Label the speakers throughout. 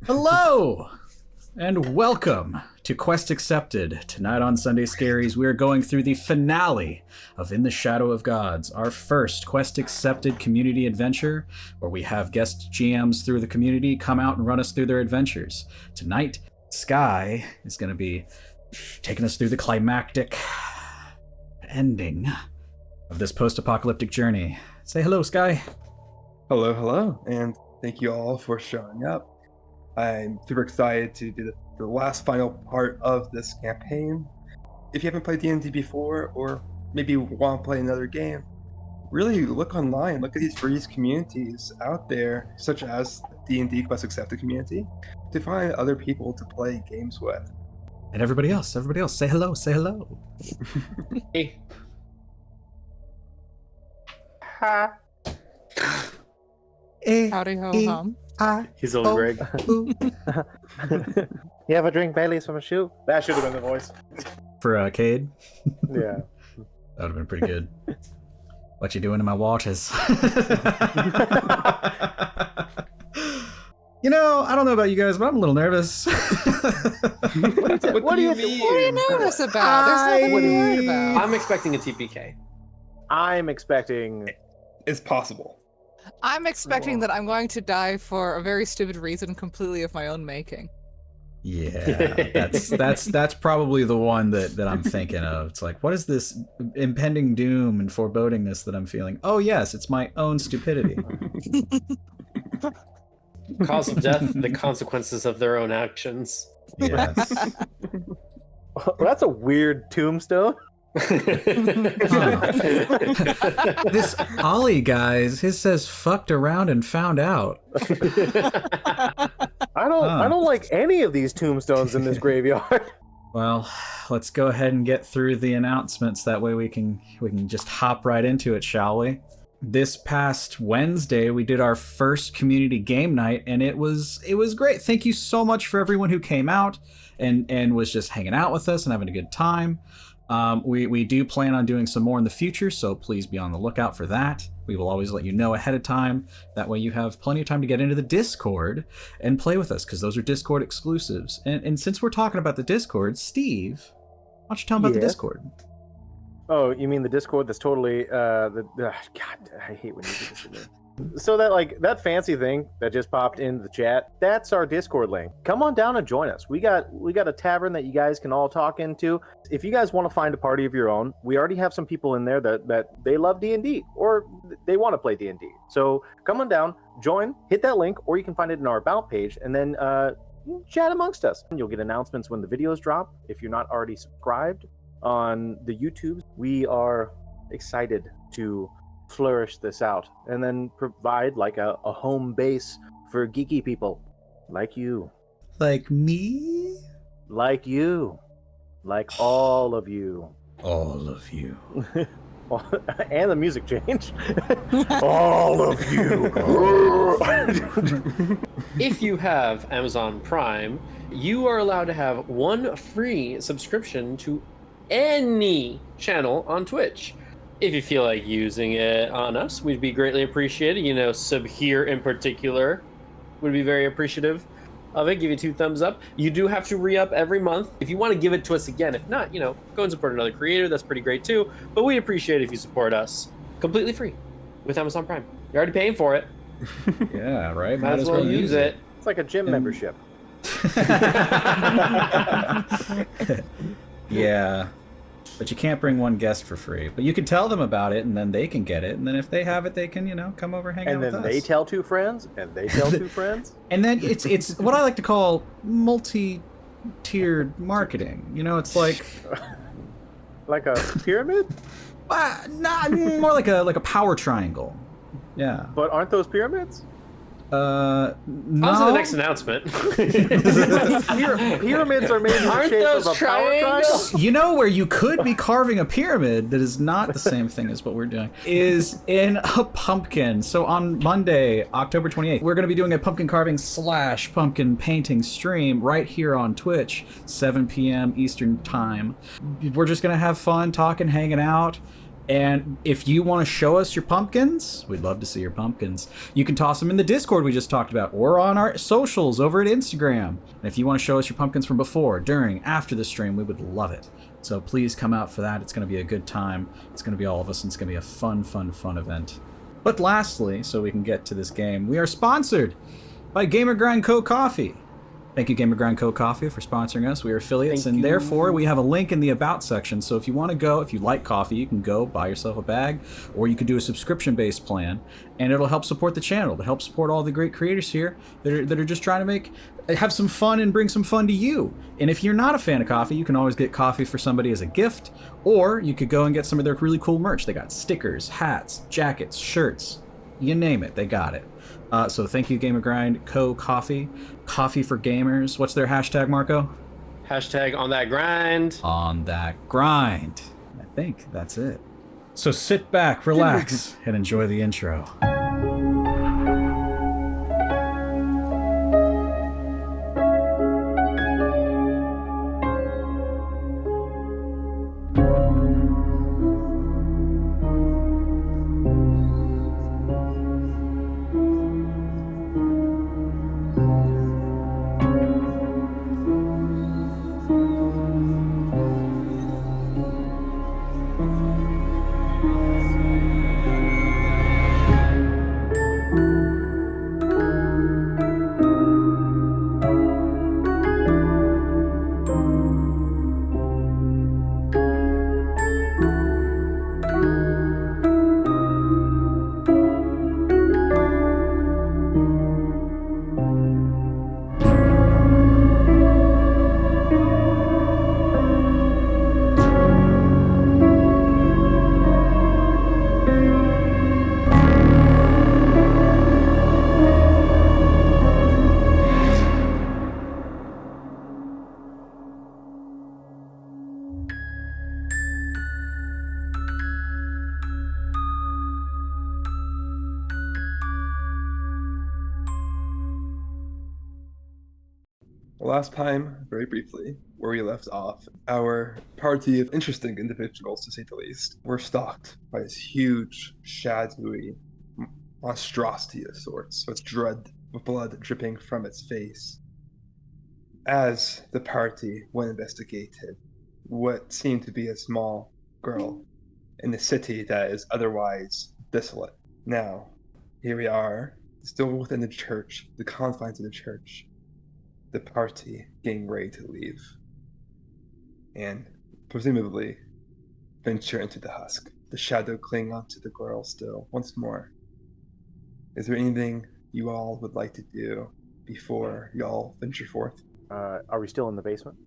Speaker 1: Hello, and welcome to Quest Accepted. Tonight on Sunday Scaries, we are going through the finale of In the Shadow of Gods, our first Quest Accepted community adventure, where we have guest GMs through the community come out and run us through their adventures. Tonight, Sky is going to be taking us through the climactic ending of this post-apocalyptic journey. Say hello, Sky.
Speaker 2: Hello, and thank you all for showing up. I'm super excited to do the last final part of this campaign. If you haven't played D&D before, or maybe want to play another game, really look online, look at these various communities out there, such as D&D Quest Accepted community, to find other people to play games with.
Speaker 1: And everybody else, say hello.
Speaker 3: Hey.
Speaker 4: Ha.
Speaker 5: Howdy ho hum.
Speaker 3: He's old Greg.
Speaker 4: You have a drink Bailey's from a shoe? That should have been the voice.
Speaker 1: For Cade?
Speaker 4: Yeah.
Speaker 1: That would have been pretty good. What you doing in my waters? You know, I don't know about you guys, but I'm a little nervous.
Speaker 4: What do you mean?
Speaker 5: What are you nervous about? There's nothing to be worried about.
Speaker 3: I'm expecting a TPK.
Speaker 4: I'm expecting...
Speaker 2: It's possible.
Speaker 5: I'm expecting that I'm going to die for a very stupid reason, completely of my own making.
Speaker 1: Yeah, that's probably the one that I'm thinking of. It's like, what is this impending doom and forebodingness that I'm feeling? Oh yes, it's my own stupidity.
Speaker 3: Cause of death, the consequences of their own actions.
Speaker 1: Yes.
Speaker 4: Well, that's a weird tombstone.
Speaker 1: This Ollie guys, his says fucked around and found out.
Speaker 4: I don't like any of these tombstones in this graveyard.
Speaker 1: Well, let's go ahead and get through the announcements. That way we can just hop right into it, shall we? This past Wednesday, we did our first community game night, and it was great. Thank you so much for everyone who came out and was just hanging out with us and having a good time. We do plan on doing some more in the future, so please be on the lookout for that. We will always let you know ahead of time. That way you have plenty of time to get into the Discord and play with us, because those are Discord exclusives. And since we're talking about the Discord, Steve, why don't you tell them about the Discord?
Speaker 4: Oh, you mean the Discord that's totally God, I hate when you do this to me. So that fancy thing that just popped into the chat, that's our Discord link. Come on down and join us. We got a tavern that you guys can all talk into. If you guys want to find a party of your own, we already have some people in there that they love D&D or they want to play D&D. So come on down, join, hit that link, or you can find it in our About page, and then chat amongst us. You'll get announcements when the videos drop. If you're not already subscribed on the YouTube, we are excited to flourish this out and then provide like a home base for geeky people like you,
Speaker 1: like me,
Speaker 4: like you, like all of you, and the music change. All of you.
Speaker 3: If you have Amazon Prime, you are allowed to have one free subscription to any channel on Twitch. If you feel like using it on us, we'd be greatly appreciated. You know, Sub here in particular would be very appreciative of it. Give you 2 thumbs up. You do have to re-up every month if you want to give it to us again. If not, go and support another creator. That's pretty great too. But we'd appreciate it if you support us completely free with Amazon Prime. You're already paying for it.
Speaker 1: Yeah, right.
Speaker 3: Might as well use it.
Speaker 4: It's like a gym membership.
Speaker 1: Yeah. But you can't bring one guest for free. But you can tell them about it, and then they can get it. And then if they have it, they can, come over, hang out with us.
Speaker 4: And then they tell 2 friends, and they tell 2 friends.
Speaker 1: And then it's what I like to call multi-tiered marketing. It's like...
Speaker 4: like a pyramid?
Speaker 1: Not more like a power triangle. Yeah.
Speaker 4: But aren't those pyramids?
Speaker 1: No.
Speaker 3: On to the next announcement.
Speaker 4: Pyramids are made in the shape of a power triangle.
Speaker 1: You know where you could be carving a pyramid that is not the same thing as what we're doing is in a pumpkin. So on Monday, October 28th, we're going to be doing a pumpkin carving / pumpkin painting stream right here on Twitch, 7 p.m. Eastern time. We're just going to have fun talking, hanging out. And if you want to show us your pumpkins, we'd love to see your pumpkins. You can toss them in the Discord we just talked about, or on our socials over at Instagram. And if you want to show us your pumpkins from before, during, after the stream, we would love it. So please come out for that. It's going to be a good time. It's going to be all of us, and it's going to be a fun, fun, fun event. But lastly, so we can get to this game, we are sponsored by Gamer Grind Co. Coffee. Thank you, Gamer Grind Co. Coffee, for sponsoring us. We are affiliates, and therefore we have a link in the About section. So if you want to go, if you like coffee, you can go buy yourself a bag, or you can do a subscription-based plan, and it'll help support the channel. It'll help support all the great creators here that are just trying to have some fun and bring some fun to you. And if you're not a fan of coffee, you can always get coffee for somebody as a gift, or you could go and get some of their really cool merch. They got stickers, hats, jackets, shirts, you name it, they got it. So thank you, Gamer Grind Co. Coffee. Coffee for gamers. What's their hashtag, Marco?
Speaker 3: Hashtag on that grind.
Speaker 1: On that grind. I think that's it. So sit back, relax, and enjoy the intro.
Speaker 2: Last time, very briefly, where we left off, our party of interesting individuals, to say the least, were stalked by this huge, shadowy monstrosity of sorts, with blood dripping from its face. As the party went investigated what seemed to be a small girl in a city that is otherwise desolate. Now, here we are, still within the church, the confines of the church. The party getting ready to leave and presumably venture into the husk. The shadow clinging onto the girl still once more. Is there anything you all would like to do before y'all venture forth?
Speaker 4: Are we still in the basement?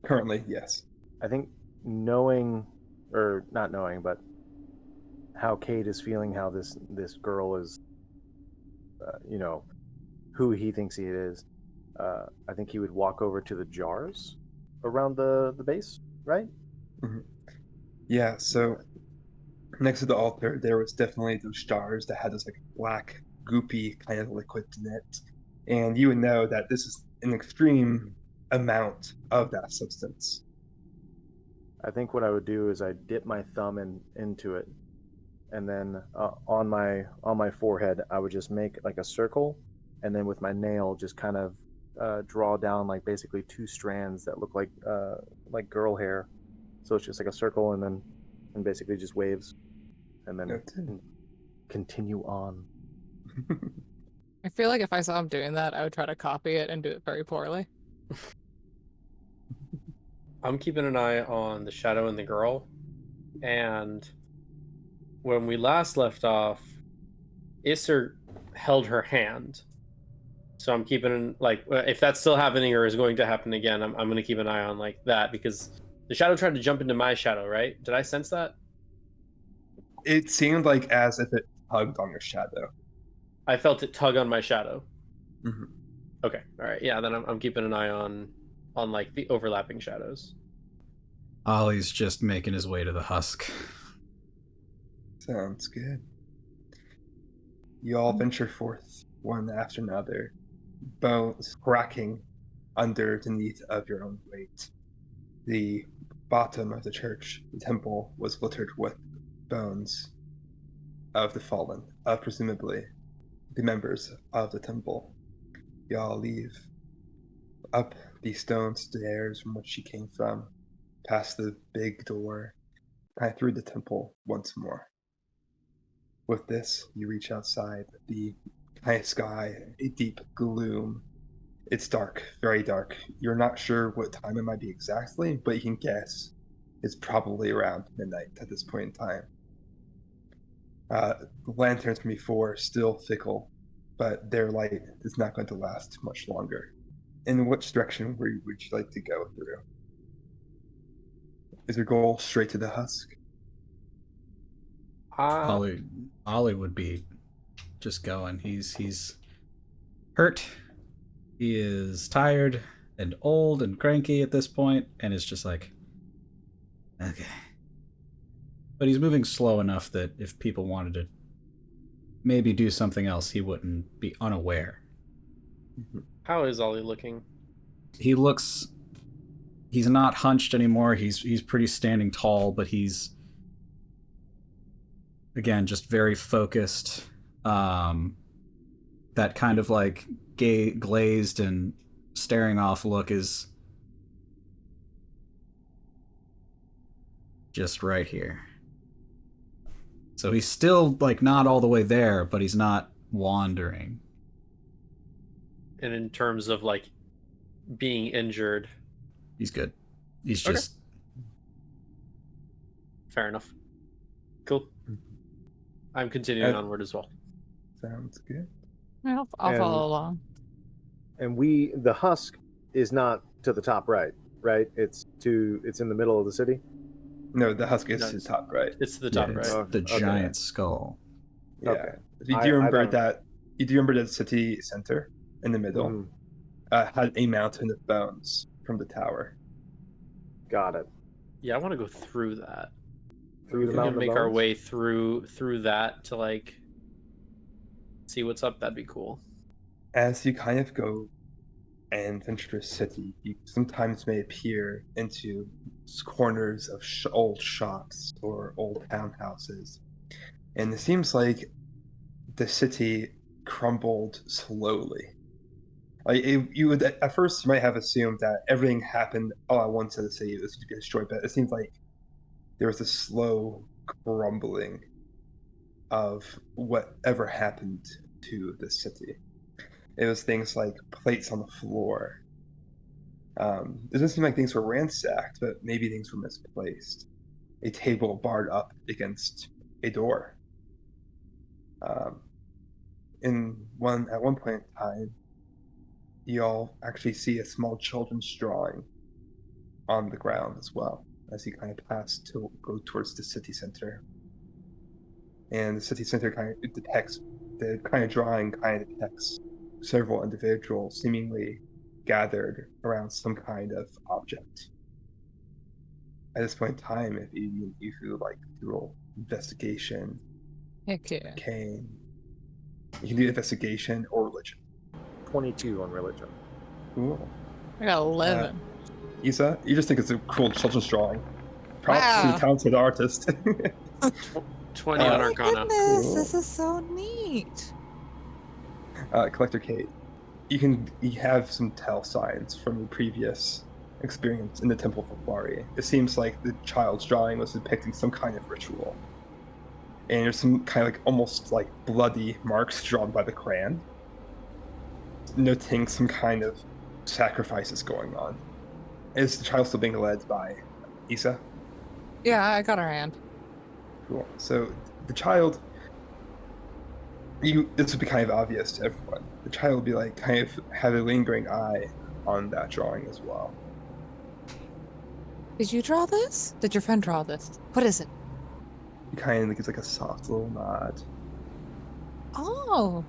Speaker 2: Currently, yes.
Speaker 4: I think knowing, or not knowing, but how Cade is feeling, how this girl is, who he thinks he is. I think he would walk over to the jars around the base, right?
Speaker 2: Mm-hmm. Yeah, so next to the altar, there was definitely those jars that had this like black, goopy kind of liquid in it. And you would know that this is an extreme amount of that substance.
Speaker 4: I think what I would do is I'd dip my thumb into it, and then on my forehead, I would just make like a circle, and then with my nail, just kind of draw down like basically two strands that look like girl hair. So it's just like a circle and basically just waves, and then continue on.
Speaker 5: I feel like if I saw him doing that, I would try to copy it and do it very poorly.
Speaker 3: I'm keeping an eye on the shadow and the girl, and when we last left off, Isser held her hand. So I'm keeping if that's still happening or is going to happen again, I'm going to keep an eye on like that, because the shadow tried to jump into my shadow, right? Did I sense that?
Speaker 2: It seemed like as if it tugged on your shadow.
Speaker 3: I felt it tug on my shadow.
Speaker 2: Mm-hmm.
Speaker 3: Okay, all right, yeah. Then I'm keeping an eye on like the overlapping shadows.
Speaker 1: Ollie's just making his way to the husk.
Speaker 2: Sounds good. You all venture forth one after another, bones cracking underneath of your own weight. The bottom of the church, the temple, was littered with bones of the fallen, of presumably the members of the temple. Y'all leave up the stone stairs from which she came from, past the big door, kind of through the temple once more. With this, you reach outside the high sky, a deep gloom. It's dark, very dark. You're not sure what time it might be exactly, but you can guess it's probably around midnight at this point in time. The lanterns from before are still fickle, but their light is not going to last much longer. In which direction would you like to go through? Is your goal straight to the husk?
Speaker 1: Ollie would be just going. He's hurt. He is tired and old and cranky at this point, and is just like, okay. But he's moving slow enough that if people wanted to maybe do something else, he wouldn't be unaware.
Speaker 3: How is Ollie looking?
Speaker 1: He's not hunched anymore. He's pretty standing tall, but he's, again, just very focused. That kind of like glazed and staring off look is just right here. So he's still like not all the way there, but he's not wandering.
Speaker 3: And in terms of like being injured,
Speaker 1: He's good. He's
Speaker 3: Okay.
Speaker 1: just
Speaker 3: fair enough. Cool. I'm continuing onward as well.
Speaker 2: Sounds good.
Speaker 5: I'll
Speaker 4: And-
Speaker 5: follow along.
Speaker 4: And the husk is not to the top right? It's in the middle of the city.
Speaker 2: No, the husk is
Speaker 3: No,
Speaker 2: to the top right.
Speaker 3: It's to the top,
Speaker 1: it's
Speaker 3: right?
Speaker 1: the
Speaker 4: Okay.
Speaker 1: giant skull.
Speaker 2: Yeah.
Speaker 4: Okay.
Speaker 2: You
Speaker 4: I
Speaker 2: do remember
Speaker 4: don't-
Speaker 2: that? You do remember the city center in the middle
Speaker 4: Mhm.
Speaker 2: had a mountain of bones from the tower.
Speaker 4: Got it.
Speaker 3: Yeah, I want to go through that.
Speaker 4: Through
Speaker 3: If
Speaker 4: the
Speaker 3: we
Speaker 4: mountain
Speaker 3: can
Speaker 4: of
Speaker 3: make our
Speaker 4: bones?
Speaker 3: way through that to like see what's up, that'd be cool.
Speaker 2: As you kind of go and venture the city, you sometimes may appear into corners of old shops or old townhouses. And it seems like the city crumbled slowly. Like you would at first you might have assumed that everything happened all at once in the city, it was to get destroyed, but it seems like there was a slow crumbling of whatever happened to the city. It was things like plates on the floor. It doesn't seem like things were ransacked, but maybe things were misplaced. A table barred up against a door. At one point in time, you all actually see a small children's drawing on the ground as well, as you kind of pass to go towards the city center. And the city center kind of detects the kind of drawing kind of detects several individuals seemingly gathered around some kind of object. At this point in time, if you feel like to roll investigation,
Speaker 5: Heck yeah.
Speaker 2: arcane, you can do investigation or religion.
Speaker 4: 22 on religion.
Speaker 2: Cool.
Speaker 5: I got 11.
Speaker 2: Isa, you just think it's a cool children's drawing. Props to
Speaker 5: Wow.
Speaker 2: the talented artist.
Speaker 3: 20 on
Speaker 5: Oh my
Speaker 3: Arcana.
Speaker 5: goodness,
Speaker 2: Cool.
Speaker 5: this is so neat.
Speaker 2: Collector Kate, you have some tell signs from your previous experience in the Temple for Byyyeee. It seems like the child's drawing was depicting some kind of ritual. And there's some kind of like almost like bloody marks drawn by the crayon, noting some kind of sacrifices going on. Is the child still being led by Isa?
Speaker 5: Yeah, I got her hand.
Speaker 2: Cool. So the child, this would be kind of obvious to everyone. The child will be like kind of have a lingering eye on that drawing as well.
Speaker 5: Did you draw this? Did your friend draw this? What is it?
Speaker 2: He kind of gives like a soft little nod.
Speaker 5: Oh,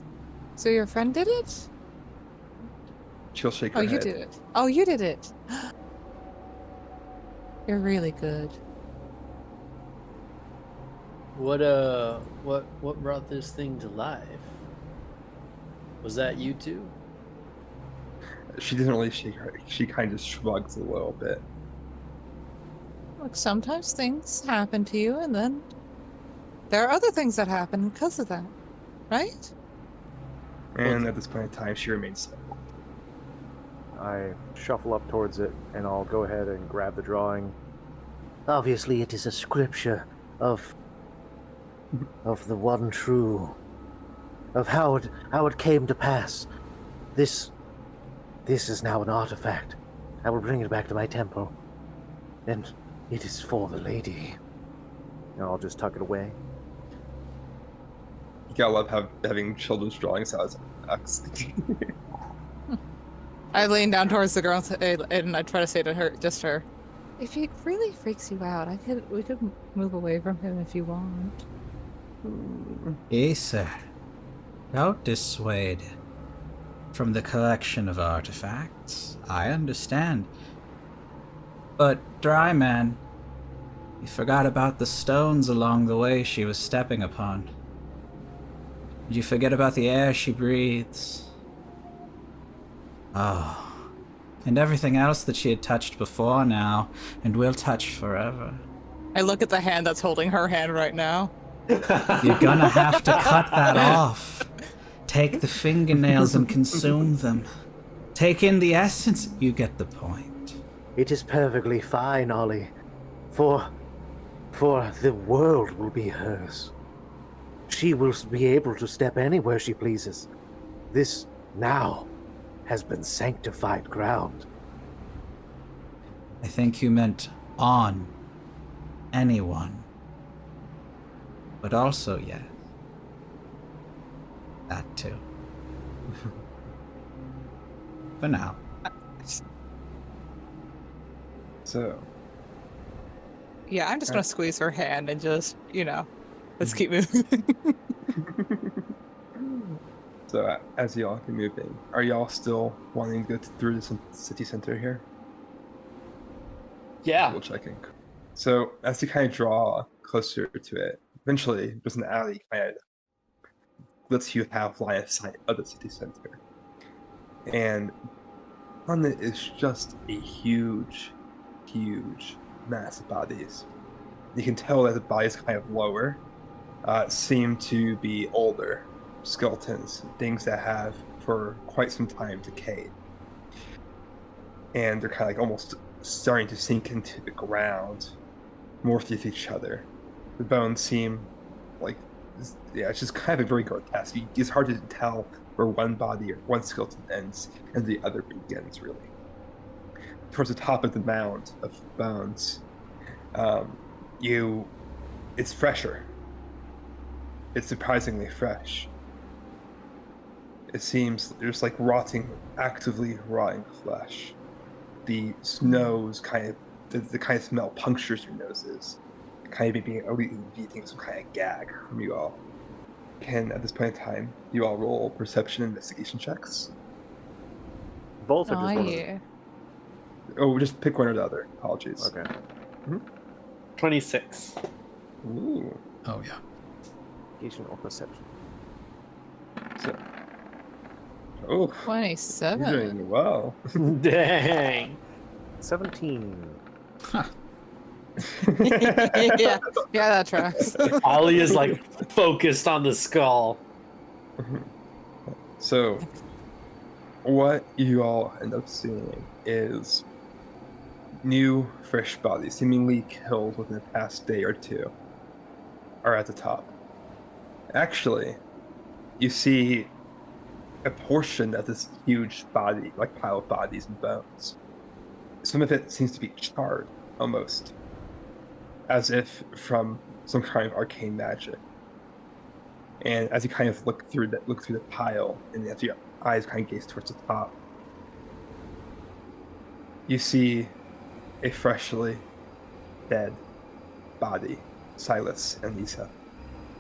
Speaker 5: so your friend did it?
Speaker 2: She'll shake her
Speaker 5: Oh,
Speaker 2: head.
Speaker 5: you did it. Oh, you did it. You're really good.
Speaker 3: What brought this thing to life? Was that you too?
Speaker 2: She doesn't really shake her head. She kind of shrugs a little bit.
Speaker 5: Look, sometimes things happen to you, and then There are other things that happen because of that, right?
Speaker 2: And at this point in time, she remains silent.
Speaker 4: I shuffle up towards it, and I'll go ahead and grab the drawing. Obviously, it is a scripture of the one true, of how it came to pass. This is now an artifact. I will bring it back to my temple, and it is for the lady. And I'll just tuck it away.
Speaker 2: You gotta love having children's drawings as X.
Speaker 5: I lean down towards the girl and I try to say to her, just her, if it really freaks you out, we could move away from him if you want.
Speaker 1: Yes, sir. Don't dissuade from the collection of artifacts. I understand. But, Dry Man, you forgot about the stones along the way she was stepping upon. Did you forget about the air she breathes? Oh, and everything else that she had touched before now, and will touch forever.
Speaker 5: I look at the hand that's holding her hand right now.
Speaker 1: You're gonna have to cut that off. Take the fingernails and consume them. Take in the essence. You get the point.
Speaker 4: It is perfectly fine, Ollie. For the world will be hers. She will be able to step anywhere she pleases. This now has been sanctified ground.
Speaker 1: I think you meant on anyone. But also, yeah. That too. For now.
Speaker 2: So,
Speaker 5: Yeah, I'm just gonna squeeze her hand and just, let's keep moving.
Speaker 2: so as y'all keep moving, are y'all still wanting to go through the city center here?
Speaker 3: Yeah.
Speaker 2: Double checking. So as you kind of draw closer to it, eventually there's an alley kind of lets you have line of sight of the city center. And on it is just a huge mass of bodies. You can tell that the bodies kind of lower, seem to be older skeletons, things that have for quite some time decayed. And they're kind of like almost starting to sink into the ground, morph with each other. The bones seem like, yeah, it's just kind of very grotesque. It's hard to tell where one body or one skeleton ends and the other begins, really. Towards the top of the mound of bones, it's fresher. It's surprisingly fresh. It seems there's like actively rotting flesh. The nose kind of, the kind of smell punctures your noses, kind of being alleviating some kind of gag from you all. Can, at this point in time, you all roll perception and investigation checks?
Speaker 4: Both are
Speaker 5: Oh,
Speaker 4: just one of them.
Speaker 5: yeah.
Speaker 2: Oh, just pick one or the other. Apologies.
Speaker 4: Okay.
Speaker 3: 26.
Speaker 2: Ooh.
Speaker 1: Oh, yeah.
Speaker 4: Investigation or perception.
Speaker 2: So, you're
Speaker 5: 27.
Speaker 2: doing well.
Speaker 3: Dang.
Speaker 4: 17.
Speaker 5: yeah, that tracks.
Speaker 3: Ollie is like focused on the skull.
Speaker 2: So, what you all end up seeing is new, fresh bodies, seemingly killed within the past day or two, are at the top. Actually, you see a portion of this huge body, like pile of bodies and bones. Some of it seems to be charred, almost, as if from some kind of arcane magic. And as you kind of look through the pile, and as your eyes kind of gaze towards the top, you see a freshly dead body, Silas and Lisa.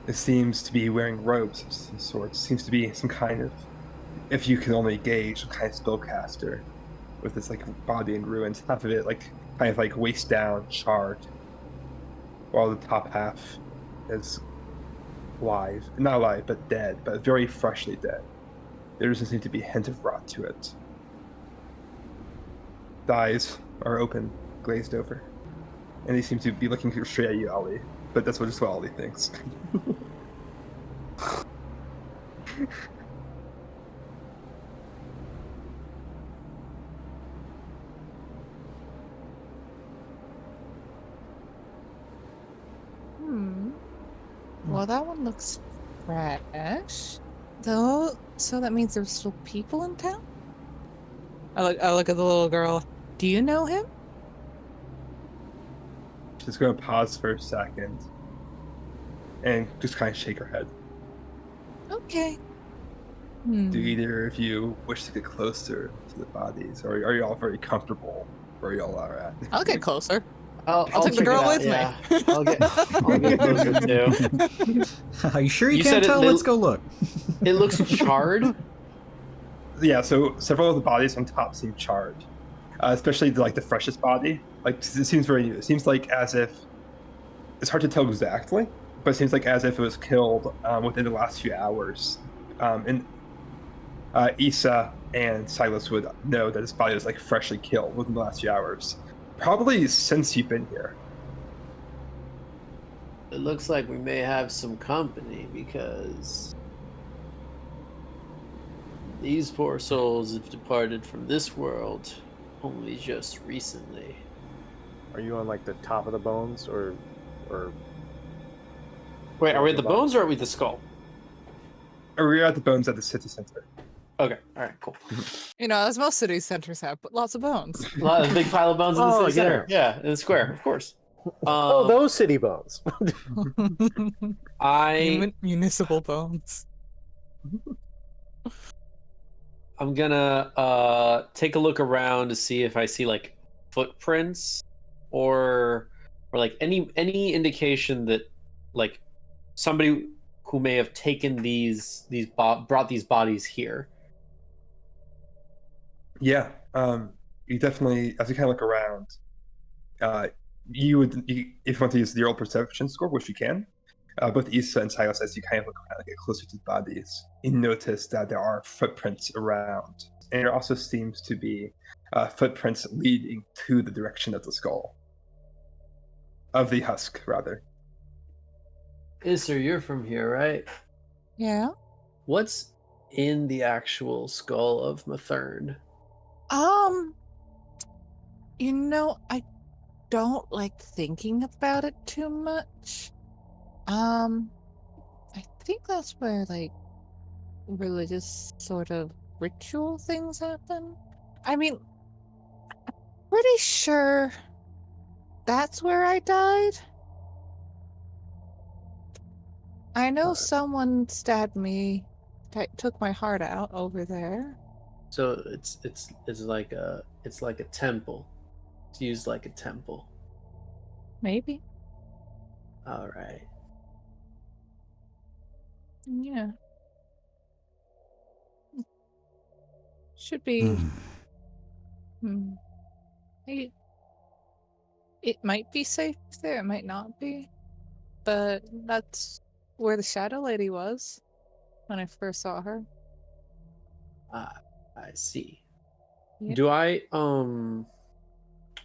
Speaker 2: It seems to be wearing robes of some sort. Seems to be some kind of, if you can only gauge, some kind of spellcaster with this like body in ruins. Half of it kind of waist down, charred, while the top half is live. Not alive, but dead, but very freshly dead. There doesn't seem to be a hint of rot to it. The eyes are open, glazed over, and they seem to be looking straight at you, Ollie. but that's what Ollie thinks.
Speaker 5: Well, that one looks fresh. Though, so that means there's still people in town? I look at the little girl. Do you know him?
Speaker 2: She's going to pause for a second and just kind of shake her head.
Speaker 5: Okay.
Speaker 2: Do either of you wish to get closer to the bodies, or are you all very comfortable where you all are at?
Speaker 5: I'll get closer.
Speaker 3: I'll
Speaker 5: take the
Speaker 3: check
Speaker 5: girl
Speaker 3: it out,
Speaker 5: with me.
Speaker 3: I'll get closer too.
Speaker 1: Are you sure you,
Speaker 3: You
Speaker 1: can't
Speaker 3: said
Speaker 1: tell? Let's go look.
Speaker 3: It looks charred.
Speaker 2: Yeah, so several of the bodies on top seem charred, especially the freshest body. Like, it seems very new. It seems like as if it's hard to tell exactly, but it seems like as if it was killed within the last few hours. And Issa and Silas would know that his body was freshly killed within the last few hours, probably since you've been here.
Speaker 3: It looks like we may have some company because these poor souls have departed from this world only just recently.
Speaker 4: Are you on the top of the bones or?
Speaker 3: Wait, are we at the bones or are we at the skull?
Speaker 2: We're at the bones at the city center.
Speaker 3: Okay, all right, cool.
Speaker 5: As most city centers have, but lots of bones.
Speaker 3: A lot of big pile of bones in the city center.
Speaker 4: yeah.
Speaker 3: Yeah, in the square, of course.
Speaker 4: Those city bones.
Speaker 5: Municipal bones.
Speaker 3: I'm gonna take a look around to see if I see footprints or any indication that somebody who may have taken brought thyou bodies here.
Speaker 2: Yeah, you definitely, as you kind of look around, if you want to use the old perception score, which you can, both Issa and Silas, as you kind of look around and get closer to the bodies, you notice that there are footprints around, and there also seems to be footprints leading to the direction of the skull, of the husk, rather.
Speaker 3: Issa, you're from here, right?
Speaker 5: Yeah.
Speaker 3: What's in the actual skull of Mathern?
Speaker 5: I don't like thinking about it too much. I think that's where religious sort of ritual things happen. I mean, I'm pretty sure that's where I died. I know someone stabbed me, took my heart out over there.
Speaker 3: So it's like a temple. It's used like a temple.
Speaker 5: Maybe.
Speaker 3: All right.
Speaker 5: Yeah. Should be. It might be safe there. It might not be. But that's where the Shadow Lady was when I first saw her.
Speaker 3: I see.
Speaker 5: Yeah.
Speaker 3: Do I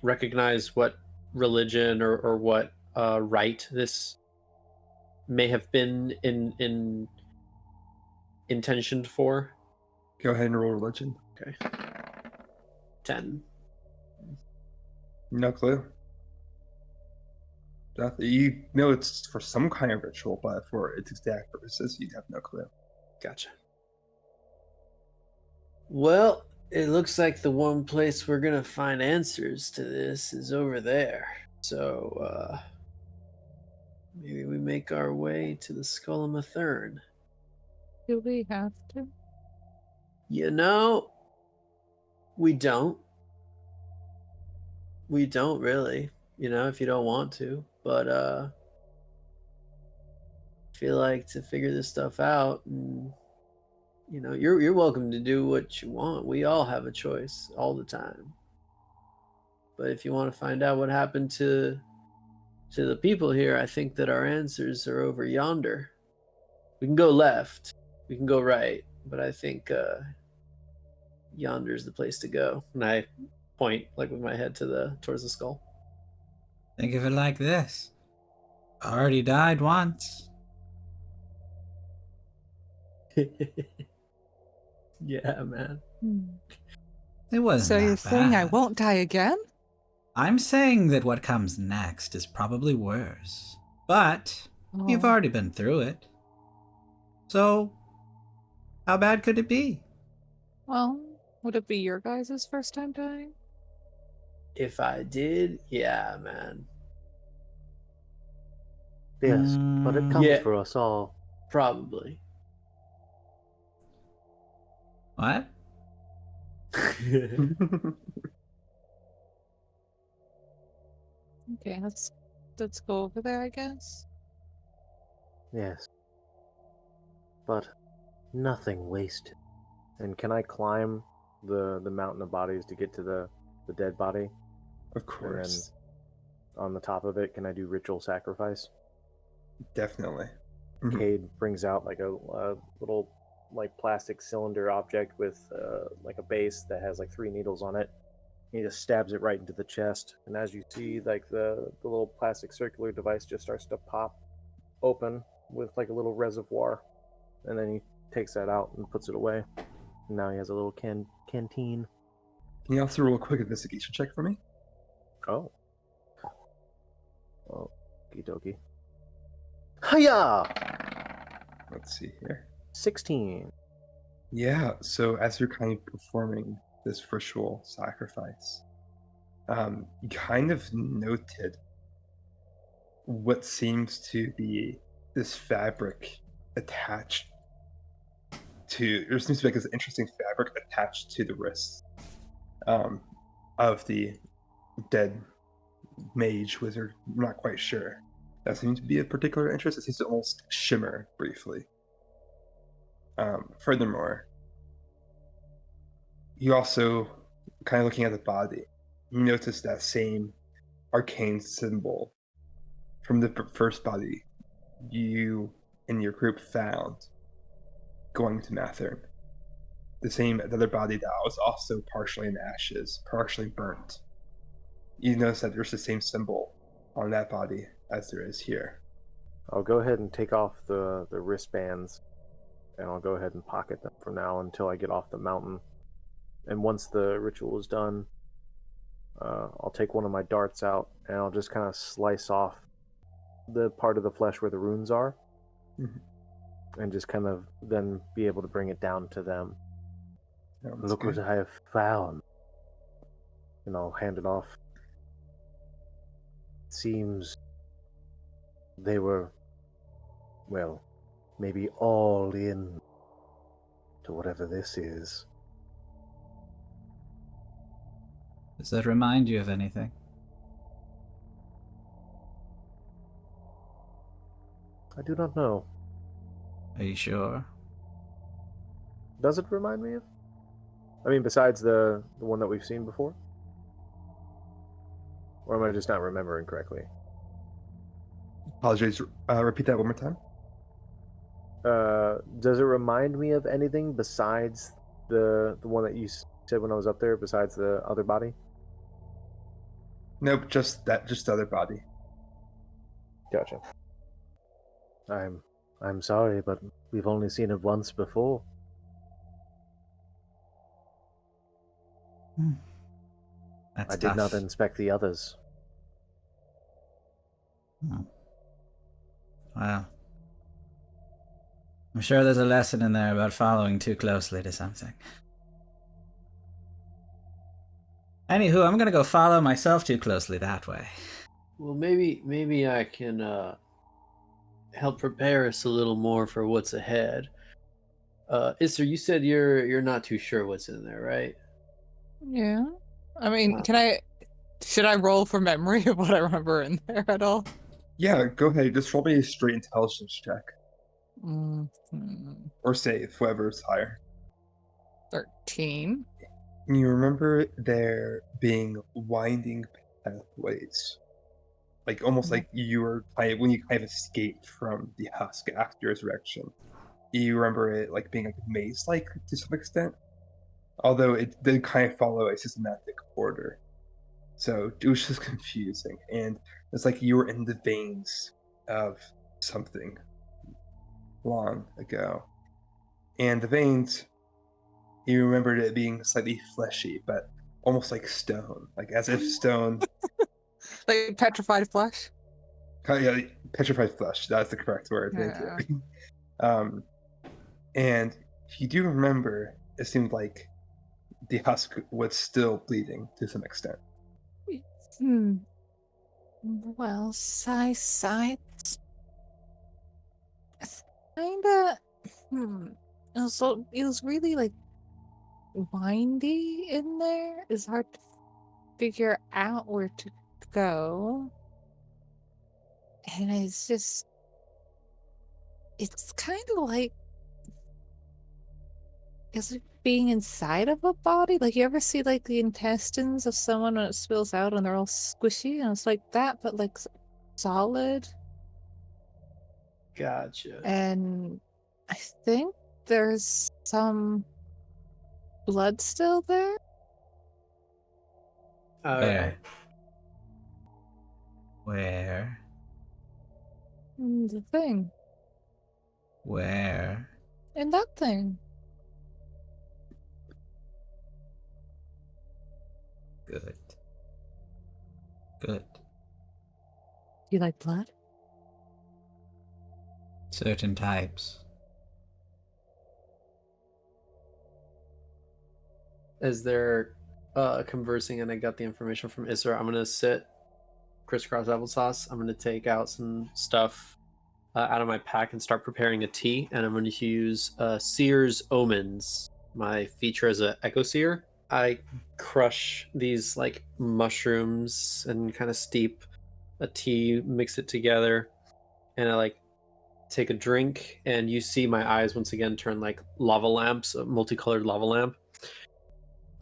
Speaker 3: recognize what religion or what rite this may have been intentioned for?
Speaker 2: Go ahead and roll religion.
Speaker 3: Okay. 10.
Speaker 2: No clue. You know it's for some kind of ritual, but for its exact purposes, you'd have no clue.
Speaker 3: Gotcha. Well, it looks like the one place we're gonna find answers to this is over there. So, maybe we make our way to the Skull of Mathern.
Speaker 5: Do we have to?
Speaker 3: We don't. We don't really, if you don't want to. But, I feel like to figure this stuff out, and, you're welcome to do what you want. We all have a choice all the time. But if you want to find out what happened to the people here, I think that our answers are over yonder. We can go left, we can go right, but I think yonder's the place to go. And I point with my head towards the skull.
Speaker 1: Think of it like this. already died once.
Speaker 3: Yeah, man.
Speaker 1: It wasn't
Speaker 5: So
Speaker 1: that
Speaker 5: you're saying I
Speaker 1: bad.
Speaker 5: won't die again?
Speaker 1: I'm saying that what comes next is probably worse. But you've
Speaker 5: Oh,
Speaker 1: already been through it. So, how bad could it be?
Speaker 5: well, would it be your guys' first time dying?
Speaker 3: If I did, yeah, man.
Speaker 4: Yes, but it comes
Speaker 3: Yeah.
Speaker 4: for us all.
Speaker 3: Probably.
Speaker 1: What?
Speaker 5: Okay, let's go over there, I guess.
Speaker 4: Yes. But nothing wasted. And can I climb the mountain of bodies to get to the dead body?
Speaker 2: Of course.
Speaker 4: On the top of it, can I do ritual sacrifice?
Speaker 2: Definitely. Mhm.
Speaker 4: Cade brings out like a little like plastic cylinder object with like a base that has like 3 needles on it. He just stabs it right into the chest, and as you see, like the little plastic circular device just starts to pop open with like a little reservoir, and then he takes that out and puts it away. And now he has a little canteen.
Speaker 2: Can you also roll a quick investigation check for me?
Speaker 4: Oh. Oh, okie dokie. Hiya!
Speaker 2: Let's see here.
Speaker 4: 16.
Speaker 2: Yeah, so as you're kind of performing this ritual sacrifice, you kind of noted what seems to be this fabric attached to. There seems to be like this interesting fabric attached to the wrists of the dead mage wizard. I'm not quite sure. That seems to be of particular interest. It seems to almost shimmer briefly. Furthermore, you also, kind of looking at the body, you notice that same arcane symbol from the first body you and your group found going to Mathern. The other body that was also partially in ashes, partially burnt. You notice that there's the same symbol on that body as there is here.
Speaker 4: I'll go ahead and take off the wristbands, and I'll go ahead and pocket them for now until I get off the mountain. And once the ritual is done, I'll take one of my darts out, and I'll just kind of slice off the part of the flesh where the runes are, and just kind of then be able to bring it down to them. Look what I have found. And I'll hand it off. Seems they were, well, maybe all in to whatever this is.
Speaker 1: Does that remind you of anything?
Speaker 4: I do not know.
Speaker 1: Are you sure?
Speaker 4: Does it remind me of? I mean, besides the one that we've seen before? Or am I just not remembering correctly?
Speaker 2: Apologies. Repeat that one more time.
Speaker 4: Does it remind me of anything besides the one that you said when I was up there, besides the other body?
Speaker 2: Nope, just the other body.
Speaker 4: Gotcha. I'm sorry, but we've only seen it once before.
Speaker 1: That's
Speaker 4: I did not
Speaker 1: tough.
Speaker 4: inspect the others.
Speaker 1: Wow. I'm sure there's a lesson in there about following too closely to something. Anywho, I'm gonna go follow myself too closely that way.
Speaker 3: Well, maybe I can help prepare us a little more for what's ahead. Isser, you said you're not too sure what's in there, right?
Speaker 5: Yeah. I mean, should I roll for memory of what I remember in there at all?
Speaker 2: Yeah, go ahead. Just roll me a straight intelligence check. Or save, whoever is higher.
Speaker 5: 13.
Speaker 2: You remember there being winding pathways. Like, almost like you were when you kind of escaped from the husk after your resurrection. You remember it like being like maze-like to some extent. Although it did kind of follow a systematic order. So it was just confusing. And it's like you were in the veins of something long ago. And the veins, you remembered it being slightly fleshy, but almost like stone, like as if stone.
Speaker 5: Like petrified flesh.
Speaker 2: Yeah, petrified flesh. That's the correct word. Thank
Speaker 5: Yeah.
Speaker 2: you. And you do remember it seemed like the husk was still bleeding to some extent.
Speaker 5: Hmm. Well, sigh. It's kinda. Hmm. It was really like windy in there. It's hard to figure out where to go. And it's kind of like, it's like being inside of a body. Like, you ever see like the intestines of someone when it spills out and they're all squishy? And it's like that, but like solid.
Speaker 3: Gotcha.
Speaker 5: And I think there's some blood still there.
Speaker 3: All
Speaker 1: Where?
Speaker 3: right.
Speaker 1: Where?
Speaker 5: The thing.
Speaker 1: Where?
Speaker 5: And that thing.
Speaker 1: Good. Good.
Speaker 5: You like blood?
Speaker 1: Certain types.
Speaker 3: As they're conversing and I got the information from Isra, I'm gonna sit crisscross applesauce. I'm gonna take out some stuff out of my pack and start preparing a tea. And I'm going to use Seer's Omens, my feature as an Echo Seer. I crush these like mushrooms and kind of steep a tea, mix it together, and I like take a drink. And you see my eyes once again turn like lava lamps, a multicolored lava lamp.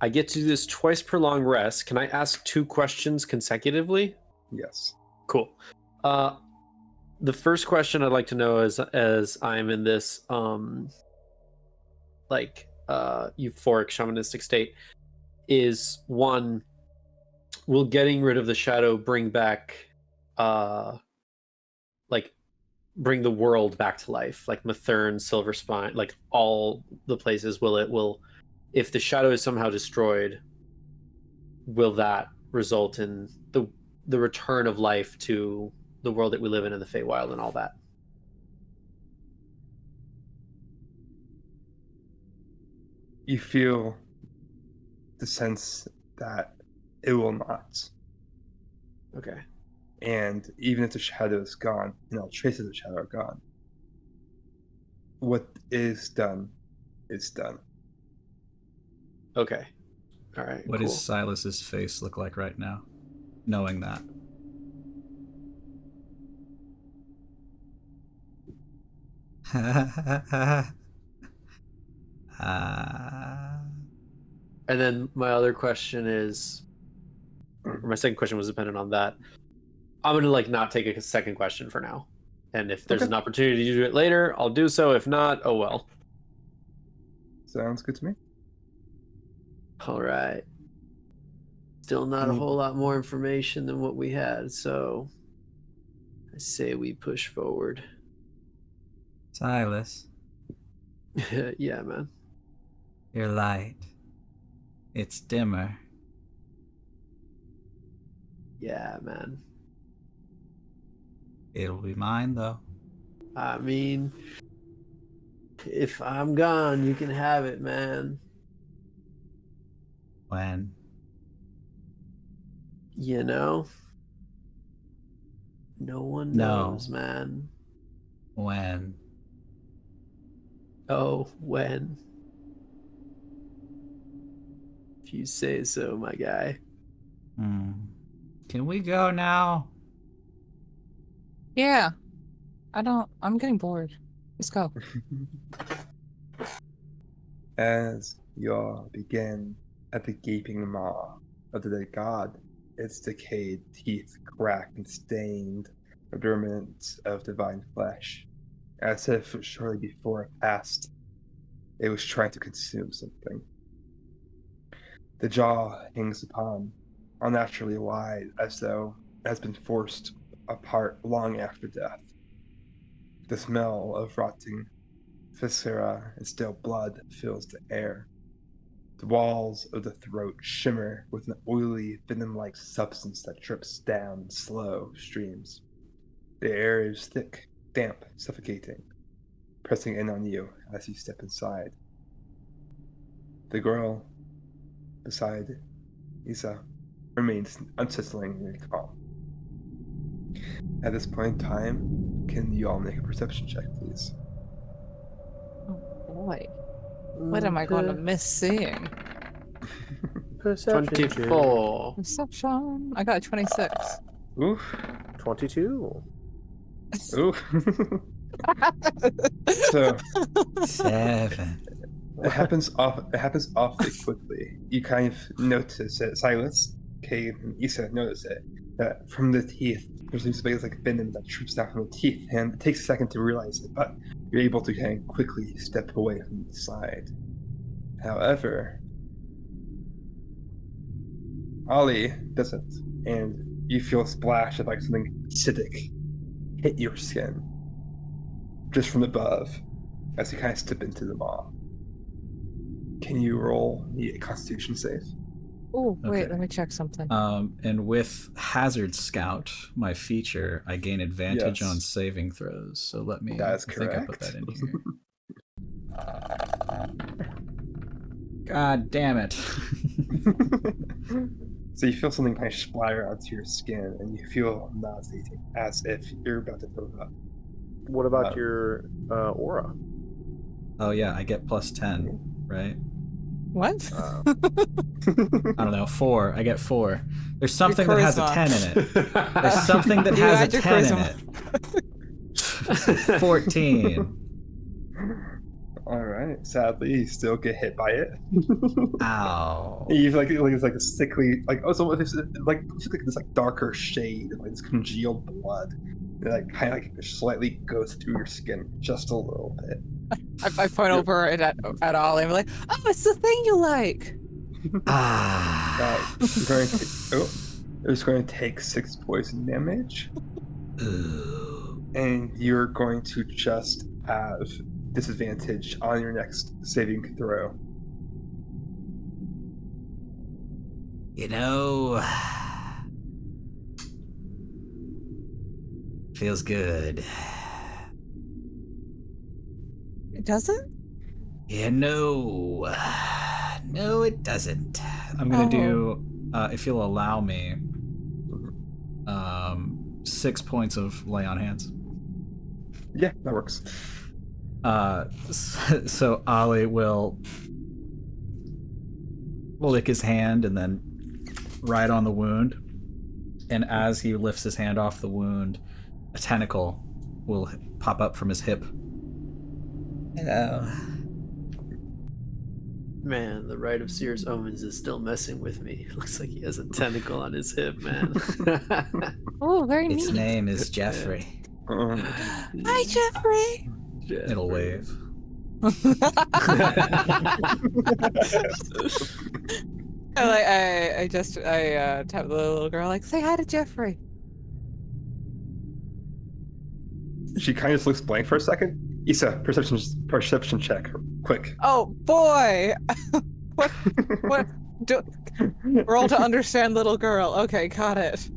Speaker 3: I get to do this twice per long rest. Can I ask 2 questions consecutively?
Speaker 2: Yes.
Speaker 3: Cool. The first question I'd like to know is, as I'm in this euphoric shamanistic state, is one, will getting rid of the shadow bring back bring the world back to life, like Mathern, Silver Spine, like all the places? Will if the shadow is somehow destroyed, will that result in the return of life to the world that we live in the Feywild and all that?
Speaker 2: You feel the sense that it will not.
Speaker 3: Okay.
Speaker 2: And even if the shadow is gone, traces of the shadow are gone. What is done is done.
Speaker 3: Okay. All right.
Speaker 1: What
Speaker 3: cool.
Speaker 1: does Silas's face look like right now, knowing that?
Speaker 3: And then my other question is, or my second question was dependent on that. I'm gonna not take a second question for now, and if there's
Speaker 2: Okay.
Speaker 3: an opportunity to do it later, I'll do so. If not, oh well.
Speaker 2: Sounds good to me.
Speaker 3: All right. Still not a whole lot more information than what we had, so I say we push forward.
Speaker 1: Silas,
Speaker 3: Yeah, man.
Speaker 1: your light. It's dimmer.
Speaker 3: Yeah, man.
Speaker 1: It'll be mine, though.
Speaker 3: I mean, if I'm gone, you can have it, man.
Speaker 1: When?
Speaker 3: You know? No one
Speaker 1: No.
Speaker 3: knows, man.
Speaker 1: When?
Speaker 3: Oh, when? If you say so, my guy.
Speaker 1: Can we go now?
Speaker 5: Yeah. I'm getting bored. Let's go.
Speaker 2: As y'all begin at the gaping maw of the dead god, its decayed teeth cracked and stained with the remnants of divine flesh, as if shortly before it passed, it was trying to consume something. The jaw hangs upon, unnaturally wide, as though it has been forced apart long after death. The smell of rotting viscera and stale blood fills the air. The walls of the throat shimmer with an oily, venom-like substance that drips down in slow streams. The air is thick, damp, suffocating, pressing in on you as you step inside. The girl beside Isa remains unsettlingly calm. At this point in time, can you all make a perception check, please?
Speaker 5: Oh boy. What am I going to miss seeing?
Speaker 4: Perception.
Speaker 3: 24.
Speaker 5: Perception. I got a 26.
Speaker 2: Oof.
Speaker 4: 22.
Speaker 2: Oof. So
Speaker 1: 7.
Speaker 2: it happens awfully quickly. You kind of notice it. Silas, Cade, and Issa notice it. That from the teeth, there's these things like venom that droops down from the teeth, and it takes a second to realize it, but you're able to kind of quickly step away from the side. However, Ollie doesn't, and you feel a splash of like something acidic hit your skin just from above as you kind of step into the maw. Can you roll the Constitution save?
Speaker 5: Oh, wait,
Speaker 1: Okay.
Speaker 5: let me check something.
Speaker 1: And with Hazard Scout, my feature, I gain advantage
Speaker 2: Yes.
Speaker 1: on saving throws. So let me.
Speaker 2: That is
Speaker 1: I think I put
Speaker 2: correct.
Speaker 1: that in here. God damn it!
Speaker 2: So you feel something kind of splatter onto your skin, and you feel nauseating, as if you're about to throw up.
Speaker 4: What about your aura?
Speaker 1: Oh yeah, I get plus 10, right?
Speaker 5: What?
Speaker 1: I don't know, 4. I get 4. There's something that has a
Speaker 5: charisma.
Speaker 1: 10 in it. There's something that
Speaker 5: You
Speaker 1: has a
Speaker 5: add your
Speaker 1: 10 in
Speaker 5: charisma.
Speaker 1: it. 14.
Speaker 2: Alright, sadly, you still get hit by it.
Speaker 1: Ow.
Speaker 2: You feel like it's like a sickly, like, oh, so it's like this like darker shade of like this congealed blood. It like kind of like slightly goes through your skin just a little bit.
Speaker 5: I point over at Ollie and be like, oh, it's the thing you like.
Speaker 1: Ah.
Speaker 2: You're going to, it's going to take 6 poison damage,
Speaker 1: Ooh.
Speaker 2: and you're going to just have disadvantage on your next saving throw.
Speaker 1: You know, feels good.
Speaker 5: Does it?
Speaker 1: Yeah, no, it doesn't. I'm gonna do, if you'll allow me, 6 points of lay on hands.
Speaker 2: Yeah, that works.
Speaker 1: So Ollie will lick his hand and then right on the wound. And as he lifts his hand off the wound, a tentacle will pop up from his hip. Hello.
Speaker 3: Man, the Rite of Seer's Omens is still messing with me. Looks like he has a tentacle on his hip, man.
Speaker 5: Oh, very
Speaker 1: Its
Speaker 5: neat.
Speaker 1: name is Jeffrey.
Speaker 5: Hi, Jeffrey.
Speaker 1: It'll wave.
Speaker 5: I tap the little girl like, say hi to Jeffrey.
Speaker 2: She kind of just looks blank for a second. Issa, perception check, quick.
Speaker 5: Oh boy, what? Roll to understand, little girl. Okay, got it.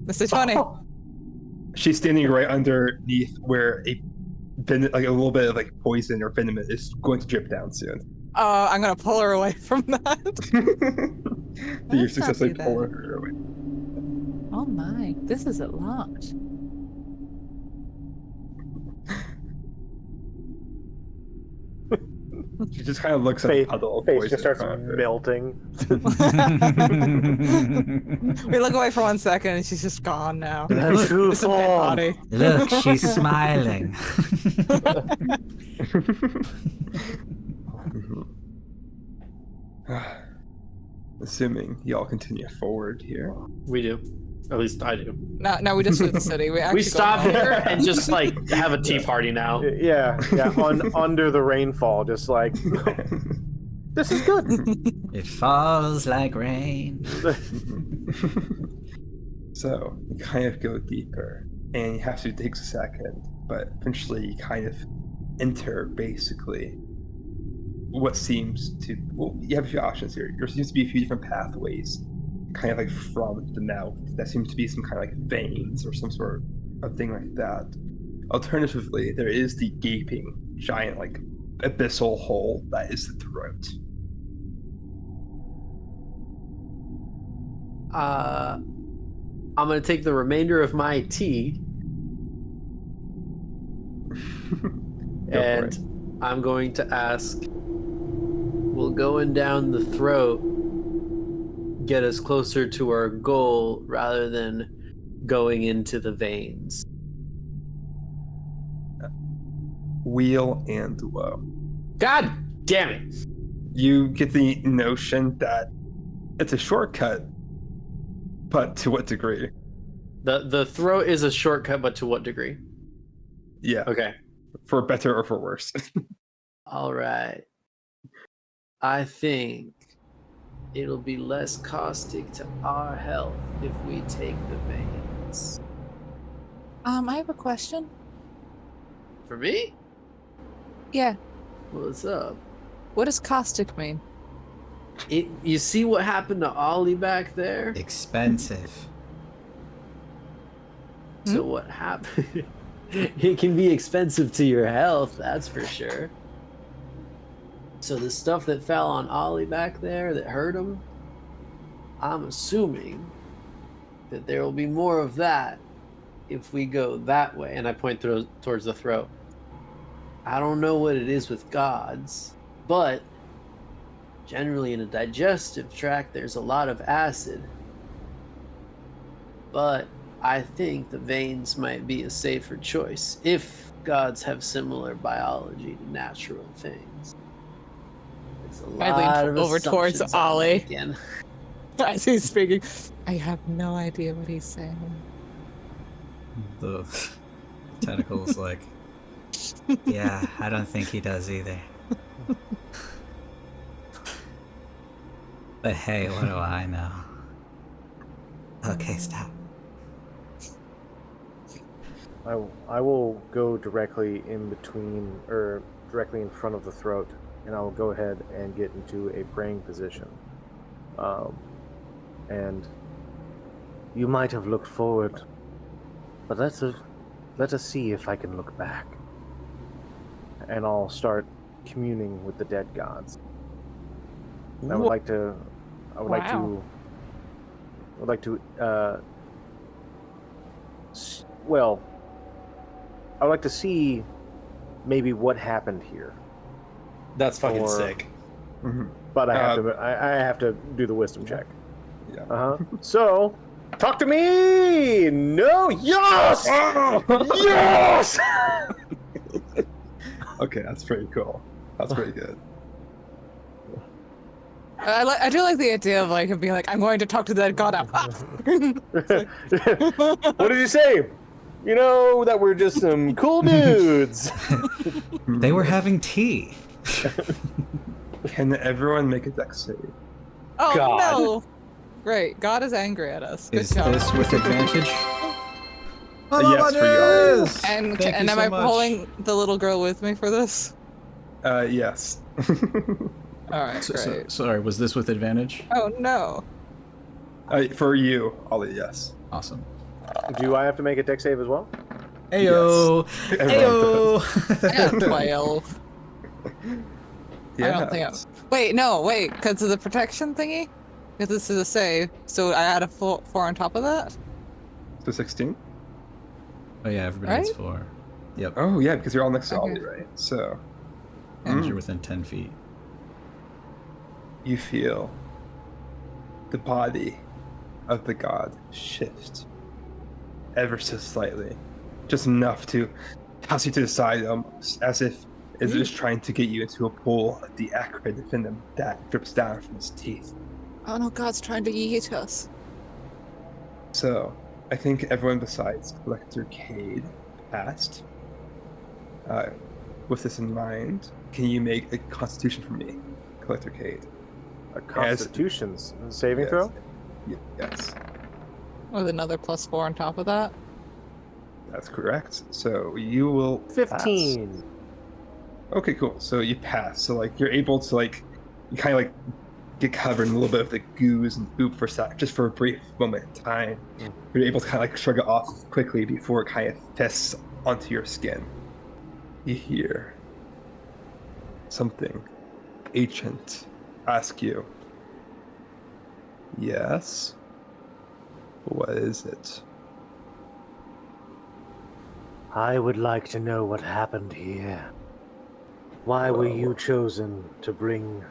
Speaker 5: Mr. 20.
Speaker 2: She's standing right underneath where a little bit of like poison or venom is going to drip down soon.
Speaker 5: I'm gonna pull her away from that.
Speaker 2: You
Speaker 5: Let's not
Speaker 2: successfully
Speaker 5: do that.
Speaker 2: pull her away.
Speaker 5: Oh my, this is a lot.
Speaker 2: She just kind of looks at the puddle of
Speaker 4: Face
Speaker 2: poison
Speaker 4: just starts
Speaker 2: in front of her.
Speaker 4: melting.
Speaker 5: We look away for 1 second and she's just gone now.
Speaker 4: That's true
Speaker 5: It's a dead
Speaker 4: form.
Speaker 5: body.
Speaker 1: Look, she's smiling.
Speaker 2: Assuming y'all continue forward here.
Speaker 3: We do. At least I do.
Speaker 5: No, we just leave the city. We actually
Speaker 3: We
Speaker 5: go
Speaker 3: stop
Speaker 5: home.
Speaker 3: here and just like have a tea party now.
Speaker 4: Yeah, under the rainfall, just like this is good.
Speaker 1: It falls like rain.
Speaker 2: So you kind of go deeper and you have to take a second, but eventually you kind of enter basically what seems to, well, you have a few options here. There seems to be a few different pathways kind of like from the mouth. That seems to be some kind of like veins or some sort of thing like that. Alternatively, there is the gaping giant like abyssal hole that is the throat.
Speaker 3: I'm gonna take the remainder of my tea and I'm going to ask, will going down the throat get us closer to our goal rather than going into the veins?
Speaker 2: Wheel and woe.
Speaker 3: God damn it!
Speaker 2: You get the notion that it's a shortcut, but to what degree?
Speaker 3: The throat is a shortcut, but to what degree?
Speaker 2: Yeah.
Speaker 3: Okay.
Speaker 2: For better or for worse.
Speaker 3: All right. I think it'll be less caustic to our health if we take the veins.
Speaker 5: I have a question.
Speaker 3: For me?
Speaker 5: Yeah.
Speaker 3: What's up?
Speaker 5: What does caustic mean?
Speaker 3: You see what happened to Ollie back there?
Speaker 1: Expensive.
Speaker 3: So what happened? It can be expensive to your health, that's for sure. So the stuff that fell on Ollie back there that hurt him, I'm assuming that there will be more of that if we go that way. And I point towards the throat. I don't know what it is with gods, but generally in a digestive tract there's a lot of acid. But I think the veins might be a safer choice if gods have similar biology to natural things. It's a
Speaker 5: I
Speaker 3: lot
Speaker 5: lean
Speaker 3: of
Speaker 5: over towards
Speaker 3: assumptions on
Speaker 5: Ollie.
Speaker 3: that again.
Speaker 5: As he's speaking, I have no idea what he's saying.
Speaker 1: The tentacle's like, yeah, I don't think he does either. But hey, what do I know? Okay, stop.
Speaker 4: I will go directly in between, or directly in front of the throat, and I'll go ahead and get into a praying position. And you might have looked forward, but let us see if I can look back. And I'll start communing with the dead gods. And I would like to see maybe what happened here.
Speaker 3: That's fucking
Speaker 4: Or-
Speaker 3: sick.
Speaker 2: Mhm.
Speaker 4: But I have to do the wisdom check.
Speaker 2: Yeah.
Speaker 4: So, talk to me. No, yes, yes.
Speaker 2: Okay, that's pretty cool. That's pretty good.
Speaker 5: I do like the idea of like him being like, I'm going to talk to that god now.
Speaker 4: What did you say? You know that we're just some cool dudes.
Speaker 1: They were having tea.
Speaker 2: Can everyone make a dex save?
Speaker 5: Oh
Speaker 3: God.
Speaker 5: no! Great, God is angry at us. Good
Speaker 1: Is
Speaker 5: job.
Speaker 1: this with advantage?
Speaker 2: Yes, for you all.
Speaker 5: And
Speaker 1: Thank
Speaker 5: and
Speaker 1: you
Speaker 5: am
Speaker 1: so
Speaker 5: I
Speaker 1: much.
Speaker 5: pulling the little girl with me for this?
Speaker 2: Yes.
Speaker 5: All right, great.
Speaker 1: Sorry, was this with advantage?
Speaker 5: Oh no!
Speaker 2: For you, Ollie, yes.
Speaker 1: Awesome.
Speaker 4: Do I have to make a deck save as well?
Speaker 1: Ayo!
Speaker 2: Everyone
Speaker 5: I got 12.
Speaker 2: Yeah.
Speaker 5: I don't think wait, because of the protection thingy? Because this is a save, so I add a 4 on top of that?
Speaker 2: So 16?
Speaker 1: Oh yeah, everybody gets
Speaker 5: Right?
Speaker 1: 4. Yep.
Speaker 2: Oh, yeah, because you're all next to
Speaker 5: Okay.
Speaker 2: Ollie, right? So,
Speaker 1: And you're within 10 feet.
Speaker 2: you feel the body of the god shift ever so slightly. Just enough to toss you to the side, almost, as if it is trying to get you into a pool of the acrid venom that drips down from his teeth.
Speaker 5: Oh no, God's trying to yeet us.
Speaker 2: So, I think everyone besides Collector Cade passed. With this in mind, can you make a constitution for me, Collector Cade?
Speaker 4: A Constitution's saving
Speaker 2: Yes.
Speaker 4: throw?
Speaker 2: Yes.
Speaker 5: With another +4 on top of that?
Speaker 2: That's correct. So you will
Speaker 4: 15.
Speaker 2: pass. Okay, cool. So you pass. So like you're able to like you kind of like get covered in a little bit of the ooze and goop for just for a brief moment in time. You're able to kind of like shrug it off quickly before it kind of fests onto your skin. You hear something ancient ask you. Yes. What is it?
Speaker 4: I would like to know what happened here. Why were you chosen to bring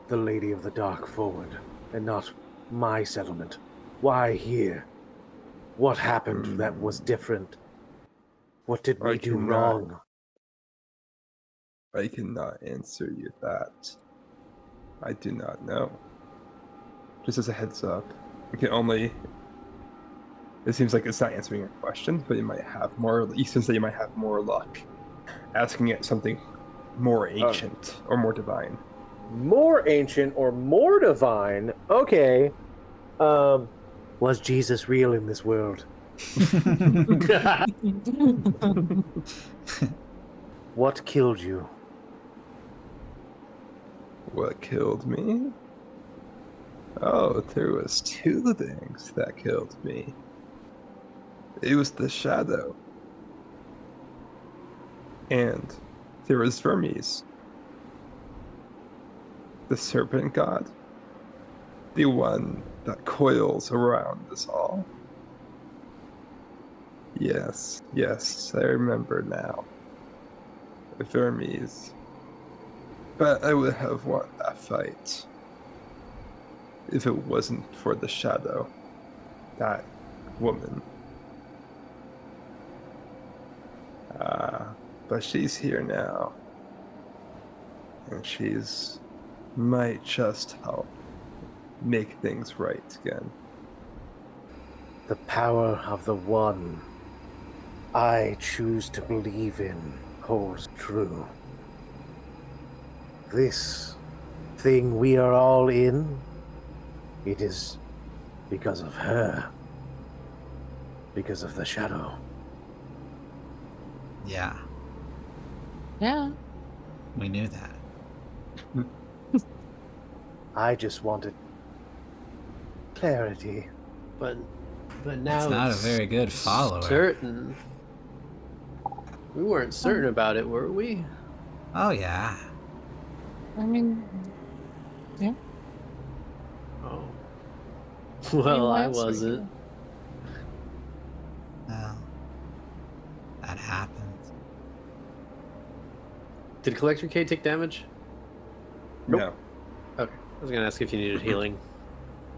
Speaker 4: the Lady of the Dark forward and not my settlement? Why here? What happened that was different? What did we do wrong?
Speaker 2: I cannot answer you that. I do not know. Just as a heads up, I can only. It seems like it's not answering your question, but you might have more. You sense that you might have more luck asking it something more ancient or more divine.
Speaker 4: More ancient or more divine? Okay. Was Jesus real in this world? What killed you?
Speaker 2: What killed me? Oh, there was two things that killed me. It was the shadow. And there was Vermes. The serpent god. The one that coils around us all. Yes, I remember now. Vermes. But I would have won that fight if it wasn't for the shadow. That woman. But she's here now. And she's might just help make things right again.
Speaker 4: The power of the one I choose to believe in holds true. This thing we are all in, it is because of her. Because of the shadow.
Speaker 1: Yeah,
Speaker 5: Yeah.
Speaker 1: we knew that.
Speaker 4: I just wanted clarity.
Speaker 3: But now
Speaker 1: It's not a very good follower.
Speaker 3: Certain. We weren't certain about it, were we?
Speaker 1: Oh yeah.
Speaker 5: I mean, yeah.
Speaker 3: Oh. Well, I
Speaker 5: last week,
Speaker 3: wasn't.
Speaker 1: Well, that happened.
Speaker 3: Did Collector K take damage?
Speaker 4: Nope.
Speaker 2: No.
Speaker 3: Okay. I was gonna ask if you needed healing.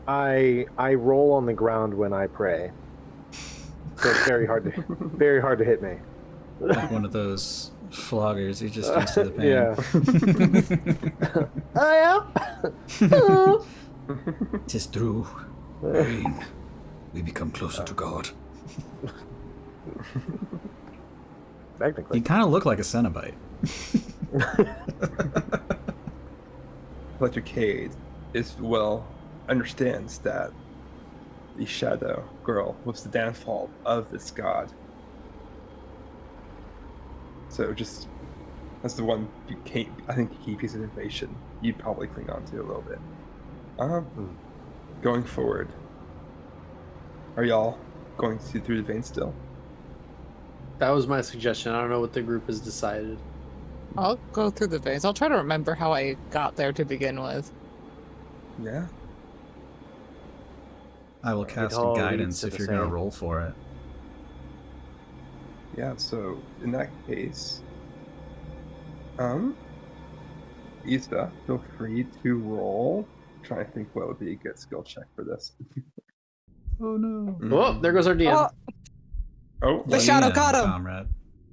Speaker 4: I roll on the ground when I pray. So it's very hard to hit me.
Speaker 1: Like one of those floggers. You're just used to the pain.
Speaker 4: Yeah. Oh yeah.
Speaker 1: Tis through pain we become closer to God.
Speaker 4: Technically.
Speaker 1: You kind of look like a Cenobite.
Speaker 2: Collector Cade understands that the shadow girl was the downfall of this god. So just that's the one key piece of information you'd probably cling on to a little bit. Going forward, are y'all going through the vein still?
Speaker 3: That was my suggestion. I don't know what the group has decided.
Speaker 5: I'll go through the veins. I'll try to remember how I got there to begin with.
Speaker 2: Yeah.
Speaker 1: I will cast
Speaker 4: all leads
Speaker 1: guidance
Speaker 4: to
Speaker 1: if
Speaker 4: the
Speaker 1: you're going to
Speaker 4: same.
Speaker 1: roll for it.
Speaker 2: Yeah, so in that case, Issa, feel free to roll. I'm trying to think what would be a good skill check for this.
Speaker 1: Oh no.
Speaker 3: Oh, there goes our DM.
Speaker 2: Oh,
Speaker 5: The shadow caught him.
Speaker 1: Comrade.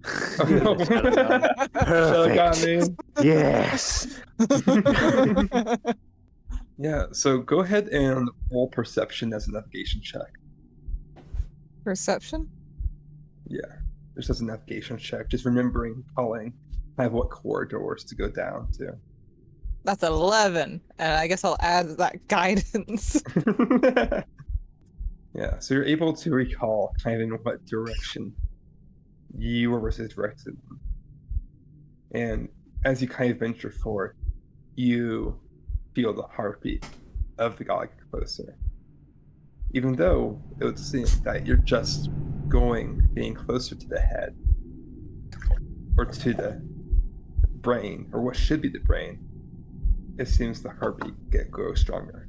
Speaker 2: oh no. Shadow got me.
Speaker 4: Yes.
Speaker 2: Yeah, so go ahead and roll perception as a navigation check.
Speaker 5: Perception?
Speaker 2: Yeah, just as a navigation check, just remembering calling kind of what corridors to go down to.
Speaker 5: That's 11. And I guess I'll add that guidance.
Speaker 2: Yeah, so you're able to recall kind of in what direction you were directed. And as you kind of venture forward, you feel the heartbeat of the god get closer. Even though it would seem that you're just getting closer to the head, or to the brain, or what should be the brain, it seems the heartbeat grows stronger.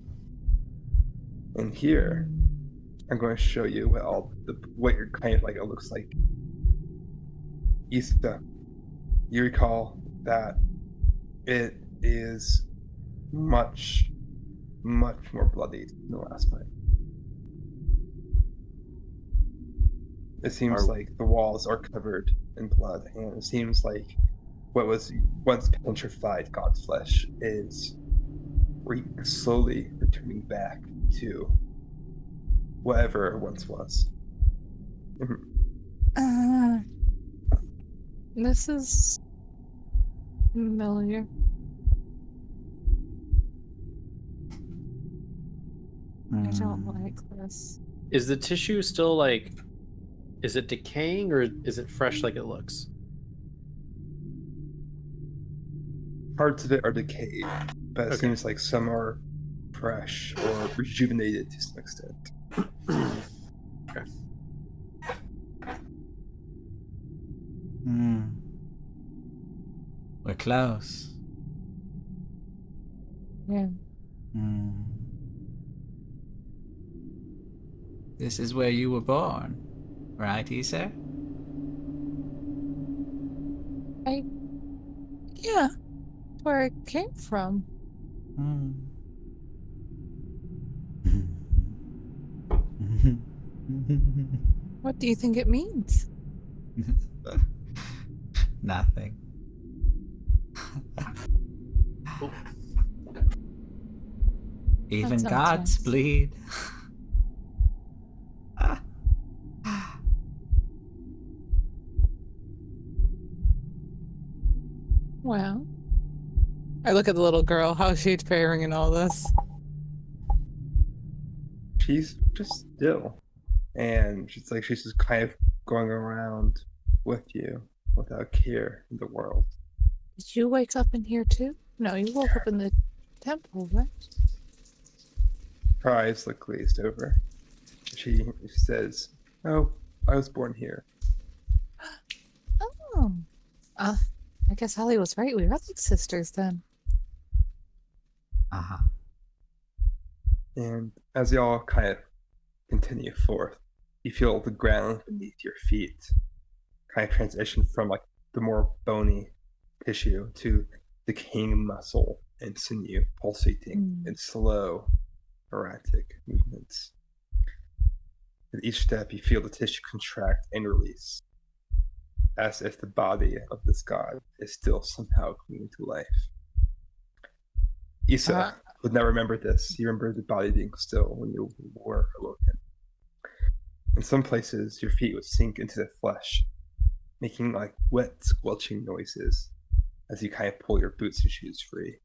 Speaker 2: And here, I'm going to show you what you're kind of like. It looks like. Issa, you recall that it is much, much more bloody than the last fight. It seems like the walls are covered in blood, and it seems like what was once petrified God's flesh is slowly returning back to whatever it once was.
Speaker 5: This is familiar. I don't like this.
Speaker 3: Is the tissue still like, is it decaying or is it fresh like it looks?
Speaker 2: Parts of it are decayed, but it
Speaker 3: Okay.
Speaker 2: seems like some are fresh or rejuvenated to some extent.
Speaker 3: Okay.
Speaker 1: We're close.
Speaker 5: Yeah.
Speaker 1: This is where you were born, right, Issa?
Speaker 5: Yeah. Where it came from. What do you think it means?
Speaker 1: Nothing. Even
Speaker 5: That's
Speaker 1: gods
Speaker 5: nonsense.
Speaker 1: bleed.
Speaker 5: Well, I look at the little girl. How is she faring in all this?
Speaker 2: She's just still, and she's just kind of going around with you without care in the world.
Speaker 5: Did you wake up in here too? No, you woke up in the temple, right?
Speaker 2: Her eyes look glazed over. She says, "Oh, I was born here."
Speaker 5: Oh. I guess Holly was right. We are like sisters then.
Speaker 2: And as y'all kind of continue forth, you feel the ground beneath your feet kind of transition from like the more bony tissue to decaying muscle and sinew pulsating in slow, erratic movements. With each step, you feel the tissue contract and release, as if the body of this god is still somehow coming to life. Issa would not remember this. You remember the body being still when you were awoken. In some places, your feet would sink into the flesh, making like wet, squelching noises as you kind of pull your boots and shoes free.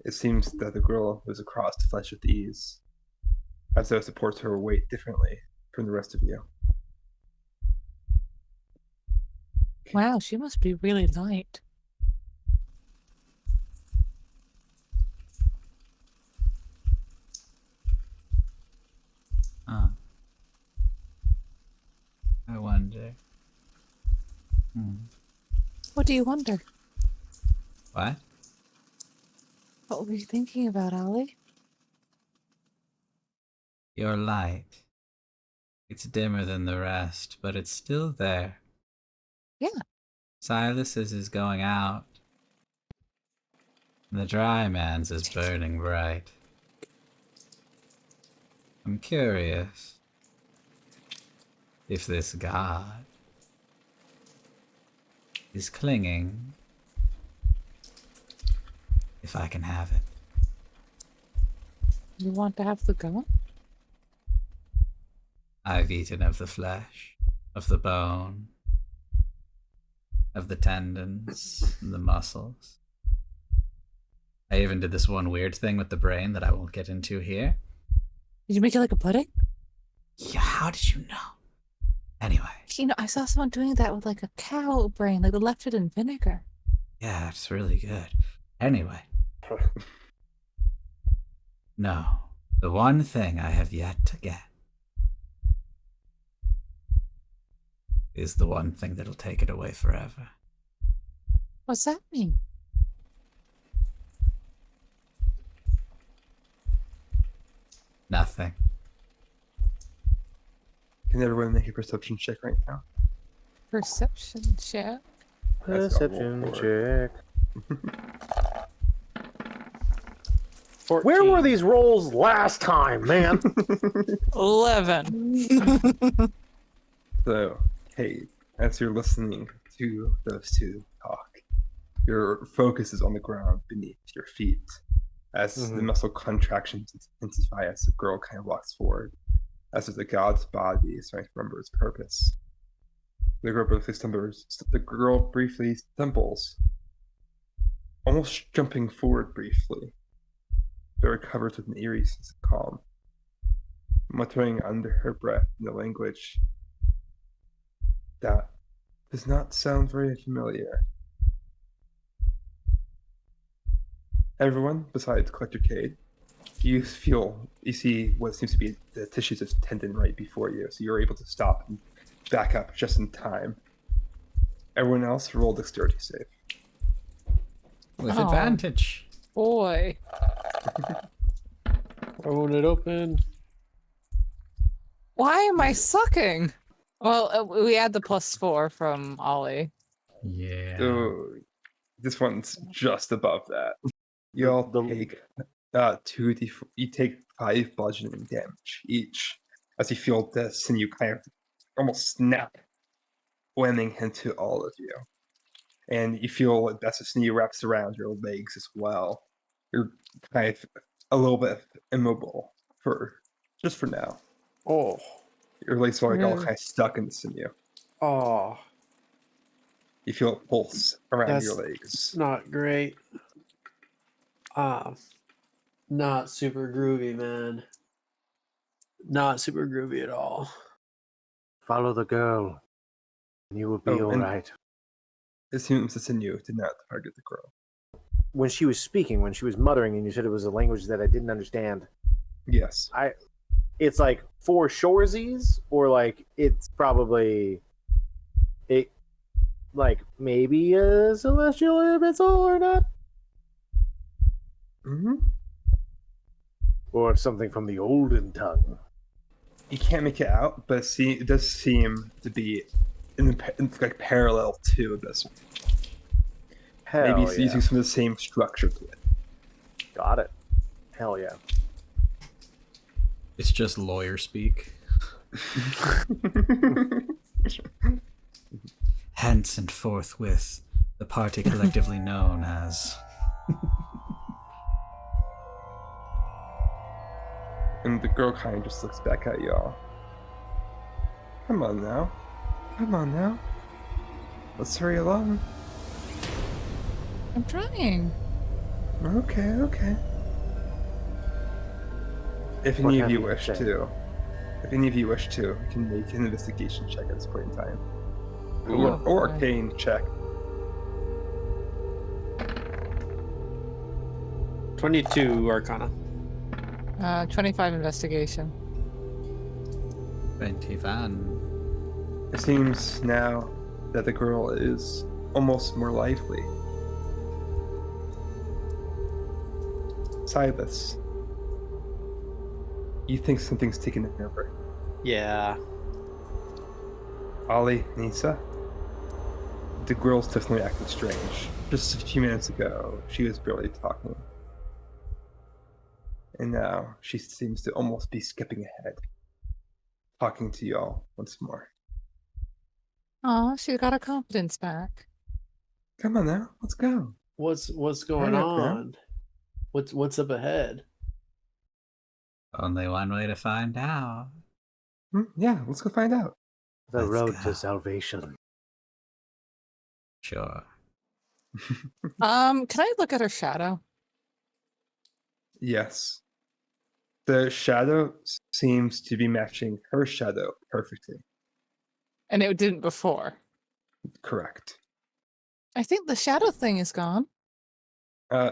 Speaker 2: It seems that the girl moves across the flesh with ease, as though it supports her weight differently from the rest of you.
Speaker 5: Wow, she must be really light.
Speaker 1: I wonder.
Speaker 5: What do you wonder?
Speaker 1: What?
Speaker 5: What were you thinking about, Ollie?
Speaker 1: Your light. It's dimmer than the rest, but it's still there.
Speaker 5: Yeah.
Speaker 1: Silas's is going out. And the dry man's is burning bright. I'm curious if this god is clinging, if I can have it.
Speaker 5: You want to have the gun?
Speaker 1: I've eaten of the flesh, of the bone, of the tendons, and the muscles. I even did this one weird thing with the brain that I won't get into here.
Speaker 5: Did you make it like a pudding?
Speaker 1: Yeah, how did you know? Anyway,
Speaker 5: I saw someone doing that with like a cow brain, like they left it in vinegar.
Speaker 1: yeah, it's really good. Anyway, no, the one thing I have yet to get is the one thing that'll take it away forever.
Speaker 5: What's that mean?
Speaker 1: Nothing.
Speaker 2: Can everyone make a perception check right now?
Speaker 5: Perception check.
Speaker 4: Perception
Speaker 2: That's a
Speaker 4: check.
Speaker 3: 14.
Speaker 4: Where were these rolls last time, man?
Speaker 5: 11.
Speaker 2: So, hey, as you're listening to those two talk, your focus is on the ground beneath your feet as the muscle contractions intensify as the girl kind of walks forward, as if the god's body is trying to remember its purpose. The girl briefly stumbles, almost jumping forward briefly, but recovers with an eerie sense of calm, muttering under her breath in a language that does not sound very familiar. Everyone, besides Collector Cade, you see what seems to be the tissues of tendon right before you, so you're able to stop and back up just in time. Everyone else roll dexterity save.
Speaker 1: With
Speaker 5: Oh.
Speaker 1: advantage.
Speaker 5: Boy.
Speaker 3: I want it open.
Speaker 5: Why am I sucking? Well, we add the +4 from Ollie.
Speaker 1: Yeah.
Speaker 2: So this one's just above that. You all take 2d4. You take 5 bludgeoning damage each, as you feel the sinew kind of almost snap, whamming into all of you, and you feel like that's the sinew wraps around your legs as well. You're kind of a little bit immobile for now.
Speaker 3: Oh.
Speaker 2: Your legs are like all
Speaker 5: Really?
Speaker 2: kind of stuck in the sinew.
Speaker 3: Oh.
Speaker 2: You feel a pulse around
Speaker 3: That's
Speaker 2: your legs.
Speaker 3: not great. Not super groovy, man. Not super groovy at all.
Speaker 4: Follow the girl, and you will be
Speaker 2: Oh,
Speaker 4: all
Speaker 2: and-
Speaker 4: right.
Speaker 2: It seems the sinew did not target the girl.
Speaker 4: When she was speaking, when she was muttering, and you said it was a language that I didn't understand,
Speaker 2: Yes.
Speaker 4: it's like for shoresies, or like it's probably like maybe a celestial abyssal or not,
Speaker 2: Mm-hmm.
Speaker 4: or something from the olden tongue.
Speaker 2: You can't make it out, but it does seem to be in like parallel to this.
Speaker 4: Hell
Speaker 2: Maybe it's
Speaker 4: yeah.
Speaker 2: using some of the same structure to it.
Speaker 4: Got it. Hell yeah.
Speaker 1: It's just lawyer speak. Hence and forthwith, the party collectively known as...
Speaker 2: And the girl kind of just looks back at y'all. Come on now. Come on now. Let's hurry along.
Speaker 5: I'm trying.
Speaker 2: Okay. If
Speaker 4: What
Speaker 2: any of
Speaker 4: have
Speaker 2: you
Speaker 4: you
Speaker 2: wish
Speaker 4: to say?
Speaker 2: to, you can make an investigation check at this point in time.
Speaker 5: Ooh.
Speaker 2: Or arcane check.
Speaker 3: 22 Arcana.
Speaker 5: 25 investigation.
Speaker 1: 21.
Speaker 2: It seems now that the girl is almost more lively. Silas, you think something's taken over.
Speaker 3: Yeah.
Speaker 2: Ollie, Nisa, the girl's definitely acting strange. Just a few minutes ago, she was barely talking. And now she seems to almost be skipping ahead, talking to y'all once more.
Speaker 5: Oh, she got her confidence back.
Speaker 2: Come on now, let's go.
Speaker 3: What's going
Speaker 2: Hurry up, man.
Speaker 3: on? What's up ahead?
Speaker 1: Only one way to find out.
Speaker 2: Yeah, let's go find out.
Speaker 4: The
Speaker 1: Let's
Speaker 4: road
Speaker 1: go.
Speaker 4: to salvation.
Speaker 1: Sure.
Speaker 5: Can I look at her shadow?
Speaker 2: Yes. The shadow seems to be matching her shadow perfectly.
Speaker 5: And it didn't before.
Speaker 2: Correct.
Speaker 5: I think the shadow thing is gone.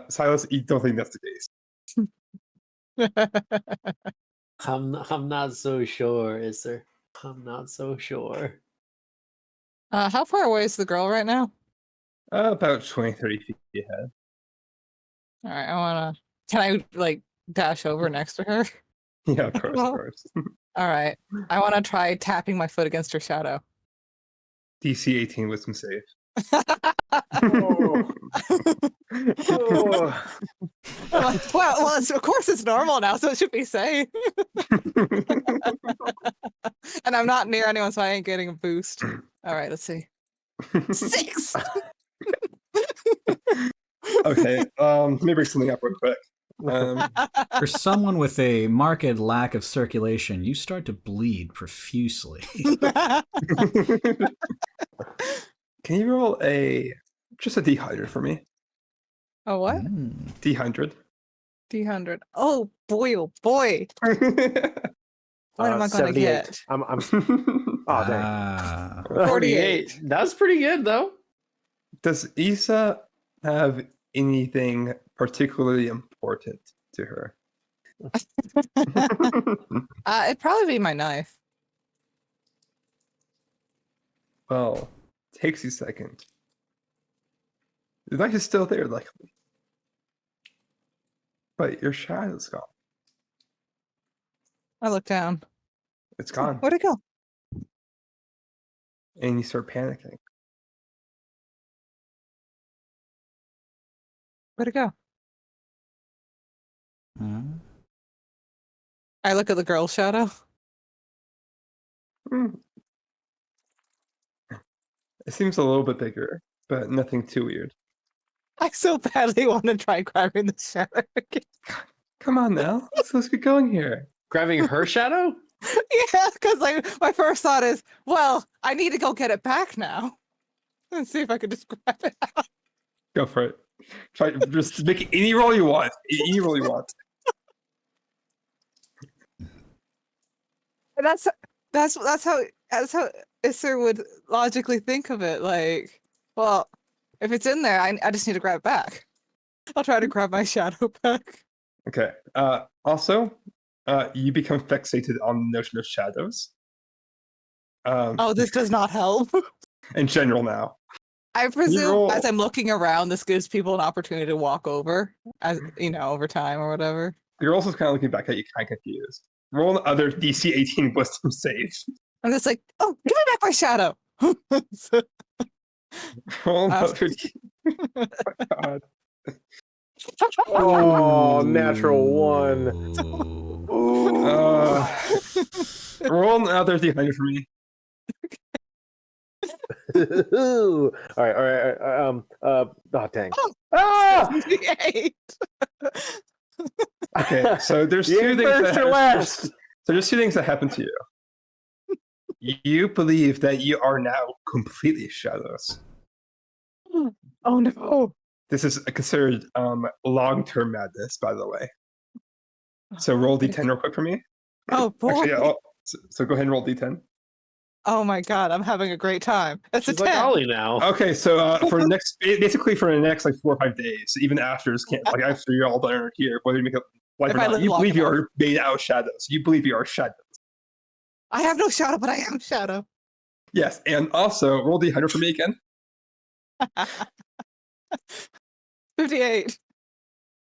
Speaker 2: Silas, you don't think that's the case.
Speaker 3: I'm not so sure, is there? I'm not so sure.
Speaker 5: How far away is the girl right now?
Speaker 2: About 20, 30 feet ahead.
Speaker 5: All right, can I like dash over next to her?
Speaker 2: Yeah, of course, of course.
Speaker 5: All right, I want to try tapping my foot against her shadow.
Speaker 2: DC 18 wisdom save.
Speaker 4: Oh. Oh.
Speaker 5: well, of course it's normal now, so it should be safe. And I'm not near anyone, so I ain't getting a boost. All right, let's see. 6.
Speaker 2: Okay, let me bring something up real quick.
Speaker 1: For someone with a marked lack of circulation, you start to bleed profusely.
Speaker 2: Can you roll just a D100 for me?
Speaker 5: Oh, what?
Speaker 2: D100.
Speaker 5: D100. Oh boy! Oh boy! What am I gonna get?
Speaker 4: I'm oh dang.
Speaker 5: 48.
Speaker 3: That's pretty good, though.
Speaker 2: Does Issa have anything particularly important to her?
Speaker 5: It'd probably be my knife.
Speaker 2: Well, takes you a second. The knife is still there, likely. But your shadow's gone.
Speaker 5: I look down.
Speaker 2: It's gone.
Speaker 5: Where'd it go?
Speaker 2: And you start panicking.
Speaker 5: Where'd it go? I look at the girl's shadow.
Speaker 2: It seems a little bit bigger, but nothing too weird.
Speaker 5: I so badly want to try grabbing the shadow again.
Speaker 2: Come on now. Let's get going here.
Speaker 3: Grabbing her shadow?
Speaker 5: Yeah, because my first thought is, well, I need to go get it back now. And see if I can just grab it out.
Speaker 2: Go for it. Try just make any roll you want. Any roll you want.
Speaker 5: And that's how Isser would logically think of it. Like, well, if it's in there, I just need to grab it back. I'll try to grab my shadow back.
Speaker 2: Okay. Also, you become fixated on the notion of shadows.
Speaker 5: Oh, this does not help.
Speaker 2: In general now.
Speaker 5: I presume as I'm looking around, this gives people an opportunity to walk over, as over time or whatever.
Speaker 2: You're also kind of looking back at you, kind of confused. Roll another DC 18 wisdom save.
Speaker 5: I'm just like, oh, give me back my shadow.
Speaker 2: Roll another. Oh my God.
Speaker 4: Oh, natural 1.
Speaker 2: Roll another D100 for me.
Speaker 4: All right. Oh dang.
Speaker 2: Okay, so there's two things. So there's two things that happen to you. You believe that you are now completely shadowless.
Speaker 5: Oh no!
Speaker 2: This is considered long-term madness, by the way. So roll D10 real quick for me.
Speaker 5: Oh boy!
Speaker 2: Actually, yeah, so go ahead and roll D10.
Speaker 5: Oh my God, I'm having a great time. It's
Speaker 3: She's
Speaker 5: a 10.
Speaker 3: like Ollie now.
Speaker 2: Okay, so for the next 4 or 5 days, even after this camp, like after you're all done here, whether you make a life or not, you believe you are made out of shadows. You believe you are shadows.
Speaker 5: I have no shadow, but I am shadow.
Speaker 2: Yes, and also roll D100 for me again.
Speaker 5: 58.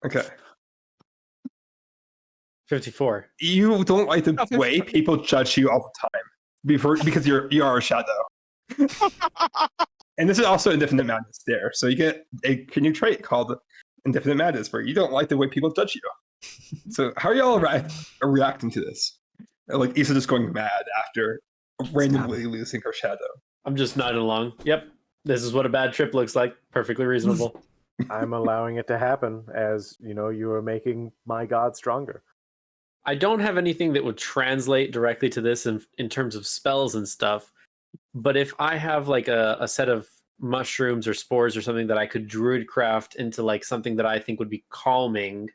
Speaker 2: Okay.
Speaker 3: 54.
Speaker 2: You don't like the way people judge you all the time because you are a shadow. And this is also indefinite madness there. So you get a new trait called indefinite madness where you don't like the way people judge you. So how are y'all reacting to this? Like Issa just going mad after randomly losing her shadow.
Speaker 3: I'm just nodding along. Yep. This is what a bad trip looks like. Perfectly reasonable.
Speaker 4: I'm allowing it to happen as, you are making my god stronger.
Speaker 3: I don't have anything that would translate directly to this in terms of spells and stuff. But if I have like a set of mushrooms or spores or something that I could druid craft into like something that I think would be calming,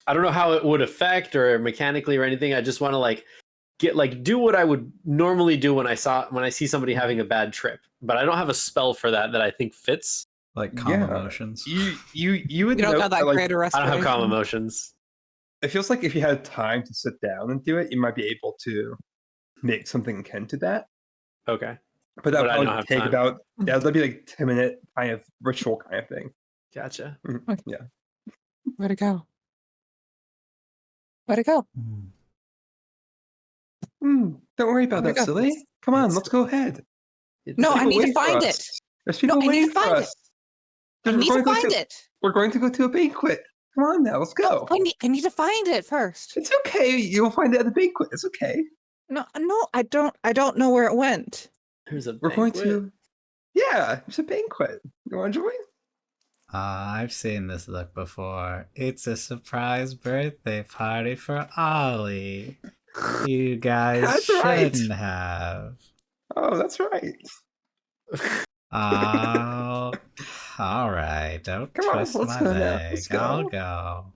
Speaker 3: I don't know how it would affect or mechanically or anything. I just want to like do what I would normally do when I see somebody having a bad trip. But I don't have a spell for that I think fits.
Speaker 1: Like calm emotions.
Speaker 2: You would
Speaker 5: You don't
Speaker 2: know
Speaker 5: got that
Speaker 2: like,
Speaker 5: great a
Speaker 3: I don't have calm
Speaker 5: restoration.
Speaker 3: emotions.
Speaker 2: it feels like if you had time to sit down and do it, you might be able to make something akin to that.
Speaker 3: Okay.
Speaker 2: But that would
Speaker 3: But I don't
Speaker 2: probably
Speaker 3: have
Speaker 2: take
Speaker 3: time.
Speaker 2: about that'd be like 10-minute kind of ritual kind of thing.
Speaker 3: Gotcha.
Speaker 5: Okay.
Speaker 2: Yeah.
Speaker 5: Where'd it go? Where'd it go?
Speaker 2: Don't worry about
Speaker 5: Where'd
Speaker 2: that,
Speaker 5: it go?
Speaker 2: silly. Come on,
Speaker 3: it's-
Speaker 2: let's go ahead.
Speaker 5: No, I
Speaker 2: People
Speaker 5: need to
Speaker 2: waiting for
Speaker 5: find
Speaker 2: us.
Speaker 5: it.
Speaker 2: There's people
Speaker 5: No, I need
Speaker 2: waiting
Speaker 5: to
Speaker 2: for
Speaker 5: find
Speaker 2: us.
Speaker 5: I
Speaker 2: We're
Speaker 5: need
Speaker 2: going
Speaker 5: to
Speaker 2: to go
Speaker 5: find it.
Speaker 2: We're going to go to a banquet. Come on now, let's go.
Speaker 5: No, I need to find it first.
Speaker 2: It's okay. You'll find it at the banquet. It's okay.
Speaker 5: No, I don't know where it went.
Speaker 3: There's a
Speaker 2: We're going
Speaker 3: banquet?
Speaker 2: to. Yeah, it's a banquet. You want to join?
Speaker 1: I've seen this look before. It's a surprise birthday party for Ollie. You guys
Speaker 2: That's right.
Speaker 1: shouldn't have.
Speaker 2: Oh, that's right.
Speaker 1: Oh, all right. Don't
Speaker 2: Come on,
Speaker 1: twist
Speaker 2: let's
Speaker 1: my
Speaker 2: go now.
Speaker 1: leg.
Speaker 2: Let's go.
Speaker 1: I'll go.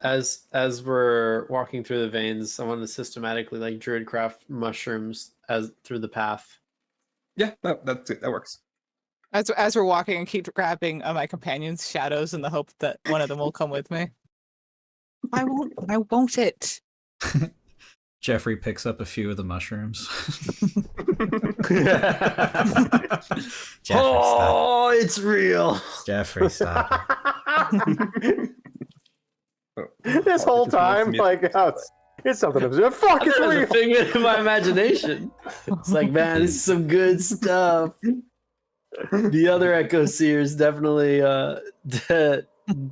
Speaker 3: As we're walking through the veins, I want to systematically like druidcraft mushrooms as through the path.
Speaker 2: Yeah, that's it. That works.
Speaker 5: As we're walking, and keep grabbing my companion's shadows in the hope that one of them will come with me. Why won't it?
Speaker 1: Jeffrey picks up a few of the mushrooms. Jeffrey, stop.
Speaker 3: It's real.
Speaker 1: it. Jeffrey, stop. it.
Speaker 4: This whole time, like, oh, it's something absurd. Fuck, it's
Speaker 3: It's a
Speaker 4: real.
Speaker 3: figment of my imagination. It's like, man, this is some good stuff. The other Echo Seers definitely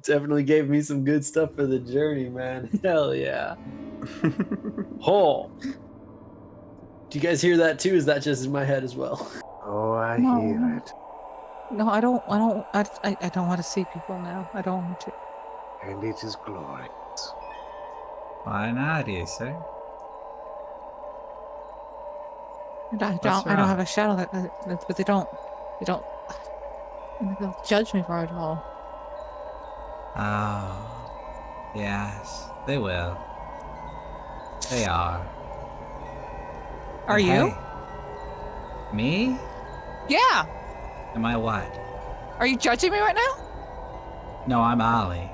Speaker 3: definitely gave me some good stuff for the journey, man. Hell yeah. Oh. Do you guys hear that too? Is that just in my head as well?
Speaker 4: Oh, I
Speaker 5: No.
Speaker 4: hear it.
Speaker 5: No, I don't want to see people now. I don't want to.
Speaker 4: And it is glorious.
Speaker 1: Why not, you say?
Speaker 5: I don't
Speaker 1: wrong?
Speaker 5: have a shadow but they don't they'll judge me for it all.
Speaker 1: Oh, yes, they will. They are.
Speaker 5: Are
Speaker 1: And
Speaker 5: you?
Speaker 1: hey, me?
Speaker 5: Yeah.
Speaker 1: Am I what?
Speaker 5: Are you judging me right now?
Speaker 1: No, I'm Ollie.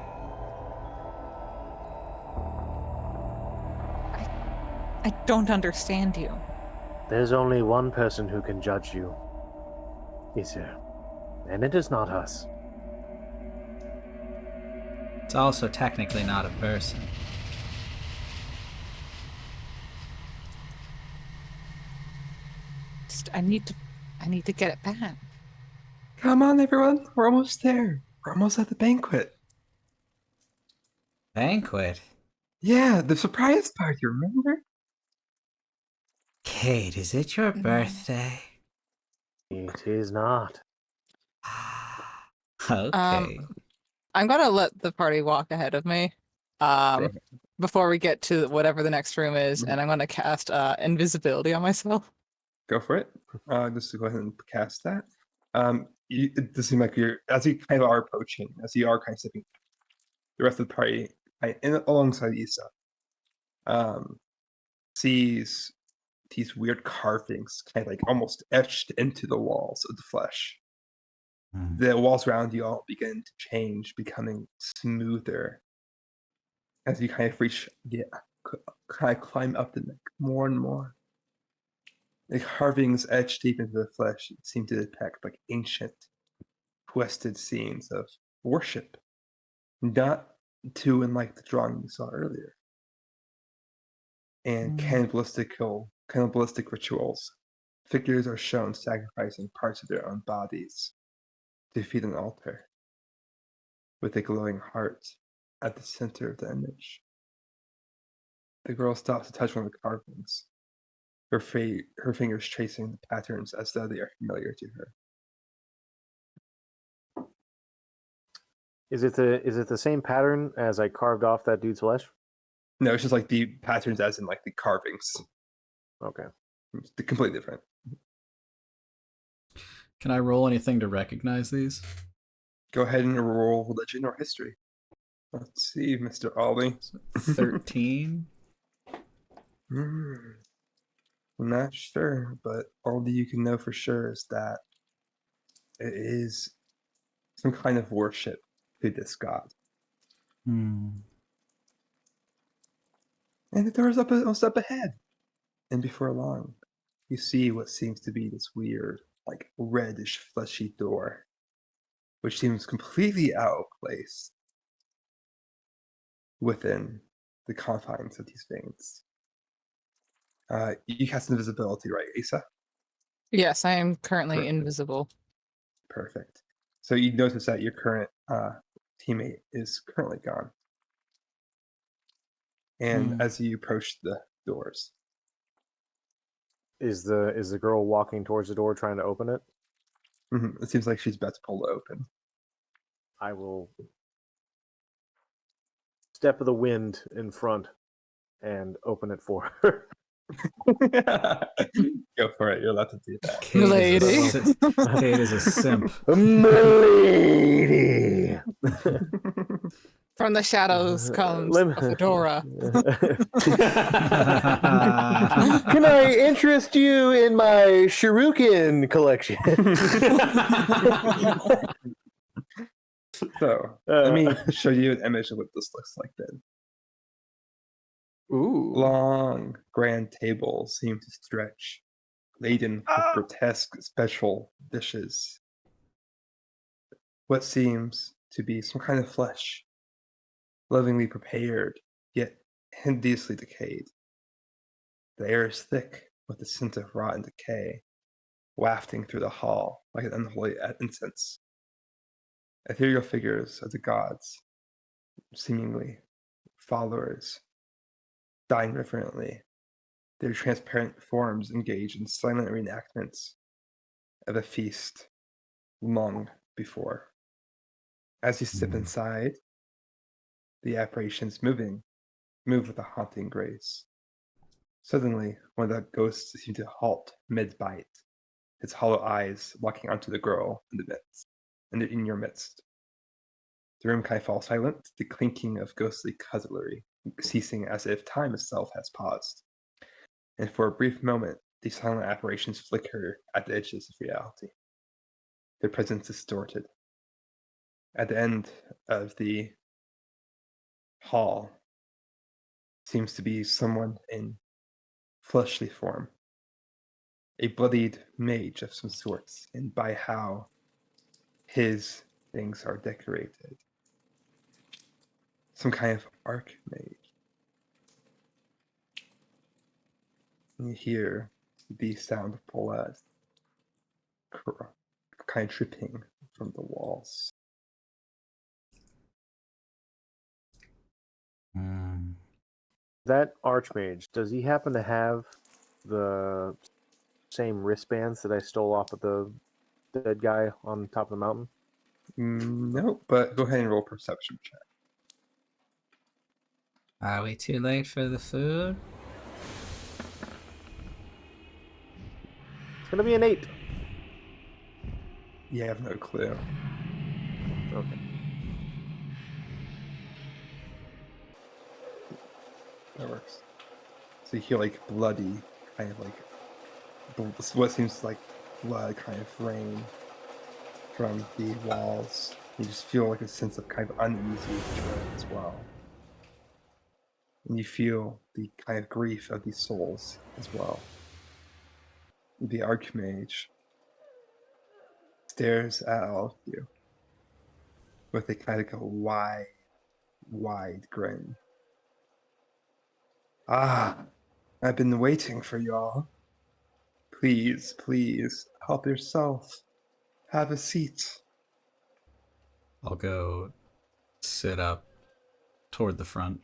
Speaker 5: I don't understand you.
Speaker 4: There's only one person who can judge you, Isir, and it is not us.
Speaker 1: It's also technically not a person.
Speaker 5: I need to get it back.
Speaker 2: Come on, everyone. We're almost there. We're almost at the banquet.
Speaker 1: Banquet?
Speaker 2: Yeah, the surprise party, remember?
Speaker 1: Kate, is it your birthday?
Speaker 4: It is not.
Speaker 1: Okay.
Speaker 5: I'm gonna let the party walk ahead of me. Before we get to whatever the next room is, and I'm gonna cast invisibility on myself.
Speaker 2: Go for it. Just to go ahead and cast that. It does seem like as you kind of are approaching, as you are kind of stepping, the rest of the party, alongside Issa, sees these weird carvings, kind of like almost etched into the walls of the flesh. The walls around you all begin to change, becoming smoother as you kind of kind of climb up the neck more and more. The carvings etched deep into the flesh seem to depict like ancient, twisted scenes of worship, not too unlike the drawing you saw earlier. And cannibalistic rituals. Figures are shown sacrificing parts of their own bodies to feed an altar, with a glowing heart at the center of the image. The girl stops to touch one of the carvings, her fingers tracing the patterns as though they are familiar to her.
Speaker 4: Is it the same pattern as I carved off that dude's flesh?
Speaker 2: No, it's just like the patterns as in like the carvings.
Speaker 4: Okay.
Speaker 2: It's completely different.
Speaker 1: Can I roll anything to recognize these?
Speaker 2: Go ahead and roll legend or history. Let's see, Mr. Ollie.
Speaker 1: 13.
Speaker 2: Hmm. I'm not sure, but all that you can know for sure is that it is some kind of worship to this god.
Speaker 1: Hmm.
Speaker 2: And the door is almost up ahead. And before long, you see what seems to be this weird, like reddish, fleshy door, which seems completely out of place within the confines of these veins. You cast invisibility, right, Asa?
Speaker 5: Yes, I am currently
Speaker 2: Perfect.
Speaker 5: invisible.
Speaker 2: Perfect. So you notice that your current teammate is currently gone. And as you approach the doors,
Speaker 4: Is the girl walking towards the door trying to open it?
Speaker 2: it seems like she's about to pull it open.
Speaker 4: I will step of the wind in front and open it for her.
Speaker 2: Go for it. You're allowed to do that.
Speaker 1: Kate is a simp.
Speaker 4: Milady!
Speaker 5: From the shadows comes a fedora.
Speaker 4: Can I interest you in my shuriken collection?
Speaker 2: So, let me show you an image of what this looks like then.
Speaker 3: Ooh.
Speaker 2: Long, grand tables seem to stretch, laden with grotesque special dishes. What seems to be some kind of flesh, lovingly prepared, yet hideously decayed. The air is thick with the scent of rotten decay, wafting through the hall like an unholy incense. Ethereal figures of the gods, seemingly followers, dying reverently, their transparent forms engage in silent reenactments of a feast long before. As you step inside, the apparitions move with a haunting grace. Suddenly, one of the ghosts seems to halt mid-bite, its hollow eyes locking onto the girl in your midst. The room kind of falls silent, the clinking of ghostly cutlery ceasing as if time itself has paused. And for a brief moment, these silent apparitions flicker at the edges of reality, their presence distorted. At the end of the hall seems to be someone in fleshly form, a bloodied mage of some sorts, and by how his things are decorated, some kind of archmage. And you hear the sound of blood kind of dripping from the walls.
Speaker 4: That archmage, does he happen to have the same wristbands that I stole off of the dead guy on top of the mountain?
Speaker 2: No, but go ahead and roll perception check.
Speaker 1: Are we too late for the food?
Speaker 4: It's gonna be an 8.
Speaker 2: You have no clue.
Speaker 4: Okay.
Speaker 2: That works. So you hear like bloody, kind of like what seems like blood kind of rain from the walls. You just feel like a sense of kind of uneasy dread as well. And you feel the kind of grief of these souls as well. The Archmage stares at all of you with a kind of a wide grin. Ah, I've been waiting for y'all. Please, please, help yourself. Have a seat.
Speaker 1: I'll go sit up toward the front.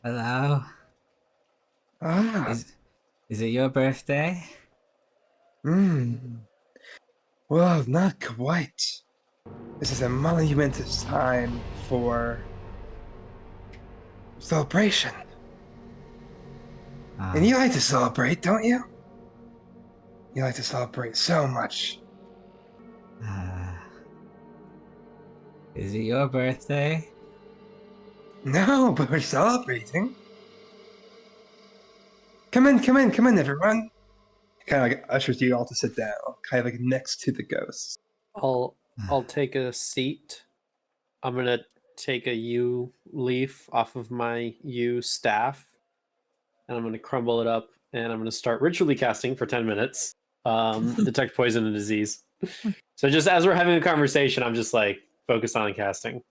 Speaker 1: Hello?
Speaker 2: Ah,
Speaker 1: Is it your birthday?
Speaker 2: well, not quite. This is a monumentous time for celebration. And you like to celebrate, don't you? You like to celebrate so much.
Speaker 1: Is it your birthday?
Speaker 2: No, but we're celebrating. Come in, everyone. Kind of like ushers you all to sit down, kind of like next to the ghosts.
Speaker 3: I'll take a seat. I'm gonna take a yew leaf off of my yew staff, and I'm gonna crumble it up, and I'm gonna start ritually casting for 10 minutes. Detect poison and disease. So just as we're having a conversation, I'm just like focused on casting.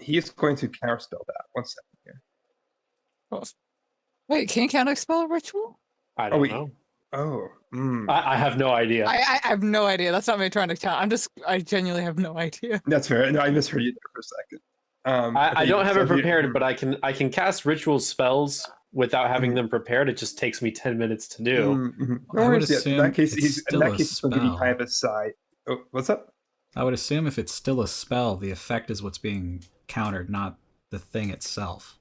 Speaker 2: He is going to counterspell that. 1 second here.
Speaker 5: Oh. Wait, can you counterspell a ritual?
Speaker 3: I don't
Speaker 2: wait.
Speaker 3: know.
Speaker 2: Oh,
Speaker 3: I have no idea.
Speaker 5: I have no idea. That's not me trying to count. I genuinely have no idea.
Speaker 2: that's fair. No, I misheard you there for a second.
Speaker 3: I don't have it prepared,
Speaker 2: but
Speaker 3: but I can cast ritual spells without having them prepared. It just takes me 10 minutes to do.
Speaker 2: No
Speaker 1: I would
Speaker 2: worries, yeah.
Speaker 1: assume
Speaker 2: In that case,
Speaker 1: it's
Speaker 2: he's
Speaker 1: still a
Speaker 2: he's going to give you
Speaker 1: spell.
Speaker 2: kind of a side. Oh, what's up?
Speaker 1: I would assume if it's still a spell, the effect is what's being countered, not the thing itself.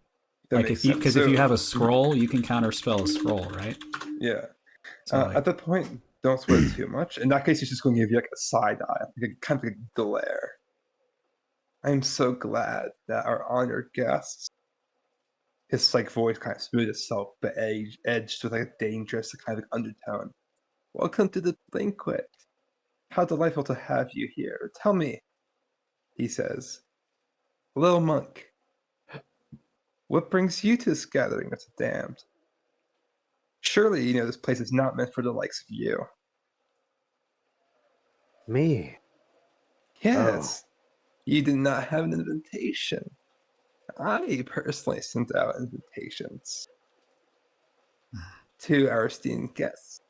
Speaker 2: That
Speaker 1: Like
Speaker 2: makes
Speaker 1: if you,
Speaker 2: sense.
Speaker 1: because if you have a scroll, you can counterspell a scroll, right?
Speaker 2: Yeah.
Speaker 1: So like,
Speaker 2: At that point, don't sweat too much. In that case, he's just going to give you like a side eye, like a kind of like a glare. I'm so glad that our honored guests, his like voice kind of smooth itself, but edged with like a dangerous kind of like undertone. Welcome to the banquet. How delightful to have you here. Tell me, he says, little monk, what brings you to this gathering of the damned? Surely you know this place is not meant for the likes of you.
Speaker 4: Me?
Speaker 2: Yes, you did not have an invitation. I personally sent out invitations to our esteemed guests.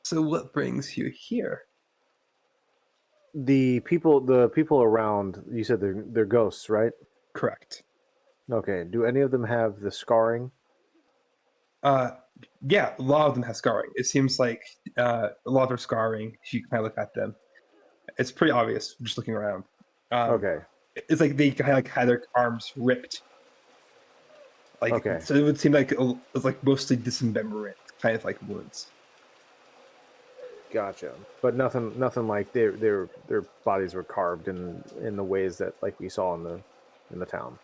Speaker 2: So what brings you here?
Speaker 4: The people around, you said they're ghosts, right?
Speaker 2: Correct.
Speaker 4: Okay. Do any of them have the scarring?
Speaker 2: Yeah, a lot of them have scarring. It seems like a lot of their scarring, if you kind of look at them, it's pretty obvious just looking around.
Speaker 4: Okay.
Speaker 2: It's like they kind of like had their arms ripped. Like,
Speaker 4: Okay.
Speaker 2: so it would seem like it was like mostly dismemberment, kind of like wounds.
Speaker 4: Gotcha. But nothing like their bodies were carved in the ways that like we saw in the town.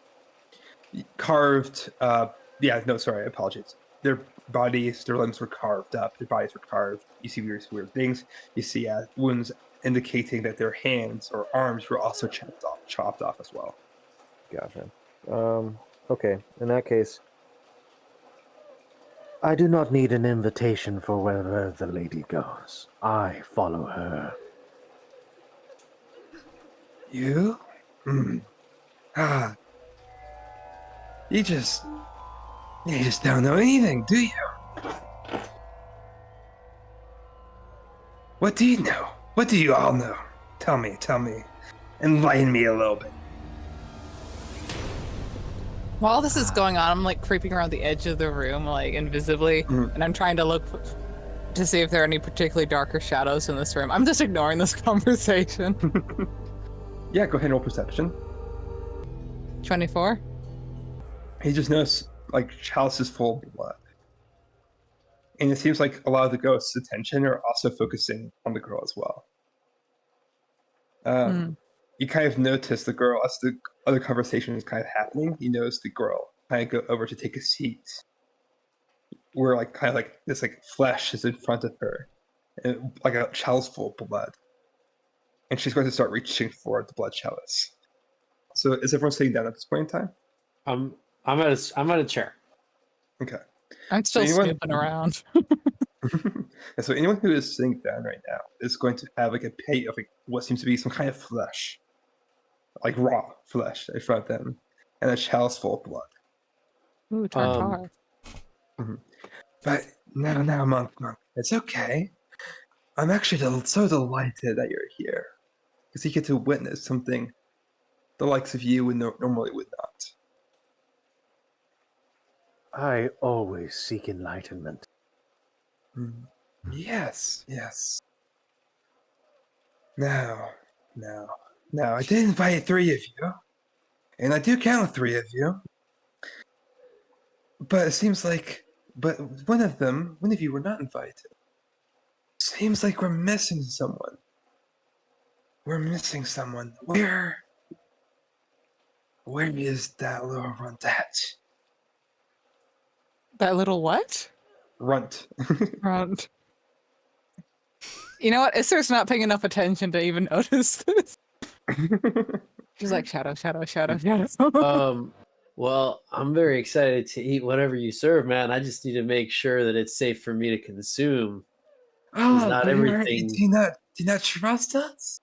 Speaker 2: Carved. Sorry, apologies. Their bodies, their limbs were carved up. Their bodies were carved. You see weird things. You see wounds indicating that their hands or arms were also chopped off as well.
Speaker 4: Gotcha. Okay. In that case, I do not need an invitation for wherever the lady goes. I follow her.
Speaker 2: You? You just don't know anything, do you? What do you know? What do you all know? Tell me. Enlighten me a little bit.
Speaker 5: While this is going on, I'm like creeping around the edge of the room, like invisibly, and I'm trying to look to see if there are any particularly darker shadows in this room. I'm just ignoring this conversation.
Speaker 2: Yeah, go ahead and roll perception.
Speaker 5: 24.
Speaker 2: He just knows like chalice is full of blood. And it seems like a lot of the ghosts' attention are also focusing on the girl as well. You kind of notice the girl as the other conversation is kind of happening. You notice the girl kind of go over to take a seat, where like kind of like this like flesh is in front of her, and like a chalice full of blood, and she's going to start reaching for the blood chalice. So is everyone sitting down at this point in time?
Speaker 3: I'm at a chair.
Speaker 2: Okay.
Speaker 5: I'm still
Speaker 2: anyone-
Speaker 5: snooping around.
Speaker 2: And so anyone who is sitting down right now is going to have like a plate of like what seems to be some kind of flesh, like raw flesh in front of them, and a chalice full of blood.
Speaker 5: Ooh, tartar.
Speaker 2: But now, monk, it's okay. I'm actually so delighted that you're here, because you get to witness something the likes of you would normally would not.
Speaker 4: I always seek enlightenment.
Speaker 2: Yes. Now, I did invite 3 of you, and I do count 3 of you. But it seems like, one of you were not invited. Seems like we're missing someone. Where? Where is that little runt at?
Speaker 5: That little what?
Speaker 2: Runt.
Speaker 5: Runt. You know what? Esther's not paying enough attention to even notice this. She's like, shadow, shadow, shadow, shadow.
Speaker 3: Well, I'm very excited to eat whatever you serve, man. I just need to make sure that it's safe for me to consume.
Speaker 2: Oh,
Speaker 3: not
Speaker 2: but
Speaker 3: everything-
Speaker 2: do you not trust us?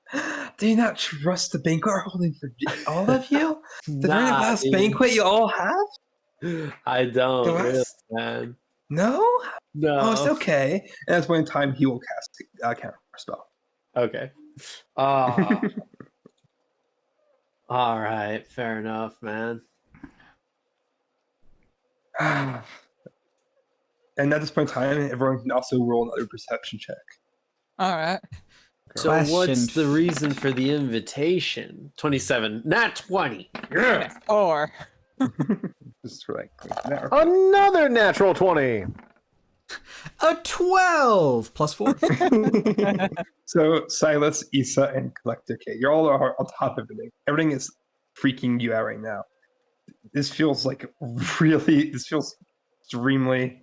Speaker 2: Do you not trust the banquet we're holding for all of you? The very
Speaker 3: Nah,
Speaker 2: last
Speaker 3: dude.
Speaker 2: banquet you all have?
Speaker 3: I don't,
Speaker 2: The
Speaker 3: really,
Speaker 2: last-
Speaker 3: man.
Speaker 2: No?
Speaker 3: No.
Speaker 2: Oh, it's okay. And that's one time he will cast a counter spell.
Speaker 3: Okay. All right, fair enough, man.
Speaker 2: And at this point in time, everyone can also roll another perception check.
Speaker 5: All right.
Speaker 3: So
Speaker 1: Question.
Speaker 3: what's the reason for the invitation? 27. Not 20. Yeah.
Speaker 5: Or
Speaker 2: Just for like that.
Speaker 4: Another natural 20.
Speaker 1: A 12 plus 4.
Speaker 2: So Silas, Issa, and Collector K, you're all on top of everything. Everything is freaking you out right now. This feels extremely,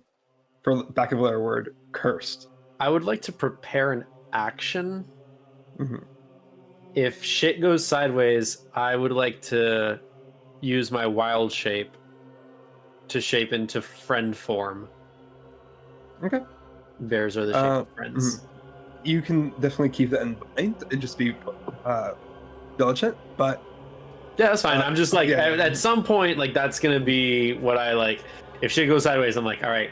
Speaker 2: for lack of a better word, cursed.
Speaker 3: I would like to prepare an action.
Speaker 2: Mhm.
Speaker 3: If shit goes sideways, I would like to use my wild shape to shape into friend form.
Speaker 2: Okay.
Speaker 3: Bears are the shape of friends.
Speaker 2: You can definitely keep that in mind and just be diligent, but
Speaker 3: Yeah, that's fine. I'm just like,
Speaker 2: yeah.
Speaker 3: at some point, like, that's gonna be what I like. If shit goes sideways, I'm like, all right.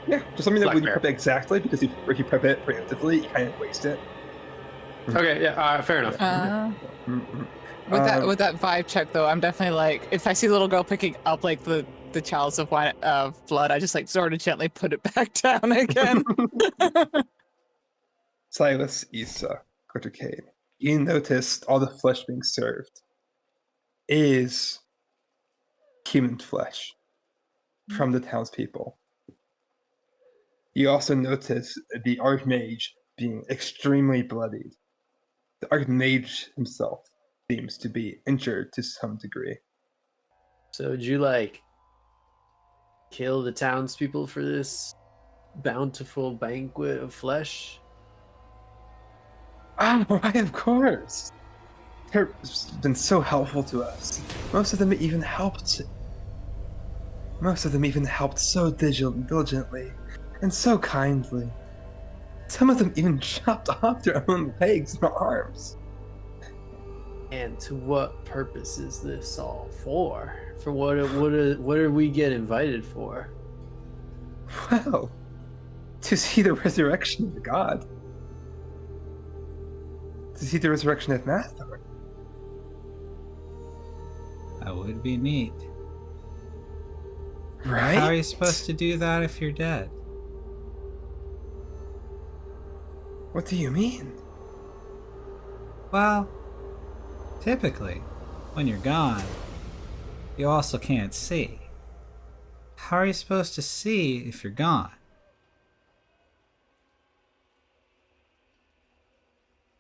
Speaker 2: yeah, just something that
Speaker 3: Black
Speaker 2: when you
Speaker 3: bear.
Speaker 2: prep it exactly, because if you prep it preemptively, you kind of waste it.
Speaker 3: Okay, yeah, fair enough.
Speaker 2: Mhm.
Speaker 5: with that vibe check though, I'm definitely like, if I see the little girl picking up like the chalice of wine of blood, I just like sort of gently put it back down again.
Speaker 2: Silas, Issa, Collector K, you noticed all the flesh being served is human flesh from the townspeople. You also notice the Archmage being extremely bloodied. The Archmage himself seems to be injured to some degree.
Speaker 3: So, did you, like, kill the townspeople for this bountiful banquet of flesh?
Speaker 2: Ah, why, of course. They've been so helpful to us. Most of them even helped so diligently and so kindly. Some of them even chopped off their own legs and arms.
Speaker 3: And to what purpose is this all for? For what do we get invited for?
Speaker 2: Well, to see the resurrection of the god. To see the resurrection of Mathor.
Speaker 1: That would be neat.
Speaker 2: Right?
Speaker 1: How are you supposed to do that if you're dead?
Speaker 2: What do you mean?
Speaker 1: Well, typically, when you're gone, you also can't see. How are you supposed to see if you're gone?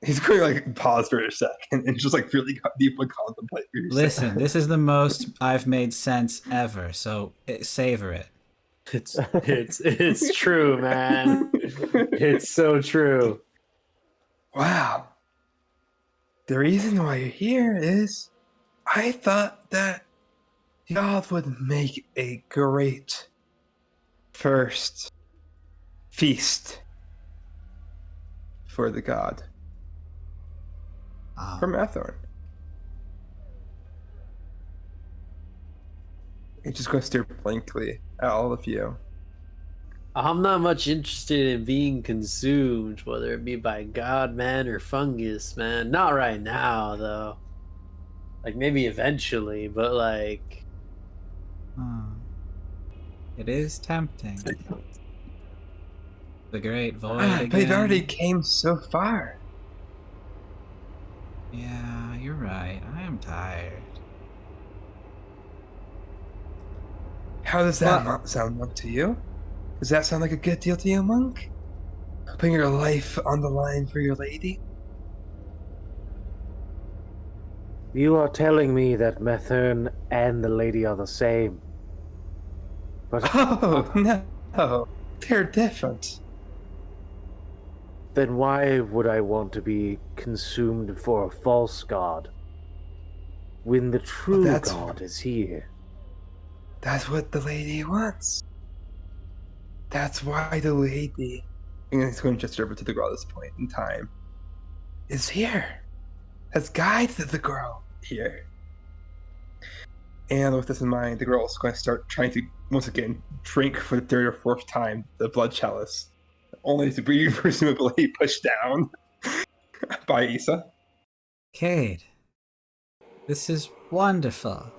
Speaker 2: He's going to like pause for a second and just like really deeply contemplate what you're
Speaker 1: Listen,
Speaker 2: saying.
Speaker 1: this is the most I've made sense ever, so savor it.
Speaker 3: It's true, man. It's so true.
Speaker 2: Wow. The reason why you're here is I thought that y'all would make a great first feast for the god. From Athorn. He's just going to stare blankly at all of you.
Speaker 3: I'm not much interested in being consumed, whether it be by god, man, or fungus, man. Not right now, though. Like, maybe eventually, but like...
Speaker 1: It is tempting. The great void again.
Speaker 2: But you've already came so far.
Speaker 1: Yeah, you're right. I am tired.
Speaker 2: How does that sound up to you? Does that sound like a good deal to you, monk? Putting your life on the line for your lady?
Speaker 4: You are telling me that Methern and the lady are the same. But
Speaker 2: Oh, no. They're different.
Speaker 4: then why would I want to be consumed for a false god when the true
Speaker 2: that's-
Speaker 4: god is here?
Speaker 2: That's what the lady wants. That's why the lady, and he's going to gesture over to the girl at this point in time, is here. Has guided the girl here. And with this in mind, the girl is going to start trying to, once again, drink for the third or fourth time the blood chalice, only to be presumably pushed down by Issa.
Speaker 1: Cade, this is wonderful.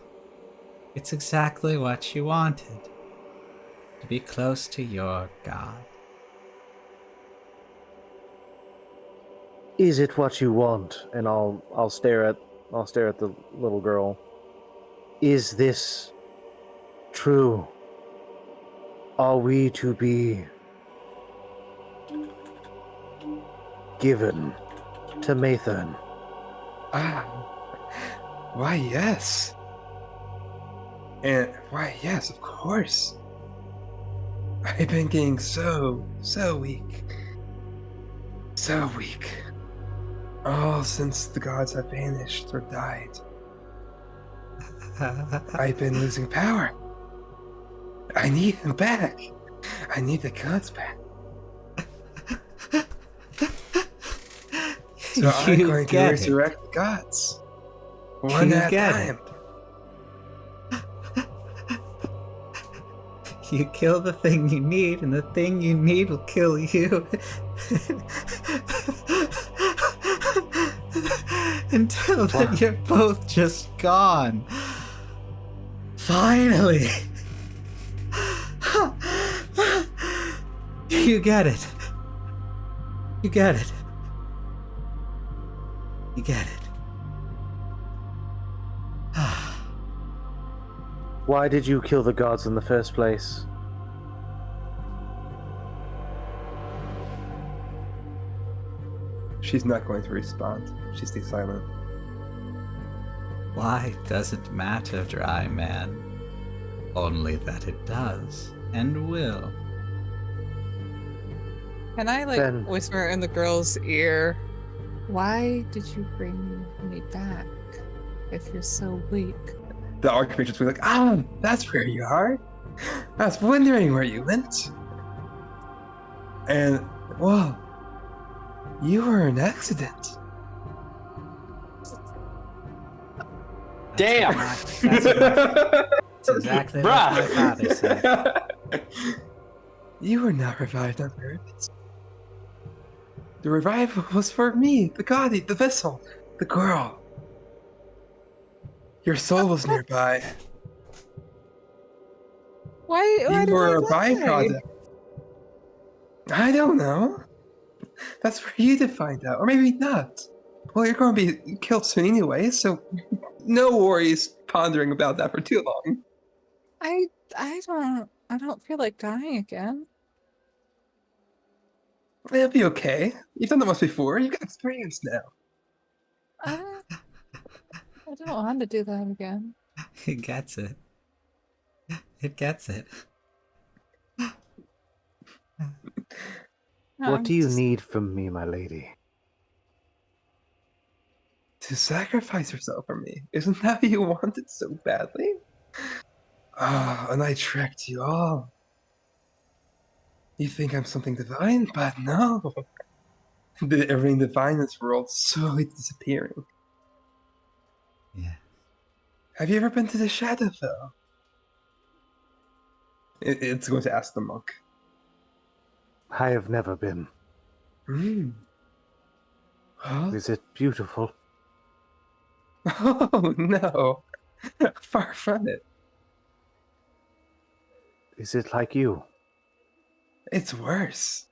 Speaker 1: It's exactly what you wanted. To be close to your god.
Speaker 4: Is it what you want? And I'll stare at the little girl. Is this true? Are we to be given to Methern?
Speaker 2: Ah, why yes. And why yes, of course. I've been getting so weak. So weak. All since the gods have vanished or died. I've been losing power. I need them back. I need the gods back. So I'm going to resurrect the gods. One at a time.
Speaker 1: You kill the thing you need, and the thing you need will kill you. Until then, you're both just gone. Finally! You get it. You get it. You get it.
Speaker 4: Why did you kill the gods in the first place?
Speaker 2: She's not going to respond. She stays silent.
Speaker 1: Why doesn't matter, dry man. Only that it does, and will.
Speaker 5: Can I
Speaker 4: Then-
Speaker 5: whisper in the girl's ear? Why did you bring me back if you're so weak?
Speaker 2: The Archmage's like, ah, that's where you are. I was wondering where you went. And, well, you were an accident.
Speaker 3: Damn!
Speaker 1: That's exactly what my father said.
Speaker 2: You were not revived on purpose. The revival was for me, the Gaudi, the vessel, the girl. Your soul was nearby.
Speaker 5: Why
Speaker 2: You
Speaker 5: did
Speaker 2: were a
Speaker 5: I die?
Speaker 2: byproduct. I don't know. That's for you to find out, or maybe not. Well, you're going to be killed soon anyway, so no worries pondering about that for too long.
Speaker 5: I don't feel like dying again.
Speaker 2: It'll be okay. You've done that once before. You've got experience now.
Speaker 5: I don't want to do that again.
Speaker 1: It gets it. It gets it.
Speaker 4: What do you need from me, my lady?
Speaker 2: To sacrifice yourself for me. Isn't that what you wanted so badly? Ah, and I tricked you all. You think I'm something divine, but no. Everything divine in this world slowly disappearing.
Speaker 1: Yeah.
Speaker 2: Have you ever been to the Shadowfell? It's going to ask the monk.
Speaker 4: I have never been.
Speaker 2: Hmm. Well,
Speaker 4: Is it beautiful?
Speaker 2: oh no. Far from it.
Speaker 4: Is it like you?
Speaker 2: It's worse.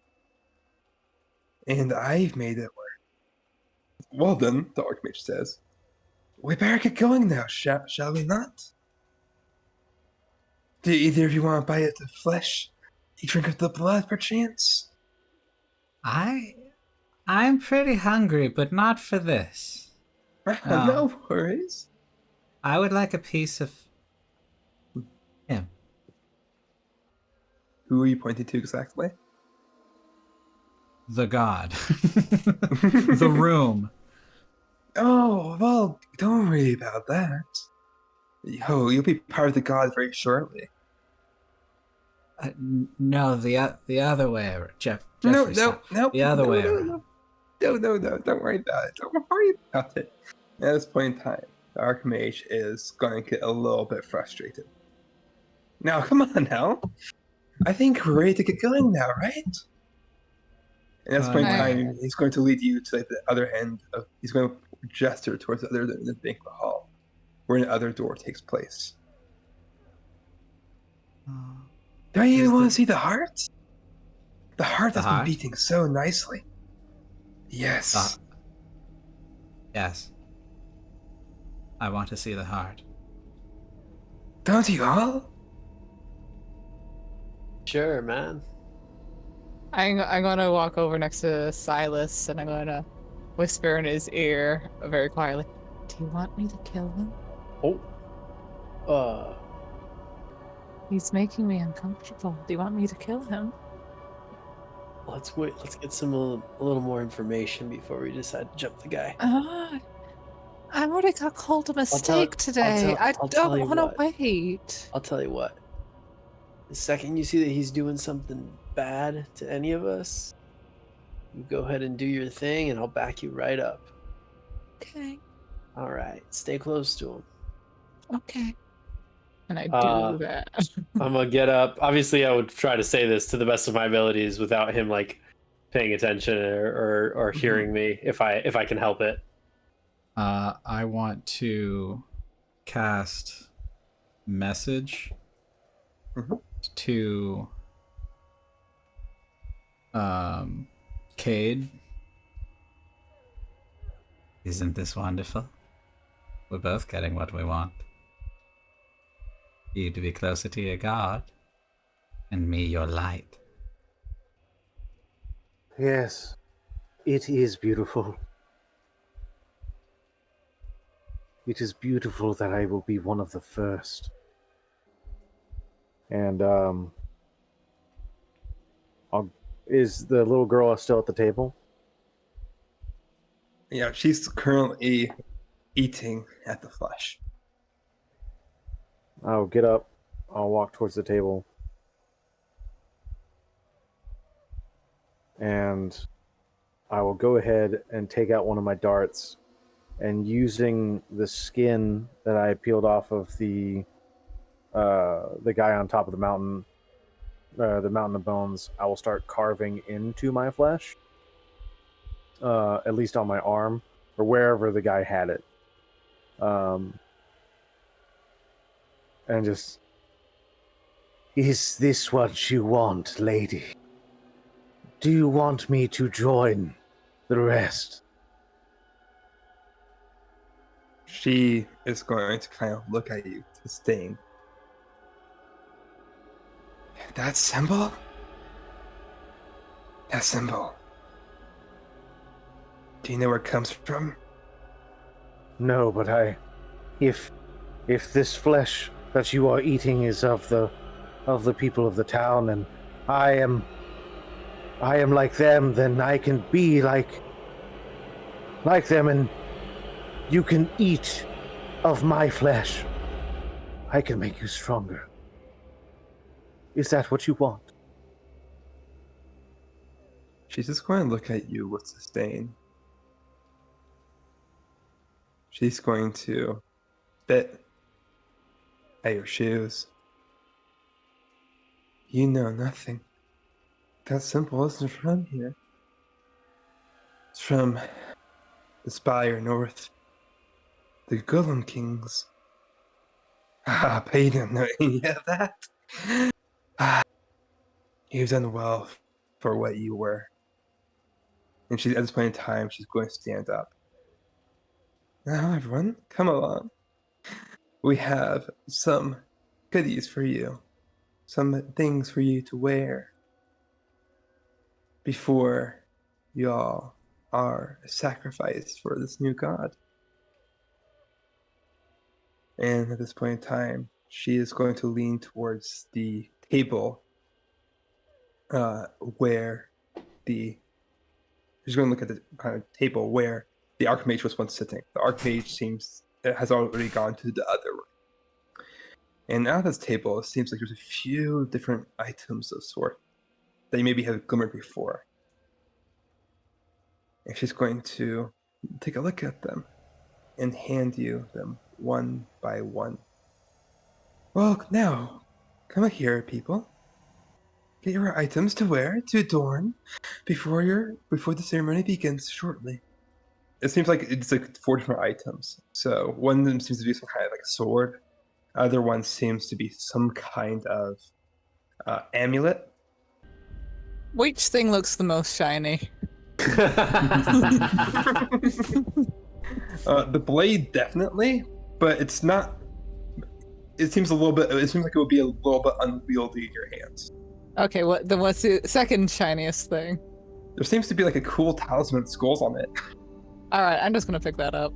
Speaker 2: And I've made it worse. Well then, the Archmage says, we better get going now, shall we not? Do either of you want to bite at the flesh? You drink of the blood, perchance?
Speaker 1: I'm pretty hungry, but not for this.
Speaker 2: No worries.
Speaker 1: I would like a piece of him.
Speaker 2: Who are you pointing to exactly?
Speaker 1: The god. The room.
Speaker 2: Oh, well, don't worry about that. You'll be part of the god very shortly.
Speaker 1: No, the other way around.
Speaker 2: No,
Speaker 1: Jeffrey,
Speaker 2: no,
Speaker 1: stop.
Speaker 2: no,
Speaker 1: The other
Speaker 2: no,
Speaker 1: way
Speaker 2: no,
Speaker 1: around.
Speaker 2: no, don't worry about it. Don't worry about it. At this point in time, the Archmage is going to get a little bit frustrated. Now, come on now. I think we're ready to get going now, right? And at this point in
Speaker 5: no.
Speaker 2: time, he's going to lead you to like the other end of. He's going to gesture towards the other end of the banquet hall, where the other door takes place. Don't you want to see the heart? The heart
Speaker 1: The
Speaker 2: has been
Speaker 1: heart?
Speaker 2: beating so nicely. Yes.
Speaker 1: Yes. I want to see the heart.
Speaker 2: Don't you all?
Speaker 3: Sure, man.
Speaker 5: I'm gonna walk over next to Silas and I'm gonna whisper in his ear very quietly. Do you want me to kill him?
Speaker 3: Oh.
Speaker 5: He's making me uncomfortable. Do you want me to kill him?
Speaker 3: Let's wait. Let's get a little more information before we decide to jump the guy.
Speaker 5: I already got called a mistake today. I
Speaker 3: I'll tell
Speaker 5: don't
Speaker 3: you
Speaker 5: want to
Speaker 3: what.
Speaker 5: wait.
Speaker 3: I'll tell you what. The second you see that he's doing something bad to any of us, you go ahead and do your thing, and I'll back you right up.
Speaker 5: Okay.
Speaker 3: All right. Stay close to him.
Speaker 5: Okay. And I do that.
Speaker 3: I'm gonna get up. Obviously, I would try to say this to the best of my abilities without him like paying attention or hearing me if I can help it.
Speaker 1: I want to cast message to Cade. Isn't this wonderful? We're both getting what we want. You to be closer to your god, and me your light.
Speaker 4: Yes, it is beautiful. It is beautiful that I will be one of the first. And is the little girl still at the table?
Speaker 2: Yeah, she's currently eating at the flesh.
Speaker 4: I'll get up. I'll walk towards the table. And I will go ahead and take out one of my darts. And using the skin that I peeled off of the guy on top of the mountain of bones, I will start carving into my flesh. At least on my arm, or wherever the guy had it. And just... Is this what you want, lady? Do you want me to join the rest?
Speaker 2: She is going to kind of look at you, disdain. That symbol? That symbol. Do you know where it comes from?
Speaker 4: No, but if this flesh that you are eating is of the people of the town, and I am like them, then I can be like them, and you can eat of my flesh. I can make you stronger. Is that what you want?
Speaker 2: She's just going to look at you with disdain. She's going to spit at your shoes. You know nothing. That symbol isn't from here. It's from the Spire North. The Golem Kings. Ah, but you don't know any of that. You've done well for what you were. And at this point in time, she's going to stand up. Now, everyone, come along. We have some goodies for you. Some things for you to wear before y'all are sacrificed for this new god. And at this point in time, she is going to lean towards the table where she's going to look at the kind of table where the Archmage was once sitting. The Archmage has already gone to the other room. And out of this table, it seems like there's a few different items of sort that you maybe have glimmered before. And she's going to take a look at them and hand you them one by one. Well, now, come here, people. Get your items to wear, to adorn, before the ceremony begins shortly. It seems like it's like 4 different items. So one of them seems to be some kind of like a sword. Other one seems to be some kind of amulet.
Speaker 5: Which thing looks the most shiny?
Speaker 2: The blade definitely, but it's not. It seems like it would be a little bit unwieldy in your hands.
Speaker 5: Okay, what's the second shiniest thing?
Speaker 2: There seems to be like a cool talisman with skulls on it.
Speaker 5: All right, I'm just gonna pick that up.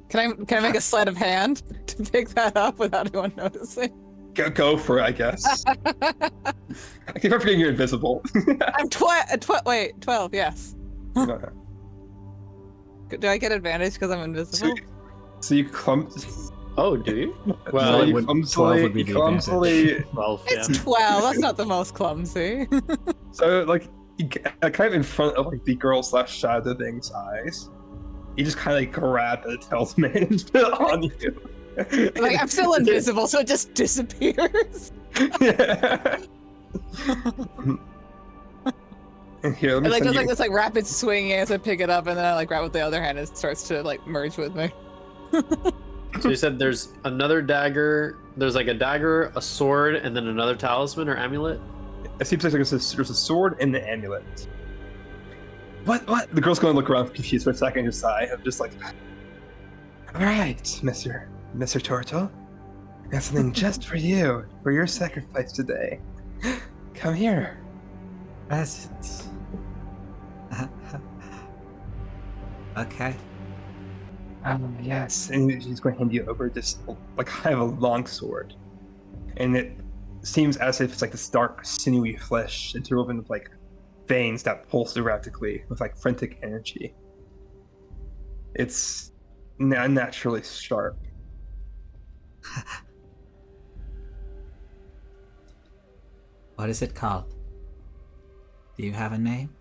Speaker 5: Can I make a sleight of hand to pick that up without anyone noticing?
Speaker 2: Go for it, I guess. I keep forgetting you're invisible.
Speaker 5: I'm 12. Yes.
Speaker 2: No.
Speaker 5: Do I get advantage because I'm invisible?
Speaker 2: So you clump.
Speaker 3: Oh, do you?
Speaker 1: Well,
Speaker 3: Well,
Speaker 1: it would- 12 would be the
Speaker 2: clumsily.
Speaker 3: well, yeah.
Speaker 5: It's 12. That's not the most clumsy.
Speaker 2: So like, kind of in front of like the girl/shadow thing's eyes, you just kind of like grab the talisman and put it on you.
Speaker 5: Like I'm still invisible, so it just disappears.
Speaker 2: Yeah. And here, let me
Speaker 5: It like
Speaker 2: send
Speaker 5: does
Speaker 2: you.
Speaker 5: like this like rapid swinging as I pick it up, and then I like grab with the other hand and it starts to like merge with me.
Speaker 3: So you said there's another dagger. There's like a dagger, a sword, and then another talisman or amulet.
Speaker 2: It seems like there's a sword and the amulet. What? The girl's going to look around confused for a second, just sigh. I'm just like, all right, Mr. Turtle. Got something just for you, for your sacrifice today. Come here.
Speaker 1: Presents. Okay.
Speaker 2: Yes, and she's going to hand you over this, like, kind of a long sword. And it seems as if it's like this dark, sinewy flesh interwoven with, like, veins that pulse erratically with, like, frantic energy. It's unnaturally sharp.
Speaker 1: What is it called? Do you have a name?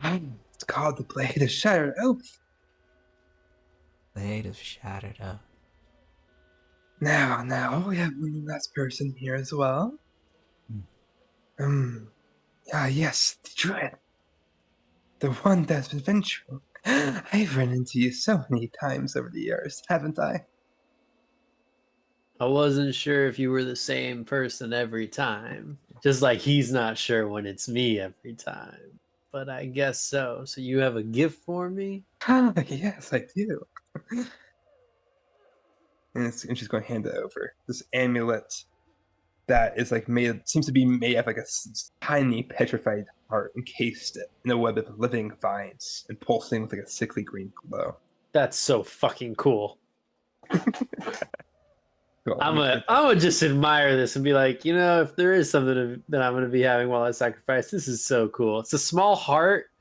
Speaker 2: It's called the Blade of Shattered Oath.
Speaker 1: Blade of Shattered Oath.
Speaker 2: Now, we have one last person here as well. Yes, the Druid. The one that's been vengeful. I've run into you so many times over the years, haven't I?
Speaker 3: I wasn't sure if you were the same person every time. Just like he's not sure when it's me every time. But I guess so. So you have a gift for me?
Speaker 2: Yes, I do. And she's going to hand it over. This amulet that is like seems to be made of like a tiny petrified heart encased in a web of living vines and pulsing with like a sickly green glow.
Speaker 3: That's so fucking cool.
Speaker 2: Cool.
Speaker 3: I'm gonna just admire this and be like, you know, if there is something that I'm gonna be having while I sacrifice, this is so cool. It's a small heart,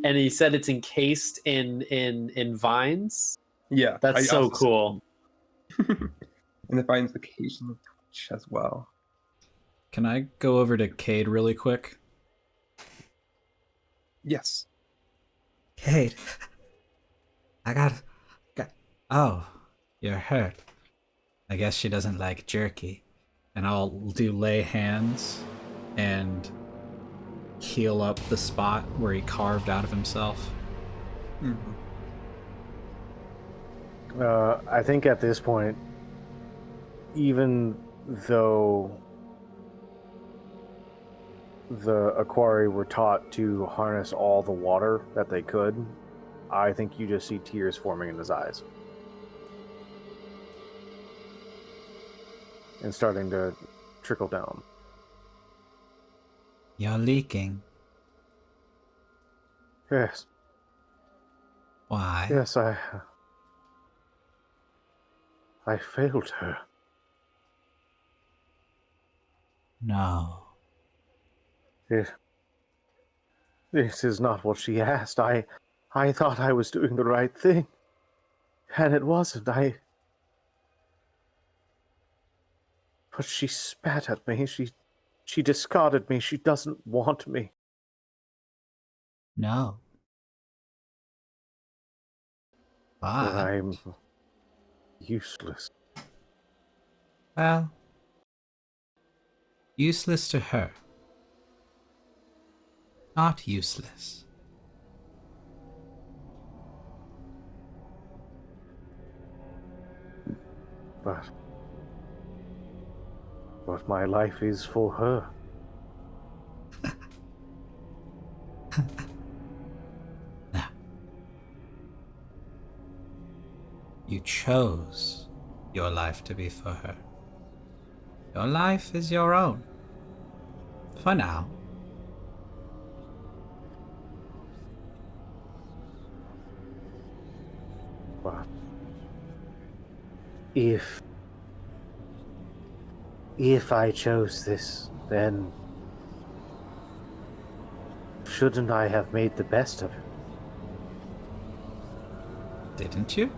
Speaker 3: and he said it's encased in vines.
Speaker 2: Yeah,
Speaker 3: That's so cool.
Speaker 2: And the vines occasionally twitch as well.
Speaker 1: Can I go over to Cade really quick?
Speaker 2: Yes.
Speaker 1: Cade. I got. Oh, you're hurt. I guess she doesn't like jerky. And I'll do lay hands and heal up the spot where he carved out of himself.
Speaker 2: Mm-hmm.
Speaker 4: I think at this point, even though the Aquari were taught to harness all the water that they could, I think you just see tears forming in his eyes. And starting to trickle down.
Speaker 1: You're leaking.
Speaker 4: Yes.
Speaker 1: Why?
Speaker 4: Yes, I failed her.
Speaker 1: No.
Speaker 4: This is not what she asked. I thought I was doing the right thing. And it wasn't. But she spat at me. She discarded me. She doesn't want me.
Speaker 1: No.
Speaker 4: But
Speaker 1: But,
Speaker 4: I'm useless.
Speaker 1: well, useless to her. Not useless.
Speaker 4: But my life is for her.
Speaker 1: No. You chose your life to be for her. Your life is your own. For now.
Speaker 4: But if I chose this, then shouldn't I have made the best of it?
Speaker 1: Didn't you?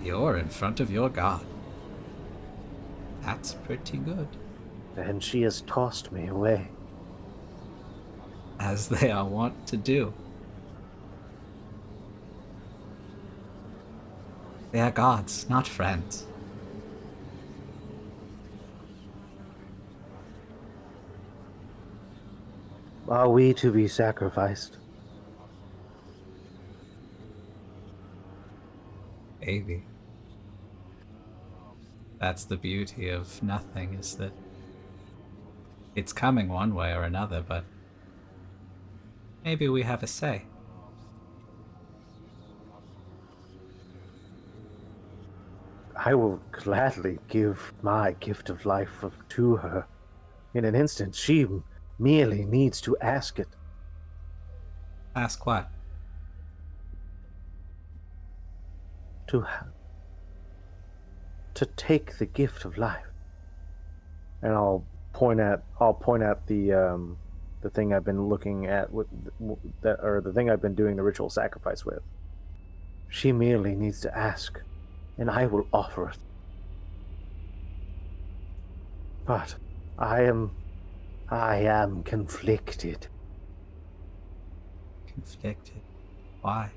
Speaker 1: You're in front of your god. That's pretty good.
Speaker 4: And she has tossed me away.
Speaker 1: As they are wont to do. They are gods, not friends.
Speaker 4: Are we to be sacrificed?
Speaker 1: Maybe. That's the beauty of nothing, is that it's coming one way or another, but maybe we have a say.
Speaker 4: I will gladly give my gift of life to her. In an instant, she merely needs to ask it.
Speaker 1: Ask what?
Speaker 4: To take the gift of life. And I'll point at the thing I've been looking at with that, or the thing I've been doing the ritual sacrifice with. She merely needs to ask, and I will offer it. But I am conflicted.
Speaker 1: Conflicted. Why?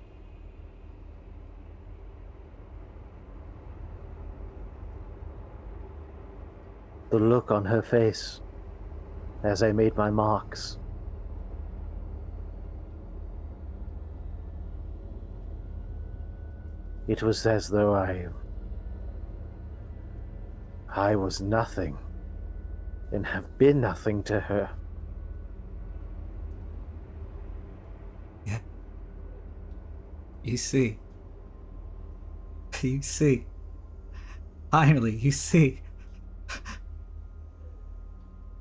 Speaker 4: The look on her face as I made my marks. It was as though I was nothing and have been nothing to her.
Speaker 1: Yeah. You see. You see. Finally, you see.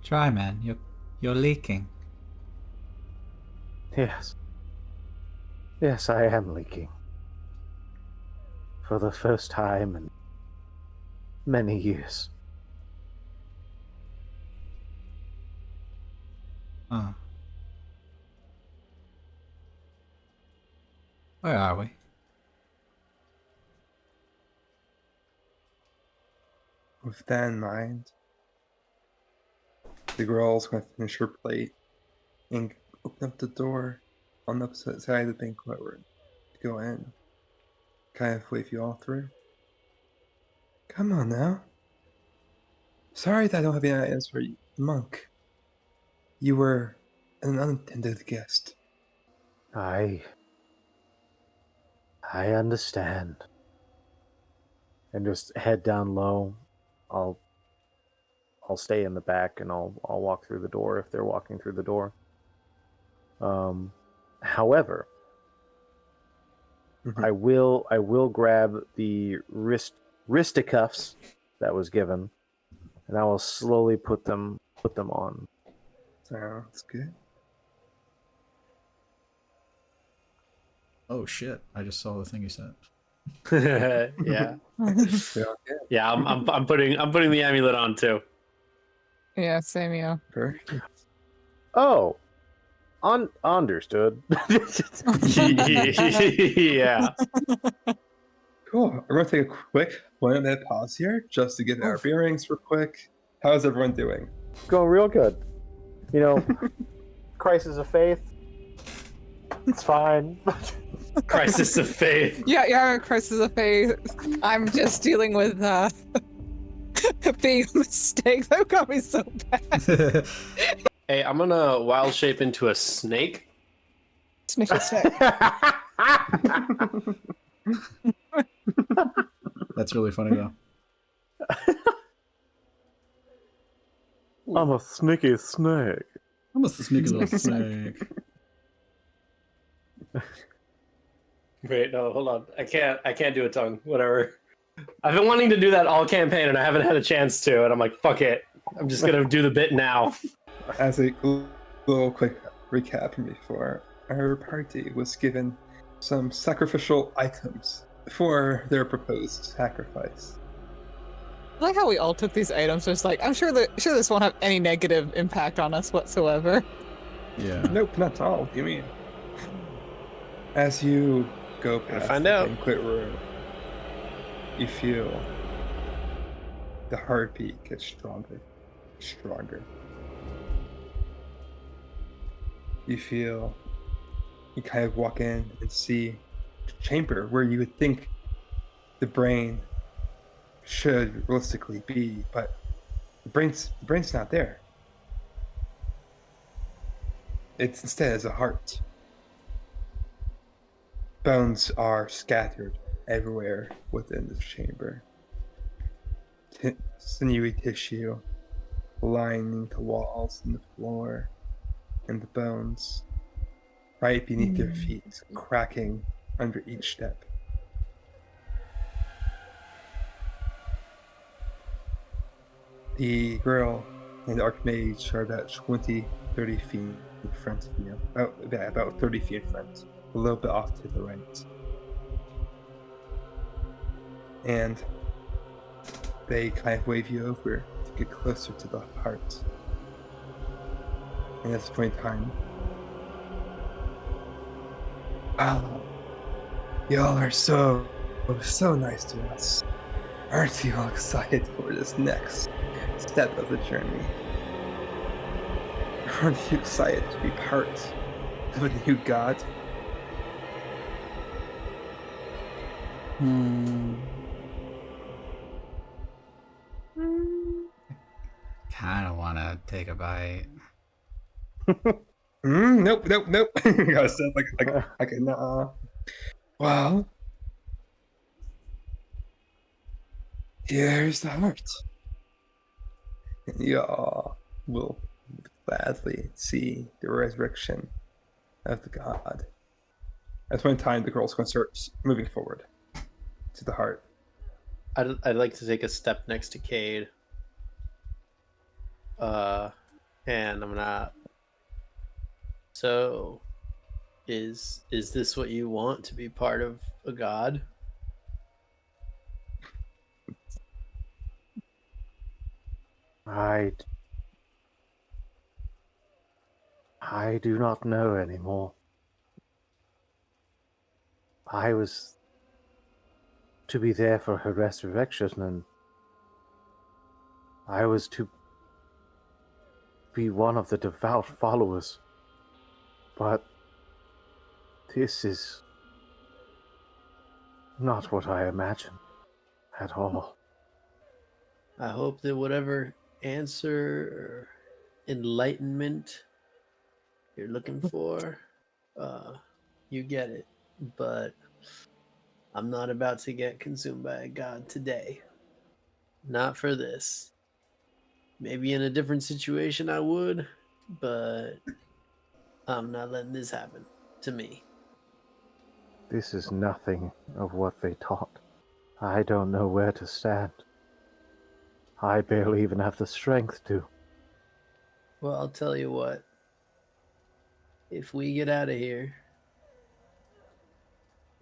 Speaker 1: Try, man. You're leaking.
Speaker 4: Yes. Yes, I am leaking. For the first time in many years.
Speaker 1: Huh. Where are we?
Speaker 2: With that in mind, the girl's going to finish her plate and open up the door on the opposite side of the banquet room to go in. Kind of wave you all through. Come on now. Sorry that I don't have any ideas for you, monk. You were an unintended guest.
Speaker 4: I understand. And just head down low. I'll stay in the back and I'll walk through the door if they're walking through the door. However,
Speaker 2: Mhm.
Speaker 4: I will grab the wristicuffs that was given, and I will slowly put them on.
Speaker 2: Sounds good.
Speaker 1: Oh shit, I just saw the thing you said.
Speaker 3: yeah,
Speaker 2: Yeah,
Speaker 3: yeah. I'm putting the amulet on too.
Speaker 5: Yeah, same, yeah.
Speaker 2: very good.
Speaker 4: Oh, understood.
Speaker 3: Yeah.
Speaker 2: Cool. We're gonna take a quick 1 minute pause here just to get our bearings real quick. How's everyone doing?
Speaker 4: Going real good. You know, crisis of faith. It's fine.
Speaker 3: Crisis of faith.
Speaker 5: Yeah, yeah, a crisis of faith. I'm just dealing with being a mistake. That got me so bad.
Speaker 3: Hey, I'm gonna wild shape into a snake.
Speaker 5: Sniffy snack.
Speaker 1: That's really funny though.
Speaker 4: I'm a sneaky snake.
Speaker 1: I'm a sneaky little snake.
Speaker 3: Wait, no, hold on. I can't do a tongue. Whatever. I've been wanting to do that all campaign and I haven't had a chance to, and I'm like, fuck it. I'm just gonna do the bit now.
Speaker 2: As a little quick recap from before, our party was given some sacrificial items for their proposed sacrifice.
Speaker 5: I like how we all took these items. Just like, I'm sure this won't have any negative impact on us whatsoever.
Speaker 1: Yeah.
Speaker 2: Nope, not at all. What do you mean? As you go past
Speaker 3: find
Speaker 2: the
Speaker 3: out.
Speaker 2: banquet room, you feel the heartbeat get stronger, stronger. You feel, you kind of walk in and see a chamber where you would think the brain should realistically be, but the brain's not there. It's instead as a heart. Bones are scattered everywhere within this chamber. Sinewy tissue lining the walls and the floor, and the bones right beneath your feet, cracking under each step. The girl and the Archmage are about 20-30 feet in front of you. About 30 feet in front. A little bit off to the right. And they kind of wave you over to get closer to the heart. And at this point in time, wow, y'all are so nice to us. Aren't you all excited for this next step of the journey? Aren't you excited to be part of a new god?
Speaker 1: Kind of want to take a bite.
Speaker 2: Nope. Gotta sound like a nah. Well, here's the heart. And y'all will gladly see the resurrection of the god. At one time, the girl's going to start moving forward to the heart.
Speaker 3: I'd like to take a step next to Cade. And I'm gonna. So, is this what you want, to be part of a god?
Speaker 4: I do not know anymore. I was to be there for her resurrection, and I was to be one of the devout followers. But this is not what I imagined at all.
Speaker 3: I hope that whatever answer or enlightenment you're looking for, you get it. But I'm not about to get consumed by a god today. Not for this. Maybe in a different situation I would, but I'm not letting this happen to me.
Speaker 4: This is nothing of what they taught. I don't know where to stand. I barely even have the strength to.
Speaker 3: Well, I'll tell you what. If we get out of here,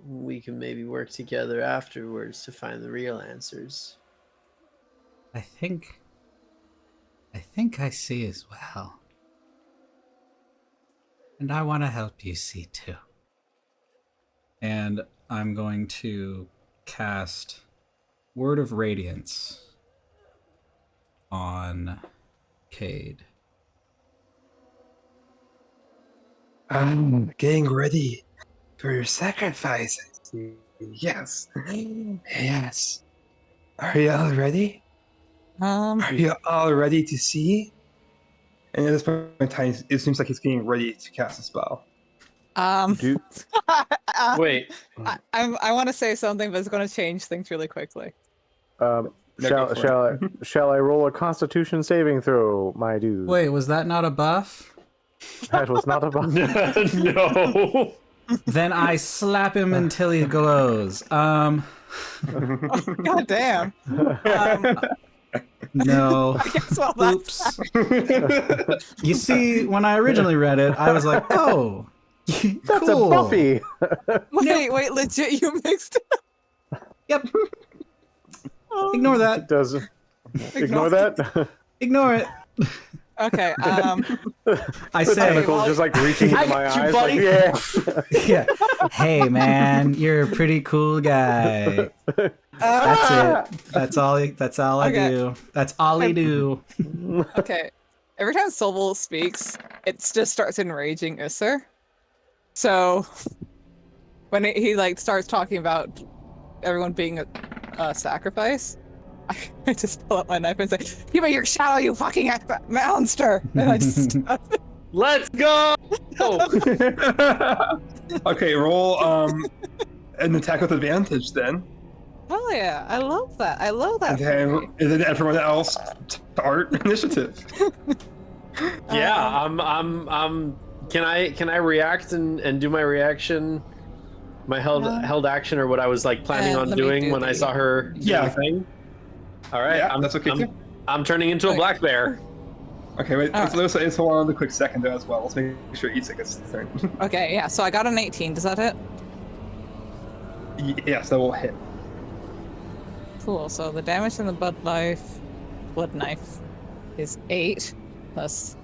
Speaker 3: we can maybe work together afterwards to find the real answers.
Speaker 1: I think I see as well. And I want to help you see too. And I'm going to cast Word of Radiance on Cade.
Speaker 2: I'm getting ready for your sacrifice. Yes. Yes. Are you all ready? Are you all ready to see? And at this point in time, it seems like he's getting ready to cast a spell.
Speaker 4: Do
Speaker 3: Wait,
Speaker 5: I want to say something, but it's going to change things really quickly.
Speaker 2: No, go for
Speaker 4: shall I roll a Constitution saving throw, my dude?
Speaker 1: Wait, was that not a buff?
Speaker 4: That was not a buff.
Speaker 3: no.
Speaker 1: Then I slap him until he glows.
Speaker 5: God damn.
Speaker 1: No.
Speaker 5: I guess well, that's
Speaker 1: Oops. You see, when I originally read it, I was like, oh,
Speaker 4: That's
Speaker 1: cool.
Speaker 4: a Buffy.
Speaker 5: Wait, legit, you mixed it?
Speaker 1: Yep. Ignore
Speaker 4: It
Speaker 1: that.
Speaker 4: doesn't. Ignore that.
Speaker 1: Ignore it.
Speaker 5: Okay,
Speaker 1: I say,
Speaker 4: Tentacles just like reaching into my
Speaker 3: got you,
Speaker 4: eyes.
Speaker 3: buddy.
Speaker 4: Like, yeah.
Speaker 1: yeah. Hey, man, you're a pretty cool guy. That's it. That's all. That's all I
Speaker 5: Okay.
Speaker 1: do. That's all I do.
Speaker 5: okay. Every time Sobel speaks, it just starts enraging Isser. So, when he like starts talking about everyone being a sacrifice, I just pull up my knife and say, "Give me your shadow, you fucking monster!" And I just stab it.
Speaker 3: Let's go.
Speaker 2: Okay, roll an attack with advantage then.
Speaker 5: Hell yeah, I love that. I love that.
Speaker 2: Okay,
Speaker 5: for me.
Speaker 2: and then everyone else start initiative.
Speaker 3: Yeah, I'm. Can I react and do my reaction, my held action, or what I was like planning on
Speaker 5: let me
Speaker 3: doing
Speaker 5: do
Speaker 3: when I
Speaker 5: the-
Speaker 3: saw her do
Speaker 2: Yeah.
Speaker 3: the thing? All right,
Speaker 2: Yeah, that's okay too.
Speaker 3: I'm turning into a
Speaker 5: Wait.
Speaker 3: black bear.
Speaker 2: Okay, wait,
Speaker 5: Alright.
Speaker 2: let's hold on a quick second though as well. Let's make sure each gets his turn.
Speaker 5: Okay, yeah. So I got an 18. Does that hit?
Speaker 2: Yes, that will hit.
Speaker 5: Cool. So the damage from the blood knife is 8 plus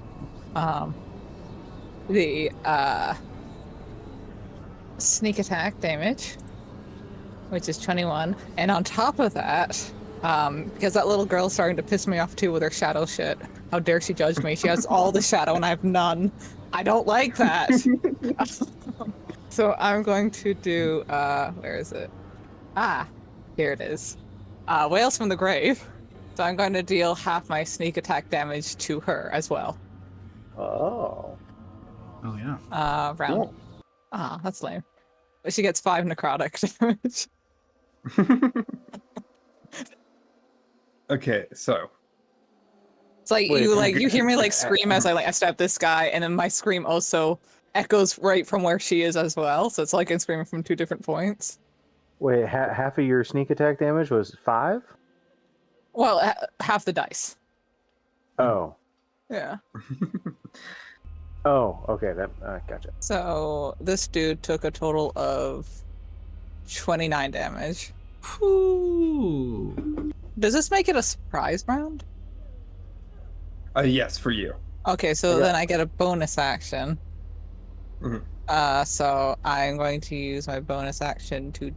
Speaker 5: the sneak attack damage, which is 21, and on top of that, because that little girl's starting to piss me off too with her shadow shit. How dare she judge me? She has all the shadow and I have none. I don't like that. So I'm going to do where is it? Ah, here it is. Whales from the Grave. So I'm going to deal half my sneak attack damage to her as well.
Speaker 4: Oh.
Speaker 1: Oh yeah.
Speaker 5: Round.
Speaker 2: Cool.
Speaker 5: Ah, that's lame. But she gets 5 necrotic damage.
Speaker 2: Okay, so
Speaker 5: It's like
Speaker 4: Wait,
Speaker 5: you hear me like scream as I stab this guy, and then my scream also echoes right from where she is as well. So it's like I'm screaming from 2 different points.
Speaker 4: Wait, half of your sneak attack damage was 5?
Speaker 5: Well, half the dice.
Speaker 4: Oh.
Speaker 5: Yeah.
Speaker 4: Oh, okay. That gotcha.
Speaker 5: So this dude took a total of 29 damage.
Speaker 1: Ooh.
Speaker 5: Does this make it a surprise round?
Speaker 2: yes, for you.
Speaker 5: Okay, so
Speaker 4: Yeah.
Speaker 5: then I get a bonus action.
Speaker 2: Mhm.
Speaker 5: So I'm going to use my bonus action to.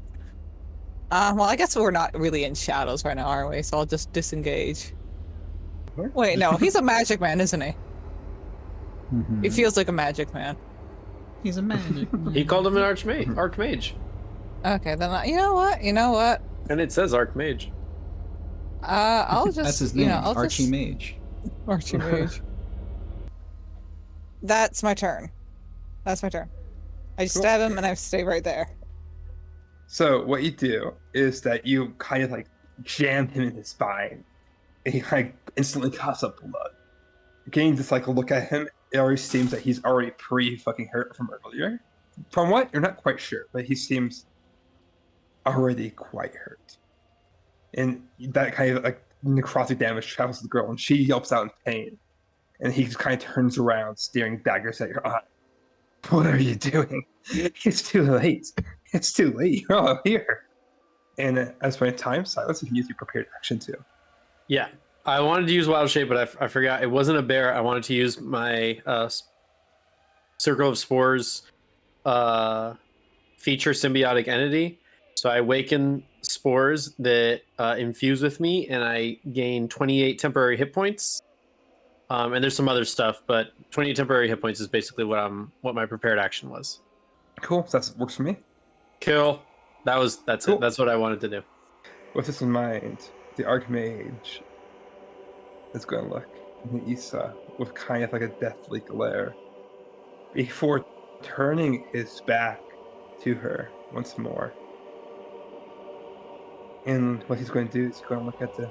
Speaker 5: Well, I guess we're not really in shadows right now, are we? So I'll just disengage.
Speaker 2: What?
Speaker 5: Wait, no, he's a magic man, isn't he?
Speaker 1: Mhm.
Speaker 5: He feels like a magic man.
Speaker 1: He's a magic.
Speaker 3: He called him an archmage,
Speaker 5: Okay, then you know what? You know what?
Speaker 3: and it says archmage.
Speaker 5: I'll just.
Speaker 1: That's his
Speaker 5: you
Speaker 1: name,
Speaker 5: know, I'll
Speaker 1: Archie
Speaker 5: just...
Speaker 1: Mage.
Speaker 5: Archie Mage. That's my turn. That's my turn. I just
Speaker 2: Cool.
Speaker 5: stab him and I stay right there.
Speaker 2: So what you do is that you kind of like jam him in his spine, and he like instantly coughs up blood. Getting just like a look at him, it already seems that he's already pretty fucking hurt from earlier. From what? You're not quite sure, but he seems already quite hurt. And that kind of like necrotic damage travels to the girl, and she yelps out in pain. And he just kind of turns around, staring daggers at your eye. What are you doing? It's too late. It's too late. You're all here. And as for time silence, you can use your prepared action too.
Speaker 3: Yeah, I wanted to use Wild Shape, but I forgot it wasn't a bear. I wanted to use my Circle of Spores feature symbiotic entity. So I awaken spores that infuse with me, and I gain 28 temporary hit points. And there's some other stuff, but 28 temporary hit points is basically what my prepared action was.
Speaker 2: Cool. So that works for me.
Speaker 3: Cool. That's
Speaker 2: Cool.
Speaker 3: it. That's what I wanted to do.
Speaker 2: With this in mind, the Archmage is going to look at Issa with kind of like a deathly glare before turning his back to her once more. And what he's going to do is he's going to look at the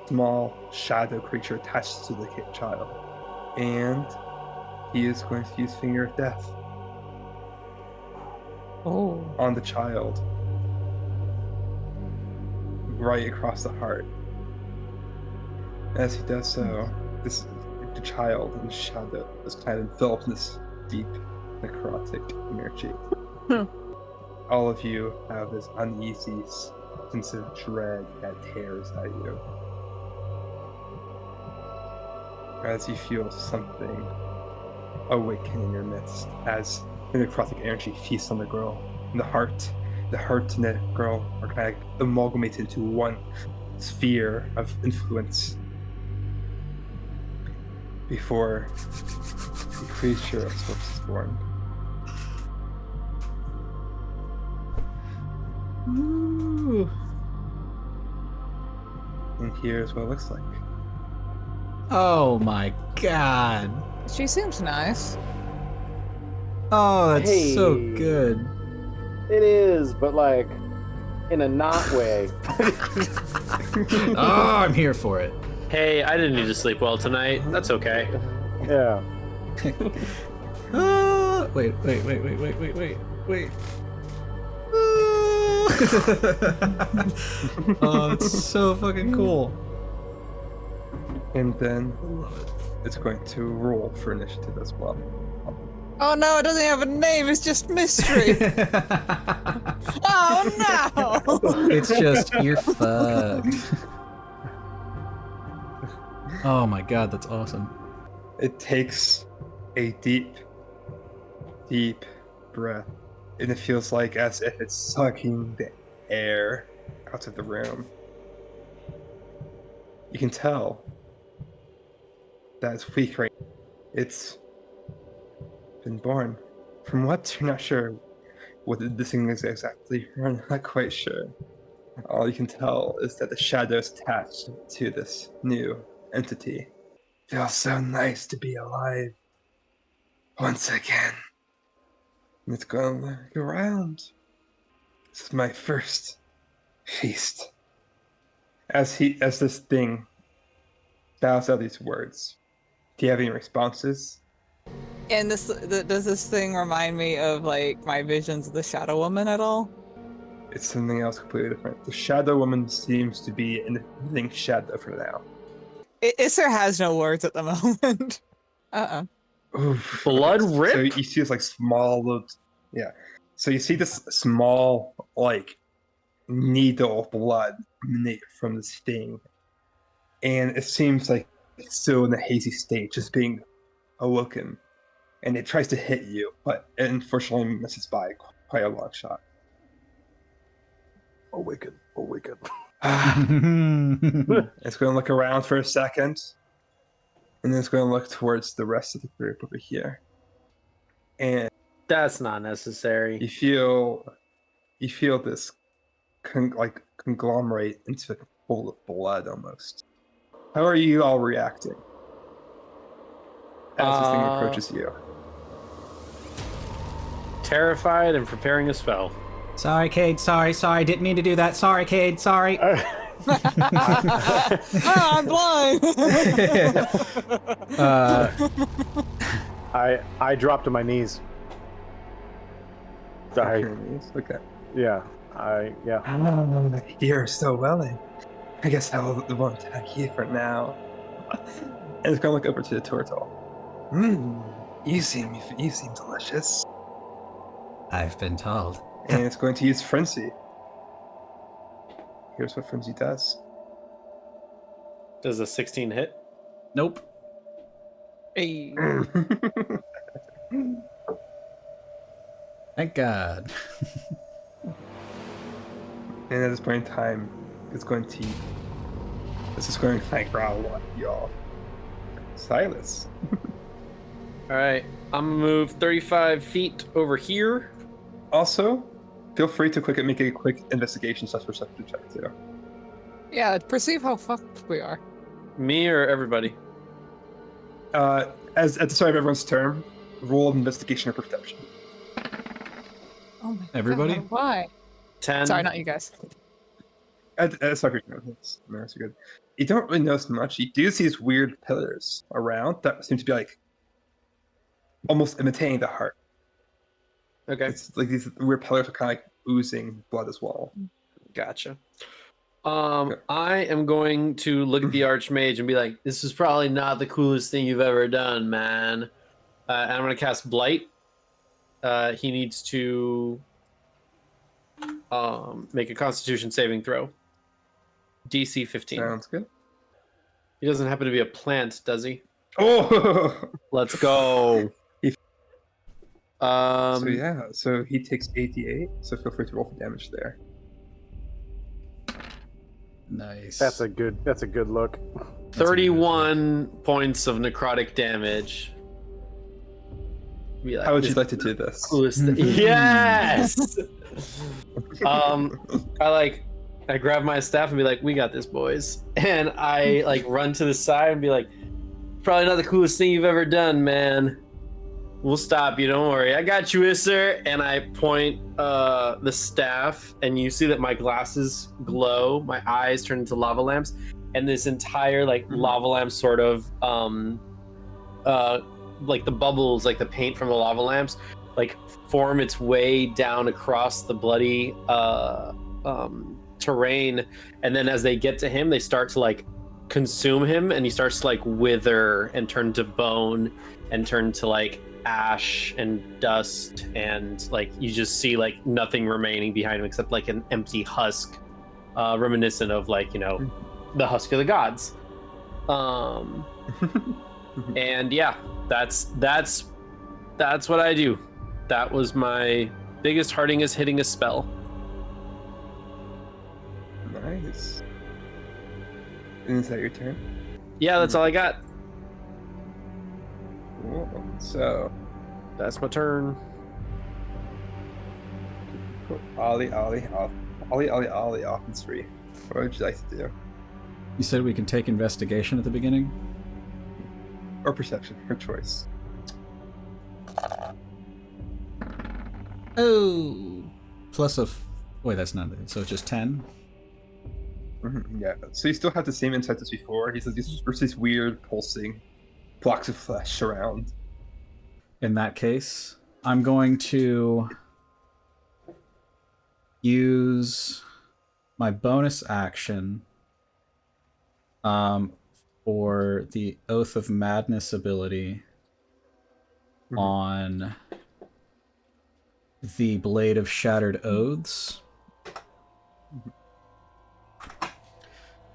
Speaker 2: small shadow creature attached to the child. And he is going to use Finger of Death on the child. Right across the heart. As he does so, the child in shadow is kind of enveloped in this deep necrotic energy. All of you have this uneasy sense of dread that tears at you. As you feel something awaken in your midst, as the necrotic energy feasts on the girl, and the heart and the girl are kind of amalgamated into one sphere of influence before the creature of Swift is born.
Speaker 1: Ooh.
Speaker 2: And here's what it looks like.
Speaker 1: Oh my god.
Speaker 5: She seems nice.
Speaker 1: Oh, that's so
Speaker 4: Hey.
Speaker 1: good.
Speaker 4: It is, but like in a not way.
Speaker 1: Oh, I'm here for it.
Speaker 3: Hey, I didn't need to sleep well tonight. That's okay.
Speaker 4: Yeah.
Speaker 1: Wait. Oh, it's so fucking cool.
Speaker 2: And then it's going to roll for initiative as well.
Speaker 5: Oh no, it doesn't have a name, it's just mystery. Oh no!
Speaker 1: It's just, you're fucked. Oh my god, that's awesome.
Speaker 2: It takes a deep breath, and it feels like as if it's sucking the air out of the room. You can tell that it's weak right now. It's been born. From what? You're not sure what this thing is exactly. You're not quite sure. All you can tell is that the shadows attached to this new entity. Feels so nice to be alive once again. And it's going to look around. This is my first feast. As this thing spouts out these words, do you have any responses?
Speaker 5: And does this thing remind me of like my visions of the Shadow Woman at all?
Speaker 2: It's something else completely different. The Shadow Woman seems to be in the living shadow for now.
Speaker 5: Isser has no words at the moment.
Speaker 2: Oof.
Speaker 3: Blood rip?
Speaker 2: So you see this like small, yeah. So you see this small like needle of blood emanate from this thing, and it seems like it's still in a hazy state, just being awoken, and it tries to hit you, but it unfortunately misses by quite a long shot.
Speaker 4: Awaken.
Speaker 2: It's going to look around for a second, and then it's going to look towards the rest of the group over here, and
Speaker 3: That's not necessary.
Speaker 2: you feel this conglomerate into a pool of blood almost. How are you all reacting as this thing approaches you?
Speaker 3: Terrified and preparing a spell.
Speaker 1: Sorry, Cade. Sorry. Didn't mean to do that. Sorry, Cade. Sorry.
Speaker 5: I'm blind.
Speaker 4: I dropped to my knees. Sorry.
Speaker 2: Okay.
Speaker 4: Yeah.
Speaker 2: You're so willing. I guess I won't attack you for now. And it's gonna look over to the turtle. You seem delicious.
Speaker 1: I've been told.
Speaker 2: And it's going to use Frenzy. Here's what Frenzy does.
Speaker 3: Does a 16 hit?
Speaker 1: Nope.
Speaker 5: Hey.
Speaker 1: Thank God.
Speaker 2: And at this point in time, it's going to... This is going to like growl at y'all. Silas.
Speaker 3: All right, I'm gonna move 35 feet over here.
Speaker 2: Also, feel free to make a quick investigation / perception check too.
Speaker 5: Yeah, perceive how fucked we are.
Speaker 3: Me or everybody?
Speaker 2: As at the start of everyone's turn, roll an investigation or perception.
Speaker 5: Oh my
Speaker 1: Everybody?
Speaker 5: God, why?
Speaker 3: 10.
Speaker 5: Sorry, not you guys.
Speaker 2: Sorry, no, that's good. You don't really notice much. You do see these weird pillars around that seem to be like almost imitating the heart.
Speaker 3: Okay,
Speaker 2: It's like these weird pillars are kind of like oozing blood as well.
Speaker 3: gotcha. I am going to look at the Archmage and be like, "This is probably not the coolest thing you've ever done, man." And I'm gonna cast Blight. He needs to make a Constitution saving throw. DC 15.
Speaker 2: Sounds good.
Speaker 3: He doesn't happen to be a plant, does he?
Speaker 2: Oh!
Speaker 3: Let's go.
Speaker 2: So yeah, so he takes 88, so feel free to roll for damage there.
Speaker 1: Nice.
Speaker 4: That's a good look.
Speaker 3: 31 points of necrotic damage. Be like,
Speaker 2: How would you
Speaker 3: "This
Speaker 2: like to do this?
Speaker 3: coolest thing." Yes. I grab my staff and be like, "We got this, boys." And I like run to the side and be like, "Probably not the coolest thing you've ever done, man. We'll stop you, don't worry. I got you, sir." And I point the staff, and you see that my glasses glow. My eyes turn into lava lamps, and this entire like lava lamp sort of like the bubbles, like the paint from the lava lamps, like form its way down across the bloody terrain. And then as they get to him, they start to like consume him, and he starts to like wither and turn to bone and turn to like ash and dust, and like you just see like nothing remaining behind him except like an empty husk, reminiscent of like, you know, the husk of the gods. And yeah, that's what I do. That was my biggest hardingest hitting a spell.
Speaker 2: Nice. And is that your turn?
Speaker 3: Yeah, that's all I got.
Speaker 2: Cool. So,
Speaker 3: That's my turn.
Speaker 2: Ollie off in 3. What would you like to do?
Speaker 1: You said we can take investigation at the beginning?
Speaker 2: Or perception, her choice.
Speaker 1: Oh. Plus wait, that's not it. So it's just 10?
Speaker 2: Yeah, so you still have the same insight as before. He says these weird pulsing blocks of flesh around.
Speaker 1: In that case, I'm going to use my bonus action for the Oath of Madness ability on the Blade of Shattered Oaths.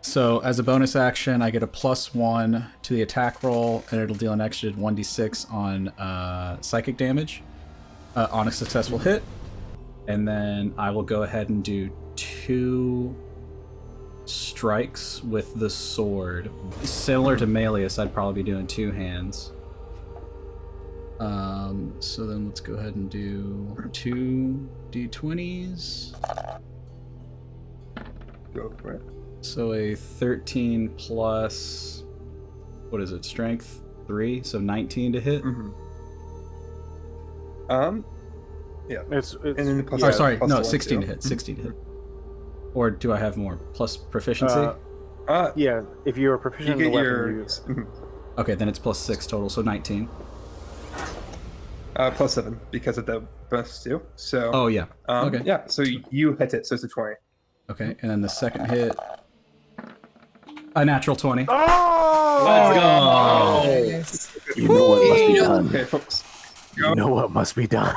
Speaker 1: So as a bonus action, I get a +1 to the attack roll, and it'll deal an extra 1d6 on psychic damage on a successful hit. And then I will go ahead and do 2 strikes with the sword. Similar to Malleus, I'd probably be doing 2 hands. So then let's go ahead and do 2 d20s.
Speaker 2: Go for it.
Speaker 1: So a 13 plus, what is it, strength 3, so 19 to hit.
Speaker 2: Yeah.
Speaker 4: It's
Speaker 2: And then the plus,
Speaker 1: Oh, sorry,
Speaker 2: plus
Speaker 1: no,
Speaker 2: one
Speaker 1: 16
Speaker 2: too.
Speaker 1: to hit, 16 to hit. Or do I have more? Plus proficiency?
Speaker 4: yeah. If you are proficient
Speaker 2: You
Speaker 4: in the
Speaker 2: get
Speaker 4: weapon,
Speaker 2: your
Speaker 4: you
Speaker 1: Okay, then it's +6 total, so 19.
Speaker 2: +7 because of the bonus too. So
Speaker 1: Oh, yeah. Okay.
Speaker 2: Yeah, so you hit it, so it's a 20.
Speaker 1: Okay, and then the second hit, a natural 20.
Speaker 5: Nice.
Speaker 4: You know what must be done.
Speaker 2: Okay, folks.
Speaker 4: You know what must be done.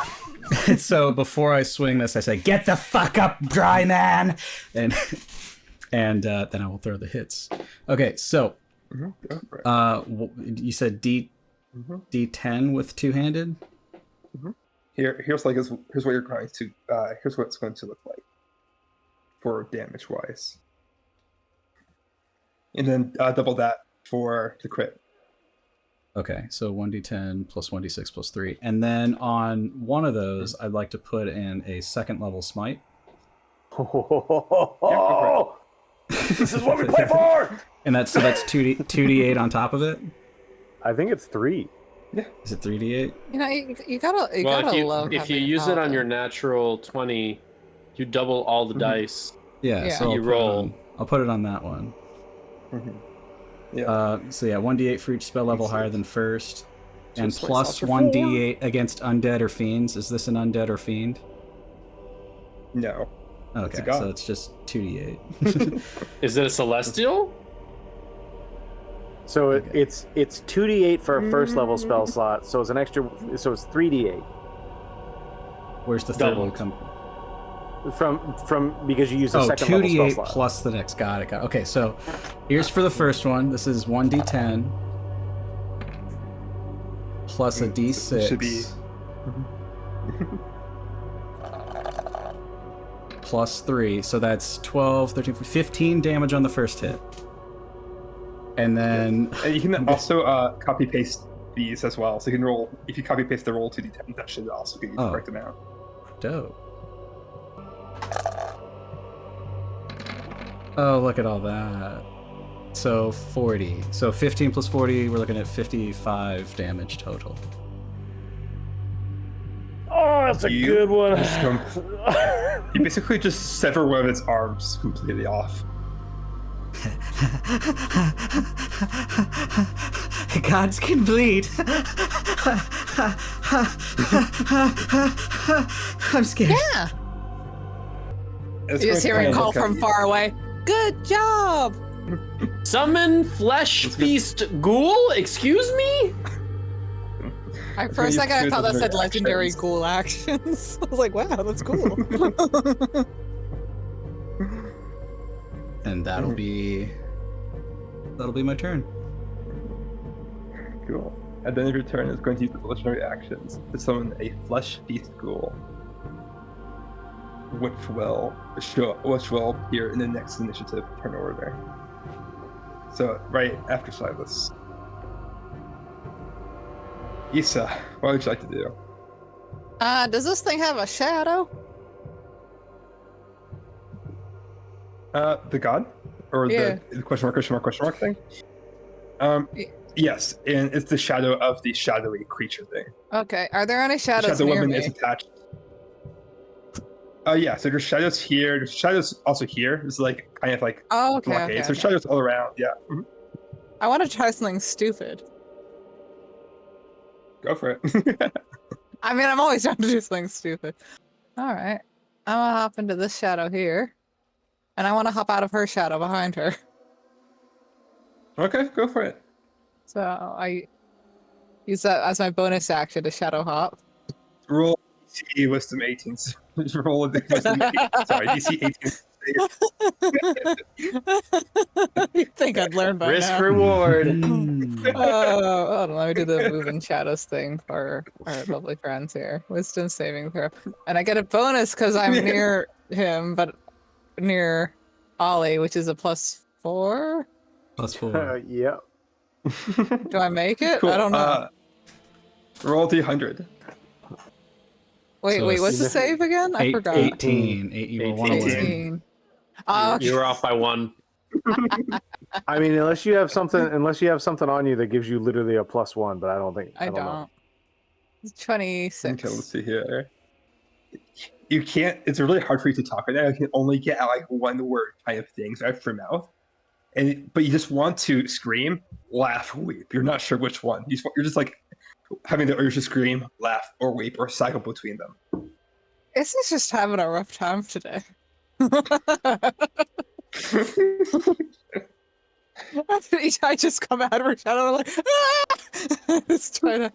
Speaker 1: So before I swing this, I say, "Get the fuck up, dry man," and then I will throw the hits. Okay, so
Speaker 2: Go for it.
Speaker 1: you said D10 with two-handed.
Speaker 2: Here's what you're going to here's what it's going to look like for damage wise, and then double that for the crit.
Speaker 1: Okay, so 1d10 plus 1d6 plus 3. And then on one of those, I'd like to put in a second level smite.
Speaker 4: This is what we play for!
Speaker 1: And that's 2d8 on top of it?
Speaker 4: I think it's 3.
Speaker 2: Yeah.
Speaker 1: Is it 3d8?
Speaker 5: You know, you gotta
Speaker 3: Well,
Speaker 5: love
Speaker 3: if you
Speaker 5: having
Speaker 3: use it on
Speaker 5: paladin.
Speaker 3: your natural 20, you double all the dice.
Speaker 1: Yeah,
Speaker 5: Yeah.
Speaker 1: so
Speaker 3: You roll.
Speaker 1: I'll put it on that one.
Speaker 2: Yeah.
Speaker 1: So yeah, 1d8 for each spell level higher than first. And
Speaker 5: Just
Speaker 1: plus
Speaker 5: like Saucer
Speaker 1: 1d8 against undead or fiends. Is this an undead or fiend?
Speaker 2: No.
Speaker 1: Okay,
Speaker 2: a god.
Speaker 1: so it's just 2d8.
Speaker 3: Is it a celestial?
Speaker 4: So it's 2d8 for a first level spell slot. So it's an extra. So it's 3d8
Speaker 1: Where's the third
Speaker 3: Double.
Speaker 1: one come
Speaker 4: from because you use the second level spell
Speaker 1: 2d8
Speaker 4: slot.
Speaker 1: plus the next. Got it. Okay, so here's for the first one. This is 1d10 plus a d6.
Speaker 2: It should be
Speaker 1: plus 3. So that's 12, 13, 15 damage on the first hit. And then
Speaker 2: and you can also copy paste these as well. So you can roll if you copy paste the roll 2d10, that should also give you the correct amount.
Speaker 1: dope. Oh, look at all that. So 40. So 15 plus 40, we're looking at 55 damage total.
Speaker 4: Oh, that's a good one.
Speaker 2: You basically just sever one of its arms completely off.
Speaker 1: Gods can bleed. I'm scared.
Speaker 5: Yeah.
Speaker 2: It's
Speaker 5: You just
Speaker 2: going
Speaker 5: hear
Speaker 2: to
Speaker 5: a call
Speaker 2: look at
Speaker 5: from
Speaker 2: you.
Speaker 5: far away. Good job.
Speaker 3: Summon Flesh Feast Ghoul? Excuse me?
Speaker 5: For a second, I
Speaker 2: use
Speaker 5: thought that
Speaker 2: legendary
Speaker 5: said legendary
Speaker 2: actions.
Speaker 5: ghoul actions. I was like, wow, that's cool.
Speaker 1: And that'll be my turn.
Speaker 2: Cool. At the end of your turn, it's going to use the legendary actions to summon a Flesh Feast Ghoul, which will appear in the next initiative turn order. So right after Silas. Issa, what would you like to do?
Speaker 5: Does this thing have a shadow?
Speaker 2: The god? Or
Speaker 5: Yeah.
Speaker 2: the question mark thing?
Speaker 5: Yeah.
Speaker 2: Yes, and it's the shadow of the shadowy creature thing.
Speaker 5: Okay. Are there any
Speaker 2: The
Speaker 5: shadows
Speaker 2: shadow
Speaker 5: near
Speaker 2: woman
Speaker 5: me?
Speaker 2: is attached. Yeah, so there's shadows here, there's shadows also here. It's like kind of like
Speaker 5: Oh, okay.
Speaker 2: blockade.
Speaker 5: Okay,
Speaker 2: So
Speaker 5: okay.
Speaker 2: shadows all around, yeah.
Speaker 5: I want to try something stupid.
Speaker 2: Go for it.
Speaker 5: I mean, I'm always trying to do something stupid. All right. I'm gonna hop into this shadow here, and I want to hop out of her shadow behind her.
Speaker 2: Okay, go for it.
Speaker 5: So I use that as my bonus action to shadow hop.
Speaker 2: Roll DC Wisdom 18. Roll a Wisdom 18. Sorry, DC 18.
Speaker 5: You think I'd learn by
Speaker 3: Risk
Speaker 5: now?
Speaker 3: reward.
Speaker 5: Oh, hold on, let me do the moving shadows thing for our lovely friends here. Wisdom saving throw. And I get a bonus because I'm near him, but near Ollie, which is a +4.
Speaker 1: +4.
Speaker 4: Yeah.
Speaker 5: Do I make it?
Speaker 2: Cool.
Speaker 5: I don't know.
Speaker 2: Roll D100.
Speaker 5: Wait,
Speaker 1: so
Speaker 5: what's the
Speaker 1: it's
Speaker 5: save again? I forgot.
Speaker 1: 18. You were 1 away.
Speaker 5: 18. Oh,
Speaker 3: You were off by 1.
Speaker 4: I mean, unless you have something on you that gives you literally a +1, but I don't think
Speaker 5: I
Speaker 4: don't know.
Speaker 5: don't. It's 26.
Speaker 2: Okay, let's see here. You can't. It's really hard for you to talk right now. You can only get out like one word kind of things out of your mouth, but you just want to scream, laugh, weep. You're not sure which one. You're just like having the urge to scream, laugh, or weep, or cycle between them.
Speaker 5: This is just having a rough time today. I just come out of her shadow like, ah! Just trying to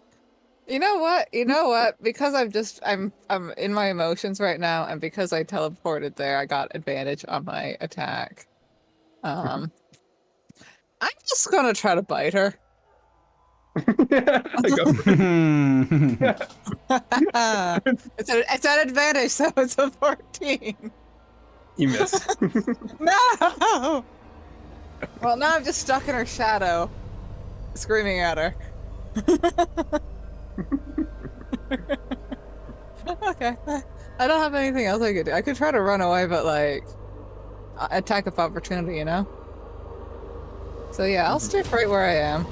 Speaker 5: You know what? Because I'm in my emotions right now, and because I teleported there, I got advantage on my attack. I'm just gonna try to bite her.
Speaker 2: Go for it.
Speaker 5: It's an advantage, so it's a 14.
Speaker 2: You miss.
Speaker 5: No! Well, now I'm just stuck in her shadow, screaming at her. Okay. I don't have anything else I could do. I could try to run away, but like attack of opportunity, you know? So yeah, I'll stick right where I am.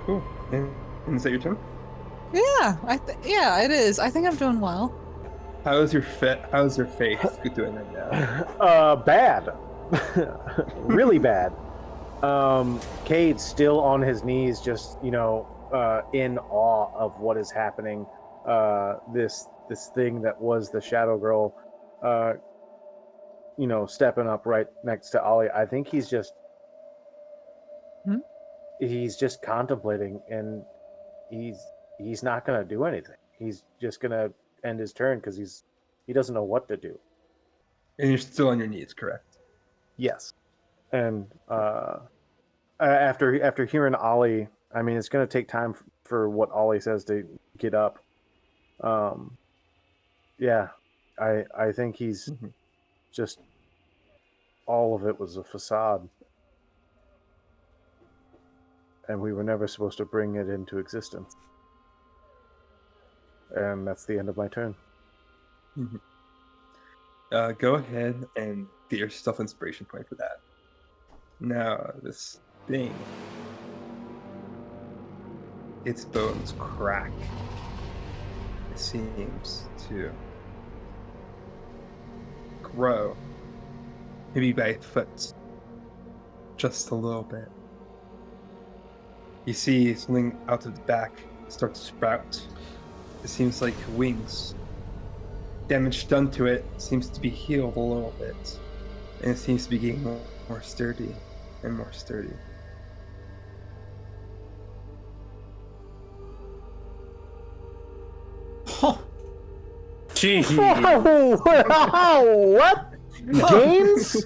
Speaker 2: Cool. And is that your turn?
Speaker 5: Yeah, yeah, it is. I think I'm doing well.
Speaker 2: How's your face doing right now?
Speaker 4: Bad. Really bad. Cade's still on his knees, just, in awe of what is happening. This thing that was the Shadow Girl, stepping up right next to Ollie. I think he's just he's just contemplating, and he's not gonna do anything. He's just gonna end his turn because he doesn't know what to do.
Speaker 2: And you're still on your knees, correct?
Speaker 4: Yes. And after hearing Ollie, I mean, it's going to take time for what Ollie says to get up. Yeah, I think he's just, all of it was a facade. And we were never supposed to bring it into existence. And that's the end of my turn.
Speaker 2: Go ahead and get yourself inspiration point for that. Now, this thing, its bones crack. It seems to grow, maybe by a foot, just a little bit. You see something out of the back start to sprout. It seems like wings. Damage done to it seems to be healed a little bit, and it seems to be getting more sturdy and more sturdy.
Speaker 3: Jeez.
Speaker 4: What? Gains?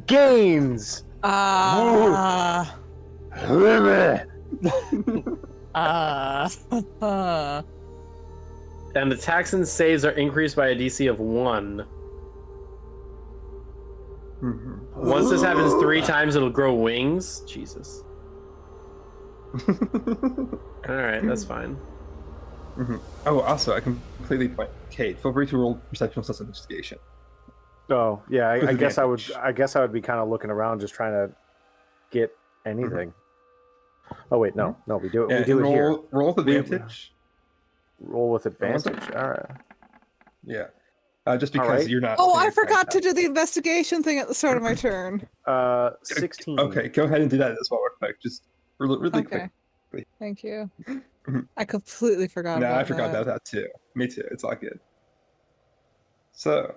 Speaker 4: Gains.
Speaker 3: And the attacks and saves are increased by a DC of 1. Once this happens 3 times, it'll grow wings. Jesus. Alright, that's fine.
Speaker 2: Oh, also, I completely point. Kate, feel free to roll perception + investigation.
Speaker 4: Oh, yeah, I
Speaker 2: With
Speaker 4: guess
Speaker 2: advantage.
Speaker 4: I would be kind of looking around, just trying to get anything. Oh wait, no, we do it.
Speaker 2: Yeah,
Speaker 4: We do it
Speaker 2: roll,
Speaker 4: here.
Speaker 2: Roll with advantage.
Speaker 4: Roll with advantage. All right.
Speaker 2: Yeah. Just because
Speaker 4: Alright.
Speaker 2: you're not.
Speaker 5: Oh, I forgot to do the investigation thing at the start of my turn.
Speaker 4: 16.
Speaker 2: Okay, go ahead and do that as well, real quick. Just really
Speaker 5: Okay.
Speaker 2: quick.
Speaker 5: Thank you. I completely forgot
Speaker 2: No,
Speaker 5: about
Speaker 2: I forgot about that too. Me too. It's all good. So,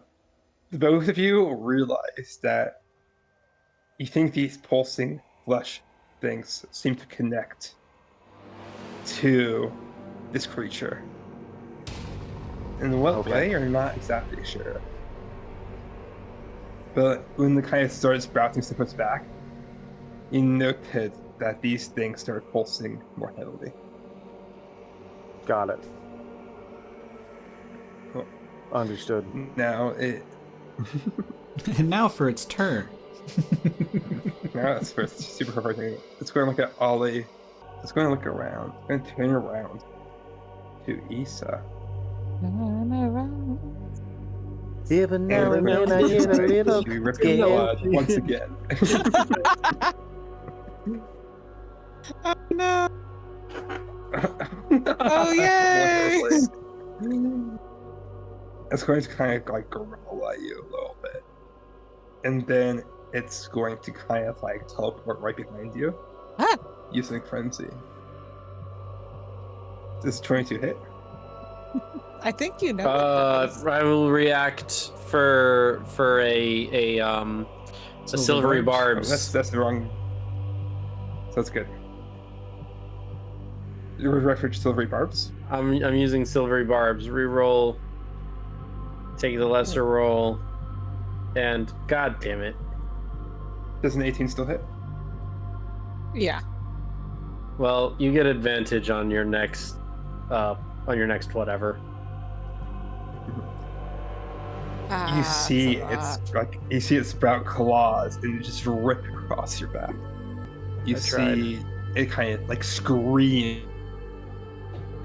Speaker 2: both of you realize that you think these pulsing flesh things seem to connect to this creature. In what
Speaker 4: Okay.
Speaker 2: way, you're not exactly sure. But when the kind of started sprouting stuff its back, you noted that these things started pulsing more heavily.
Speaker 4: Got it.
Speaker 2: Cool.
Speaker 4: Understood.
Speaker 2: Now it
Speaker 1: And now for its turn.
Speaker 2: now it's first super frustrating. It's going to look at Ollie. It's going to look around. It's going to turn around to Issa.
Speaker 4: Even now and then I get a little
Speaker 2: She ripped your blood once again.
Speaker 5: Oh no! Oh yay!
Speaker 2: It's going to kind of like growl at you a little bit. And then it's going to kind of like teleport right behind you using frenzy. Does 22 hit?
Speaker 5: I think you know.
Speaker 3: I will react for a silvery
Speaker 1: barbs.
Speaker 2: Oh,
Speaker 3: barbs.
Speaker 2: that's the wrong. So that's good. You reference silvery barbs.
Speaker 3: I'm using silvery barbs. Reroll. Take the lesser roll. And god damn it.
Speaker 2: Does an 18 still hit?
Speaker 5: Yeah.
Speaker 3: Well, you get advantage on your next whatever.
Speaker 2: You see
Speaker 5: That's a lot.
Speaker 2: you see it sprout claws and just rip across your back. You
Speaker 4: I
Speaker 2: see it kind of like scream.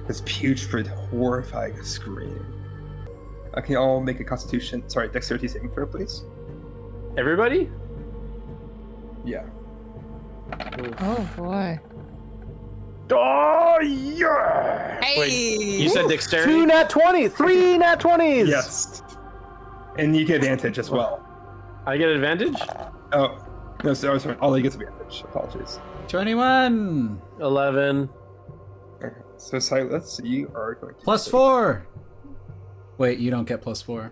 Speaker 2: This putrid, horrifying scream. Can you all make a dexterity saving throw, please?
Speaker 3: Everybody?
Speaker 2: Yeah.
Speaker 5: Oh boy.
Speaker 4: Oh yeah!
Speaker 5: Hey!
Speaker 3: You said dexterity?
Speaker 4: 2 nat 20s, 3 nat 20s.
Speaker 2: Yes. And you get advantage as well.
Speaker 3: I get advantage?
Speaker 2: Oh, no, sorry. Ollie gets advantage. Apologies.
Speaker 1: 21
Speaker 3: 11.
Speaker 2: Okay. So, Silas, you are going to
Speaker 1: plus 4. Wait, you don't get plus 4.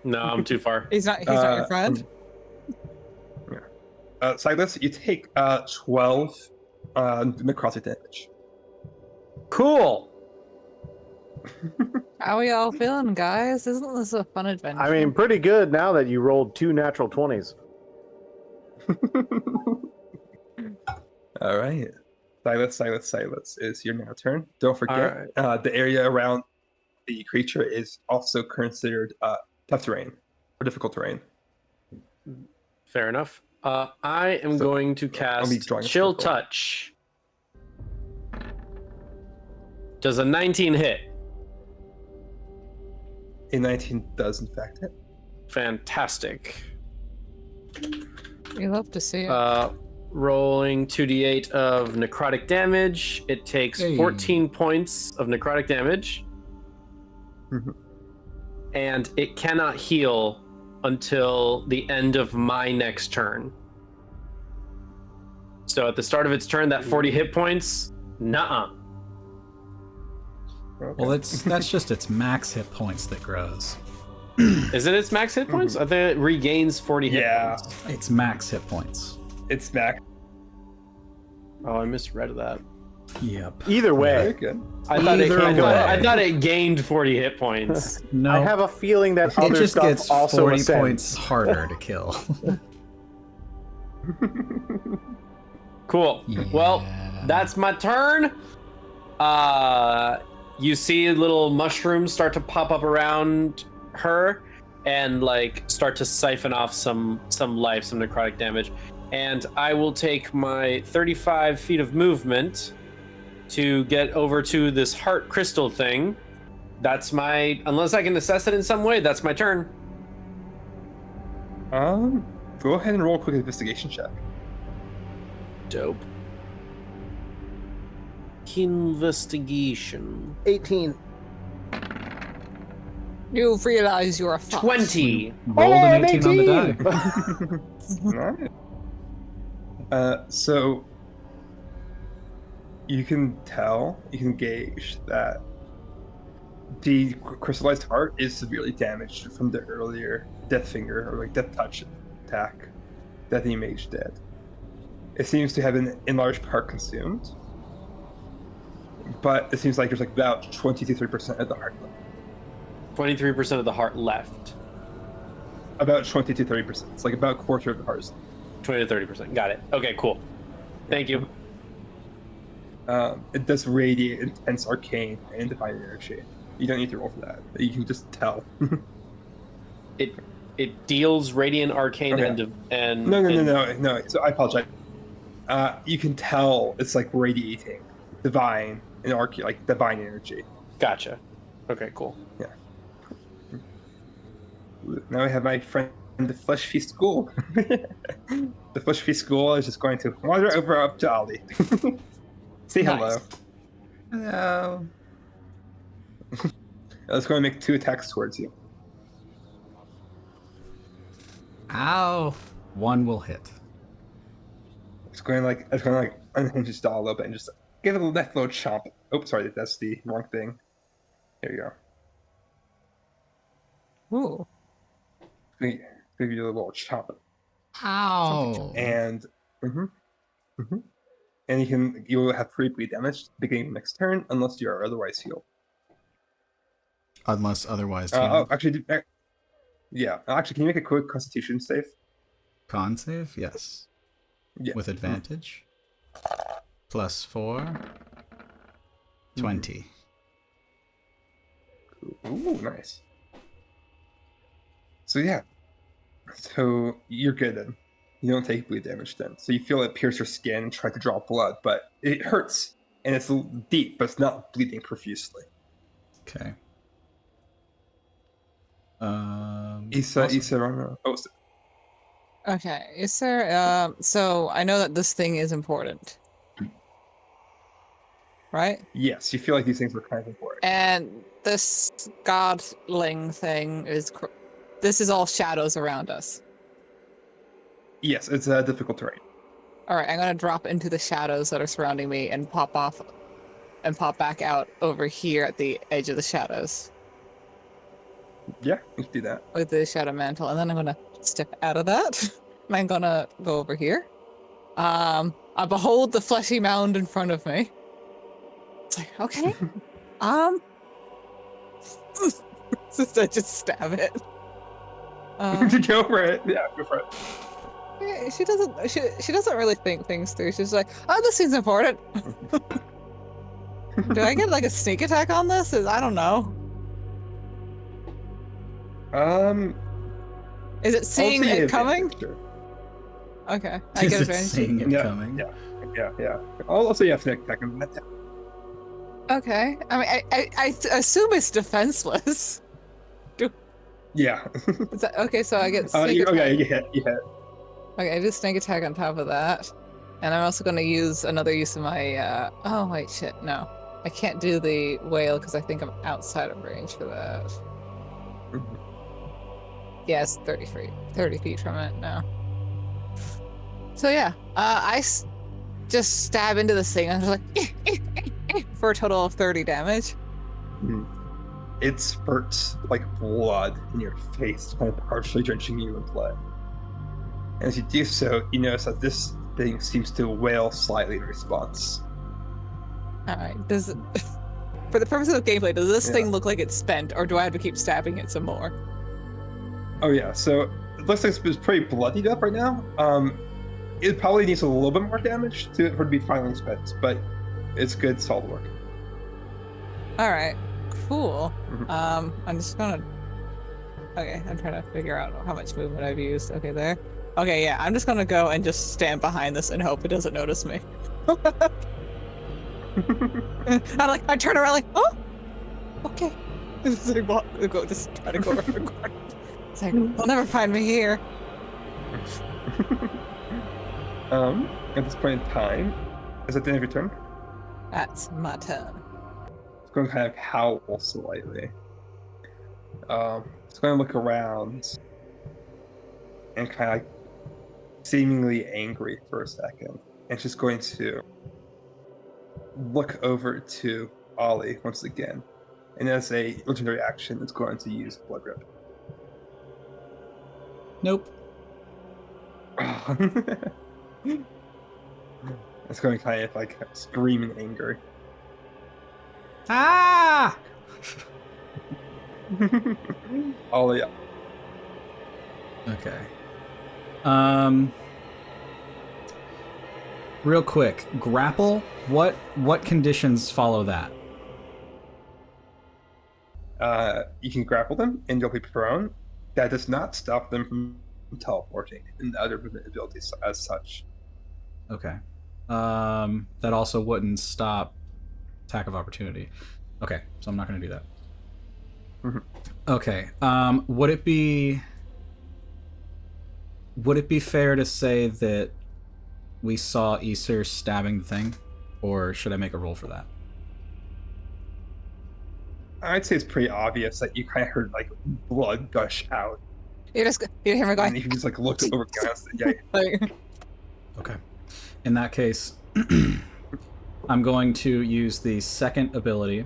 Speaker 3: No, I'm too far.
Speaker 5: He's not your friend.
Speaker 2: Silas, you take 12 necrotic damage.
Speaker 3: Cool.
Speaker 5: How are y'all feeling, guys? Isn't this a fun adventure?
Speaker 4: I mean, pretty good now that you rolled 2 natural 20s.
Speaker 2: All right. Silas, is your now turn. Don't forget,
Speaker 3: All
Speaker 2: the area around the creature is also considered tough terrain or difficult terrain.
Speaker 3: Fair enough. I am going to
Speaker 2: I'll be
Speaker 3: cast
Speaker 2: drawing a
Speaker 3: Chill
Speaker 2: circle.
Speaker 3: Touch. Does a 19 hit?
Speaker 2: A 19 does in fact hit.
Speaker 3: Fantastic.
Speaker 5: We love to see it.
Speaker 3: Rolling 2d8 of necrotic damage. It takes
Speaker 1: Hey.
Speaker 3: 14 points of necrotic damage.
Speaker 2: Mhm.
Speaker 3: And it cannot heal until the end of my next turn. So at the start of its turn, that 40 hit points, nuh-uh.
Speaker 2: Okay.
Speaker 1: Well, that's just its max hit points that grows.
Speaker 3: Is it its max hit points? I think it regains 40 hit
Speaker 2: Yeah.
Speaker 3: points.
Speaker 1: It's max hit points.
Speaker 2: It's max.
Speaker 3: Oh, I misread that.
Speaker 1: Yep.
Speaker 4: Either
Speaker 2: Very
Speaker 4: way,
Speaker 2: good.
Speaker 3: I thought,
Speaker 1: Either way.
Speaker 3: I thought it gained 40 hit points.
Speaker 1: No,
Speaker 4: I have a feeling that
Speaker 1: it
Speaker 4: other
Speaker 1: just
Speaker 4: stuff
Speaker 1: gets
Speaker 4: also
Speaker 1: 40
Speaker 4: ascends.
Speaker 1: points harder to kill.
Speaker 3: Cool. Well,
Speaker 1: Yeah.
Speaker 3: that's my turn. You see little mushrooms start to pop up around her and like start to siphon off some life, some necrotic damage. And I will take my 35 feet of movement to get over to this heart crystal thing. That's my, unless I can assess it in some way, that's my turn.
Speaker 2: Go ahead and roll a quick investigation check.
Speaker 3: Dope. Investigation.
Speaker 4: 18.
Speaker 5: You realize you're a fox.
Speaker 3: 20.
Speaker 1: Rolled an 18 on the
Speaker 4: 18.
Speaker 1: die.
Speaker 2: Nice. So you can gauge that the crystallized heart is severely damaged from the earlier death finger or like death touch attack that the mage did. It seems to have been in large part consumed, but it seems like there's like about 20 to 30% of the heart left.
Speaker 3: 23% of the heart left.
Speaker 2: About 20 to 30%. It's like about a quarter of the heart is left.
Speaker 3: 20 to 30%. Got it. Okay, cool. Thank you.
Speaker 2: It does radiate intense arcane and divine energy. You don't need to roll for that. You can just tell.
Speaker 3: It deals radiant arcane
Speaker 2: Okay.
Speaker 3: and
Speaker 2: No. So I apologize. You can tell it's like radiating divine and like divine energy.
Speaker 3: Gotcha. Okay, cool.
Speaker 2: Now I have my friend the Flesh Feast Ghoul. The Flesh Feast Ghoul is just going to wander over up to Ollie. Say hello.
Speaker 5: Nice.
Speaker 1: Hello.
Speaker 2: It's going to make 2 attacks towards you.
Speaker 1: Ow. One will hit.
Speaker 2: It's going to like unhinge its jaw a little bit and just give it a left little chomp. Oh, sorry, that's the wrong thing. There you go.
Speaker 5: Ooh.
Speaker 2: Give you a little chomp.
Speaker 1: Ow.
Speaker 2: And and you will have 3 bleed damage beginning of next turn unless you are otherwise healed.
Speaker 1: Unless otherwise.
Speaker 2: Actually, yeah. Actually, can you make a quick Constitution save?
Speaker 1: Con save, yes.
Speaker 2: Yeah.
Speaker 1: With advantage. +4. 20.
Speaker 2: Ooh, nice. So yeah. So you're good then. You don't take bleed damage then. So you feel it pierce your skin and try to draw blood, but it hurts. And it's deep, but it's not bleeding profusely.
Speaker 1: Okay.
Speaker 2: Issa,
Speaker 5: Okay, is there, so I know that this thing is important. Right?
Speaker 2: yes, you feel like these things were kind of important.
Speaker 5: And this godling thing is, this is all shadows around us.
Speaker 2: Yes, it's a difficult terrain.
Speaker 5: Alright, I'm gonna drop into the shadows that are surrounding me and pop off and pop back out over here at the edge of the shadows.
Speaker 2: Yeah, you can do that.
Speaker 5: With the shadow mantle, and then I'm gonna step out of that. And I'm gonna go over here. I behold the fleshy mound in front of me. It's like, okay. I just stab it.
Speaker 2: Go for it. Yeah, go for it.
Speaker 5: Yeah, she doesn't really think things through. She's like, oh, this seems important. Do I get like a sneak attack on this? I don't know. Is it seeing it coming?
Speaker 2: Sure.
Speaker 5: Okay, I
Speaker 1: Is
Speaker 5: get
Speaker 1: it
Speaker 5: advantage.
Speaker 1: seeing it coming?
Speaker 2: Yeah. Also, you have sneak attack.
Speaker 5: Okay, I mean, I assume it's defenseless.
Speaker 2: Yeah.
Speaker 5: Is that okay? So I get sneak attack.
Speaker 2: Okay, you hit.
Speaker 5: Okay, I do sneak attack on top of that, and I'm also going to use another use of my. Oh wait, shit, no, I can't do the whale because I think I'm outside of range for that.
Speaker 2: Mhm.
Speaker 5: Yes, 30 feet from it now. So yeah, just stab into this thing. I'm just like for a total of 30 damage.
Speaker 2: It spurts like blood in your face, kind of partially drenching you in blood. And as you do so, you notice that this thing seems to wail slightly in response.
Speaker 5: All right, for the purpose of the gameplay, does this thing look like it's spent, or do I have to keep stabbing it some more?
Speaker 2: Oh yeah, so it looks like it's pretty bloodied up right now. It probably needs a little bit more damage for it to be finally spent, but it's good, solid work.
Speaker 5: All right, cool.
Speaker 2: Mhm.
Speaker 5: I'm just gonna. Okay, I'm trying to figure out how much movement I've used. Okay, there. Okay, yeah, I'm just gonna go and just stand behind this and hope it doesn't notice me. I turn around like, oh, okay. Just try to go around the corner. It's like, they'll never find me here.
Speaker 2: At this point in time, is it the end of your turn?
Speaker 5: That's my turn.
Speaker 2: It's going to kind of howl slightly. It's going to look around and kind of like seemingly angry for a second. And it's just going to look over to Ollie once again. And as a legendary action, it's going to use Blood Rip.
Speaker 1: Nope.
Speaker 2: It's going to kind of like scream in anger.
Speaker 1: Ah!
Speaker 2: Ollie.
Speaker 1: Okay. Real quick, grapple. What conditions follow that?
Speaker 2: You can grapple them and you'll be prone. That does not stop them from teleporting and other movement abilities as such.
Speaker 1: Okay. That also wouldn't stop attack of opportunity. Okay, so I'm not going to do that.
Speaker 2: Mhm.
Speaker 1: Okay. Would it be fair to say that we saw Aesir stabbing the thing, or should I make a roll for that?
Speaker 2: I'd say it's pretty obvious that you kind of heard like blood gush out,
Speaker 5: You hear me
Speaker 2: and
Speaker 5: going.
Speaker 2: you just like looked over against it. Yeah.
Speaker 5: Like,
Speaker 1: Okay. In that case, I'm going to use the second ability.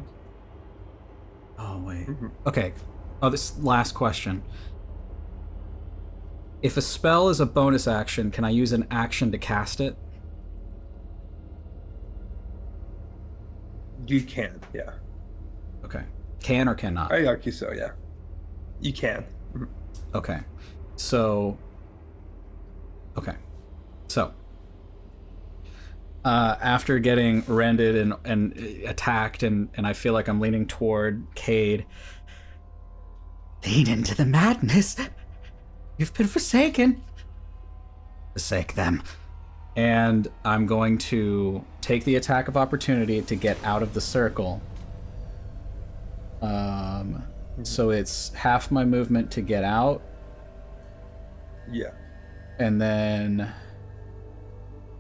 Speaker 1: Oh, wait.
Speaker 2: Mhm.
Speaker 1: Okay. Oh, this last question. If a spell is a bonus action, can I use an action to cast it?
Speaker 2: You can, yeah.
Speaker 1: Okay. Can or cannot?
Speaker 2: I argue so, yeah. You can. Mhm.
Speaker 1: Okay. So. After getting rended and attacked, and I feel like I'm leaning toward Cade. Lean into the madness. You've been forsaken. Forsake them. And I'm going to take the attack of opportunity to get out of the circle. So it's half my movement to get out.
Speaker 2: Yeah.
Speaker 1: And then...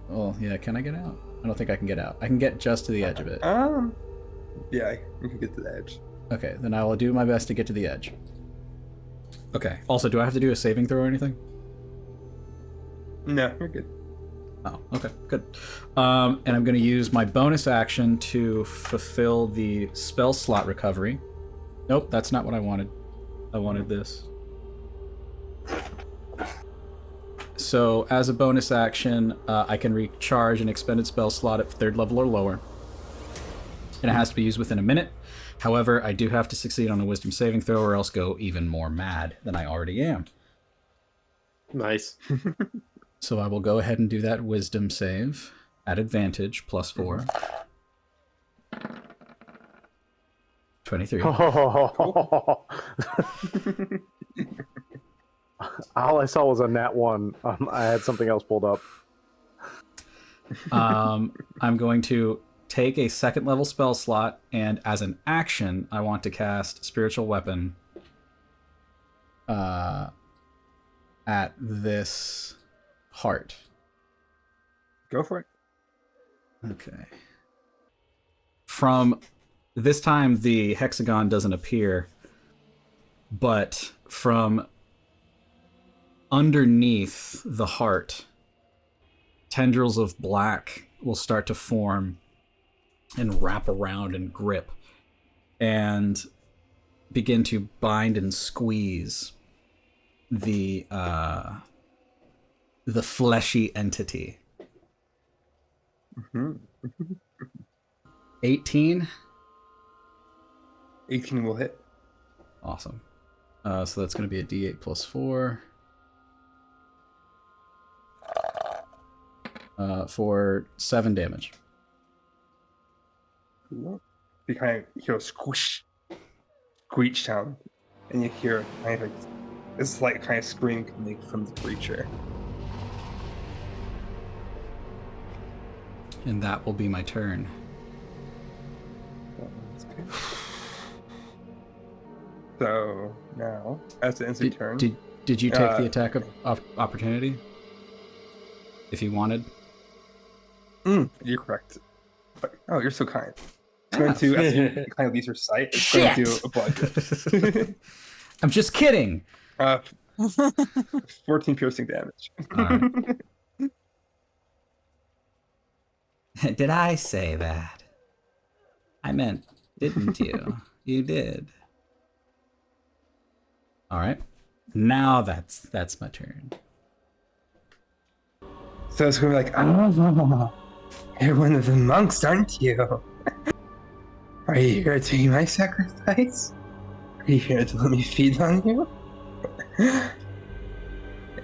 Speaker 1: Oh, yeah, can I get out? I don't think I can get out. I can get just to the edge of it.
Speaker 2: Yeah, you can get to the edge.
Speaker 1: Okay, then I will do my best to get to the edge. Okay. Also, do I have to do a saving throw or anything?
Speaker 2: No, you're good.
Speaker 1: Oh, okay, good. And I'm going to use my bonus action to fulfill the spell slot recovery. Nope, that's not what I wanted. I wanted this. So, as a bonus action, I can recharge an expended spell slot at 3rd level or lower. And it has to be used within a minute. However, I do have to succeed on a wisdom saving throw or else go even more mad than I already am.
Speaker 3: Nice.
Speaker 1: So I will go ahead and do that wisdom save at advantage, +4. 23.
Speaker 4: All I saw was a nat 1. I had something else pulled up.
Speaker 1: I'm going to take a 2nd level spell slot, and as an action, I want to cast Spiritual Weapon at this heart.
Speaker 2: Go for it.
Speaker 1: Okay. From this time, the hexagon doesn't appear, but from underneath the heart, tendrils of black will start to form and wrap around and grip and begin to bind and squeeze the fleshy entity. 18.
Speaker 2: 18 will hit.
Speaker 1: Awesome. So that's going to be a D8 +4. For 7 damage.
Speaker 2: Cool. You kind of hear a squish, screech sound, and you hear kind of this like kind of scream coming from the creature.
Speaker 1: And that will be my turn.
Speaker 2: That's good. So now, as the instant turn,
Speaker 1: Did you take the attack of opportunity? If you wanted.
Speaker 2: You're correct. But, oh, you're so kind. It's going to, as you kind of leaves your sight, it's going to do a blood.
Speaker 1: I'm just kidding.
Speaker 2: 14 piercing damage.
Speaker 1: All right. Did I say that? I meant, didn't you? You did. All right. Now that's my turn.
Speaker 2: So it's going to be like, oh, you're one of the monks, aren't you? Are you here to be my sacrifice? Are you here to let me feed on you? And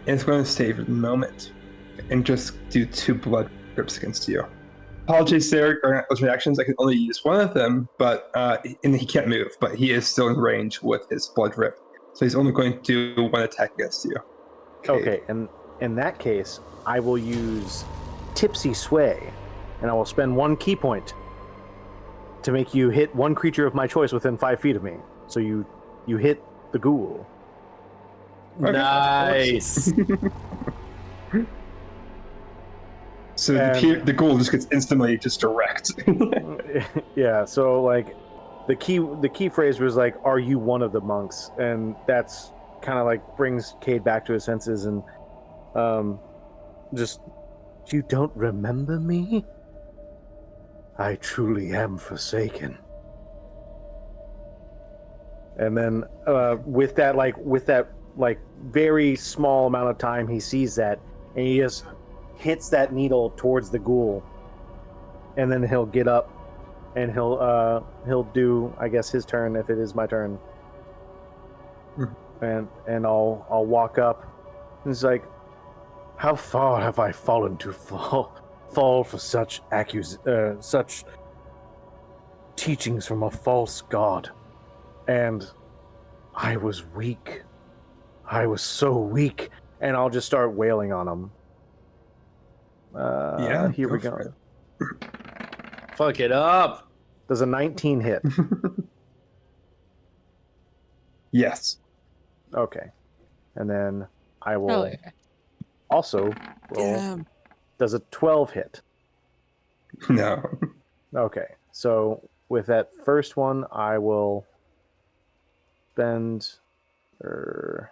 Speaker 2: it's going to save the moment and just do 2 blood drips against you. Apologies, Sarah, are those reactions. I can only use one of them, but and he can't move, but he is still in range with his blood rip. So he's only going to do 1 attack against you.
Speaker 4: Okay, and in that case, I will use Tipsy Sway, and I will spend 1 key point to make you hit 1 creature of my choice within 5 feet of me. So you hit the ghoul.
Speaker 2: Okay.
Speaker 3: Nice.
Speaker 2: So the ghoul just gets instantly just direct.
Speaker 4: Yeah, so like the key phrase was like, "Are you one of the monks?" And that's kind of like brings Cade back to his senses and just, you don't remember me? I truly am forsaken. And then with that very small amount of time, he sees that and he just hits that needle towards the ghoul, and then he'll get up and he'll do, I guess, his turn if it is my turn. And I'll walk up, and it's like, how far have I fallen to fall for such such teachings from a false god? And I was weak. I was so weak, and I'll just start wailing on him. Here we go.
Speaker 3: Fuck it up.
Speaker 4: Does a 19 hit?
Speaker 2: Yes.
Speaker 4: Okay. And then I will
Speaker 5: Oh, yeah.
Speaker 4: also roll.
Speaker 5: Damn.
Speaker 4: Does a 12 hit?
Speaker 2: No.
Speaker 4: Okay. So with that first one, I will spend. There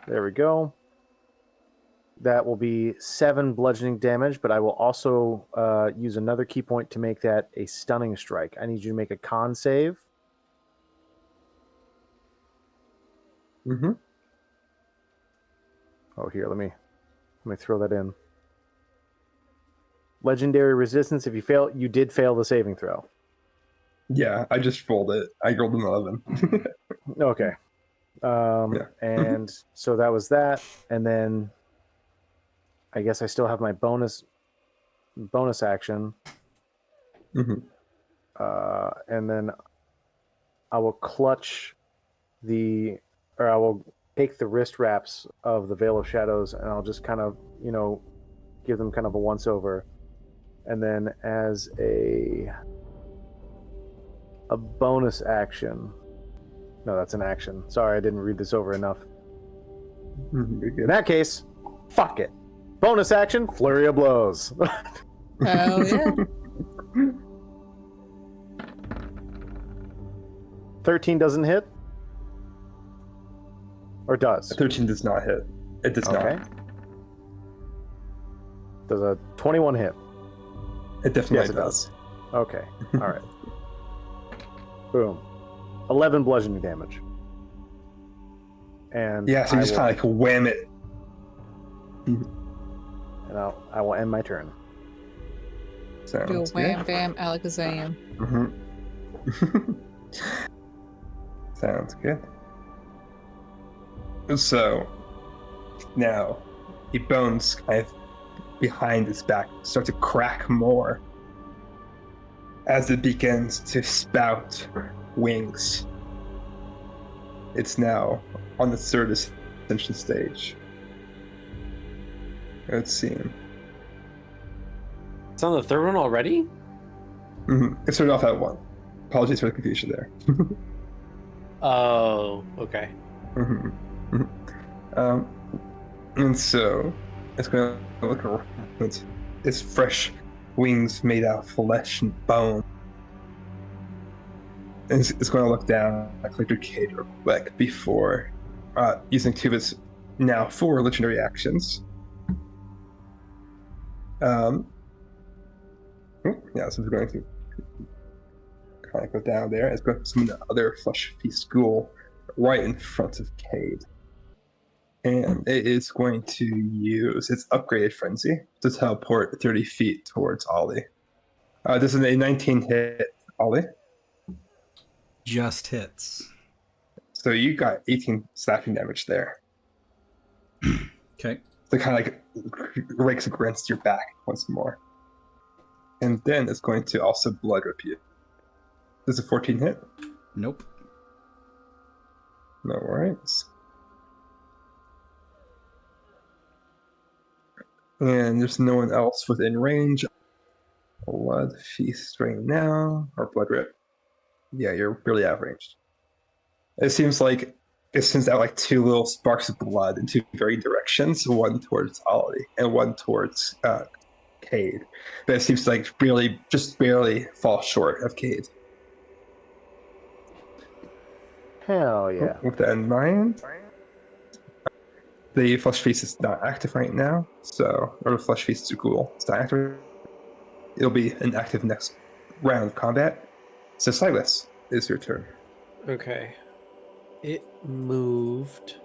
Speaker 4: we go. That will be 7 bludgeoning damage, but I will also use another key point to make that a stunning strike. I need you to make a con save.
Speaker 2: Mm-hmm.
Speaker 4: Oh, here, let me throw that in. Legendary resistance. If you fail, you did fail the saving throw.
Speaker 2: Yeah, I just rolled it. I rolled an 11.
Speaker 4: Okay. And so that was that, and then I guess I still have my bonus action.
Speaker 2: Mm-hmm.
Speaker 4: And then I will clutch I will take the wrist wraps of the Veil of Shadows, and I'll just kind of, give them kind of a once over. And then as a bonus action. No, that's an action. Sorry, I didn't read this over enough. In that case, fuck it. Bonus action, flurry of blows.
Speaker 5: Hell yeah.
Speaker 4: 13 doesn't hit? Or does?
Speaker 2: 13 does not hit. It does
Speaker 4: Okay.
Speaker 2: not.
Speaker 4: Does a 21 hit?
Speaker 2: It definitely
Speaker 4: Yes, it
Speaker 2: does.
Speaker 4: Okay. All right. Boom. 11 bludgeoning damage. And
Speaker 2: Yeah, so you just kind of like wham it.
Speaker 4: And I will end my turn.
Speaker 5: Do a
Speaker 2: Sounds
Speaker 5: wham
Speaker 2: good.
Speaker 5: bam alakazam.
Speaker 2: Mm-hmm. Sounds good. So now the bones kind of behind his back start to crack more as it begins to spout wings. It's now on the third ascension stage. Let's see.
Speaker 3: It's on the third one already?
Speaker 2: It started off at 1. Apologies for the confusion there.
Speaker 3: Oh, okay.
Speaker 2: And so it's going to look around. It's fresh wings made out of flesh and bone. And it's going to look down at Collector Cade real quick before using 2 of its now 4 legendary actions. So it's going to kind of go down there. It's going to summon the other Flesh Feast Ghoul right in front of Cade. And it is going to use its upgraded frenzy to teleport 30 feet towards Ollie. This is a 19 hit, Ollie.
Speaker 1: Just hits.
Speaker 2: So you got 18 slashing damage there.
Speaker 1: Okay.
Speaker 2: So it kind of like rakes against your back once more. And then it's going to also blood rip you. This is a 14 hit.
Speaker 1: Nope.
Speaker 2: No worries. And there's no one else within range. Blood feast right now, or blood rip. Yeah, you're really out of range. It seems like it sends out like 2 little sparks of blood in 2 varying directions, one towards Ollie and one towards Cade. But it seems to like really, just barely fall short of Cade.
Speaker 4: Hell yeah.
Speaker 2: With that in mind, the Flesh Feast is not active right now, or the Flesh Feast is cool. It's not active. It'll be an active next round of combat. So Silas, is your turn.
Speaker 3: Okay. It moved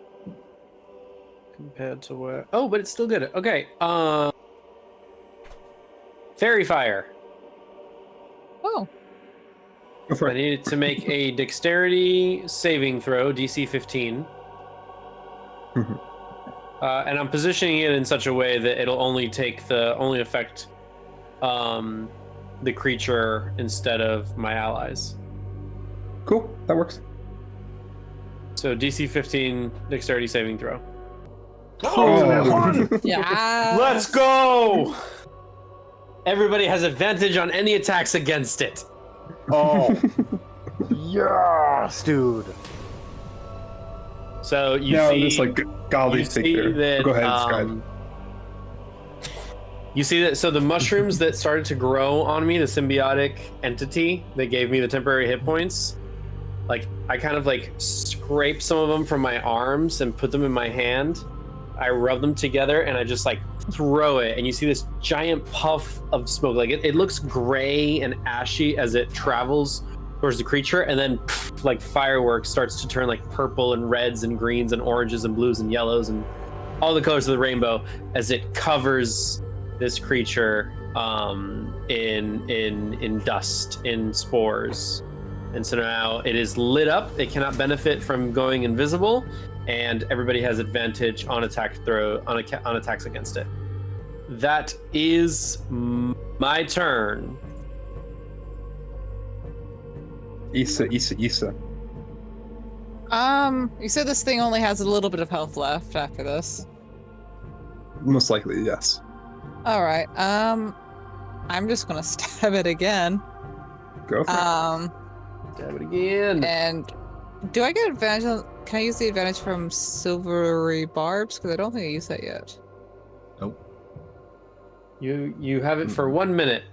Speaker 3: compared to where... Oh, but it's still good. Okay. Fairy Fire.
Speaker 5: Oh,
Speaker 2: Go for
Speaker 3: I
Speaker 2: it.
Speaker 3: need to make a dexterity saving throw, DC 15.
Speaker 2: Mhm.
Speaker 3: And I'm positioning it in such a way that it'll only affect the creature instead of my allies.
Speaker 2: Cool, that works.
Speaker 3: So DC 15 dexterity saving throw.
Speaker 2: Oh.
Speaker 5: yeah.
Speaker 3: Let's go! Everybody has advantage on any attacks against it.
Speaker 4: Oh. Yes, dude.
Speaker 3: So you
Speaker 2: Now
Speaker 3: see,
Speaker 2: this like godly
Speaker 3: you see
Speaker 2: figure.
Speaker 3: that,
Speaker 2: Go ahead, Sky.
Speaker 3: you see that. So the mushrooms that started to grow on me, the symbiotic entity that gave me the temporary hit points, like I kind of like scraped some of them from my arms and put them in my hand. I rub them together and I just like throw it, and you see this giant puff of smoke. Like it looks gray and ashy as it travels towards the creature, and then like fireworks starts to turn like purple and reds and greens and oranges and blues and yellows and all the colors of the rainbow as it covers this creature in dust, in spores. And so now it is lit up. It cannot benefit from going invisible, and everybody has advantage on attacks against it. That is my turn.
Speaker 2: Issa.
Speaker 5: You said this thing only has a little bit of health left after this.
Speaker 2: Most likely, yes.
Speaker 5: All right. I'm just gonna stab it again.
Speaker 2: Go for it.
Speaker 3: Stab it again.
Speaker 5: And do I get advantage? Can I use the advantage from silvery barbs? Because I don't think I used that yet.
Speaker 1: Nope.
Speaker 3: You have it for 1 minute.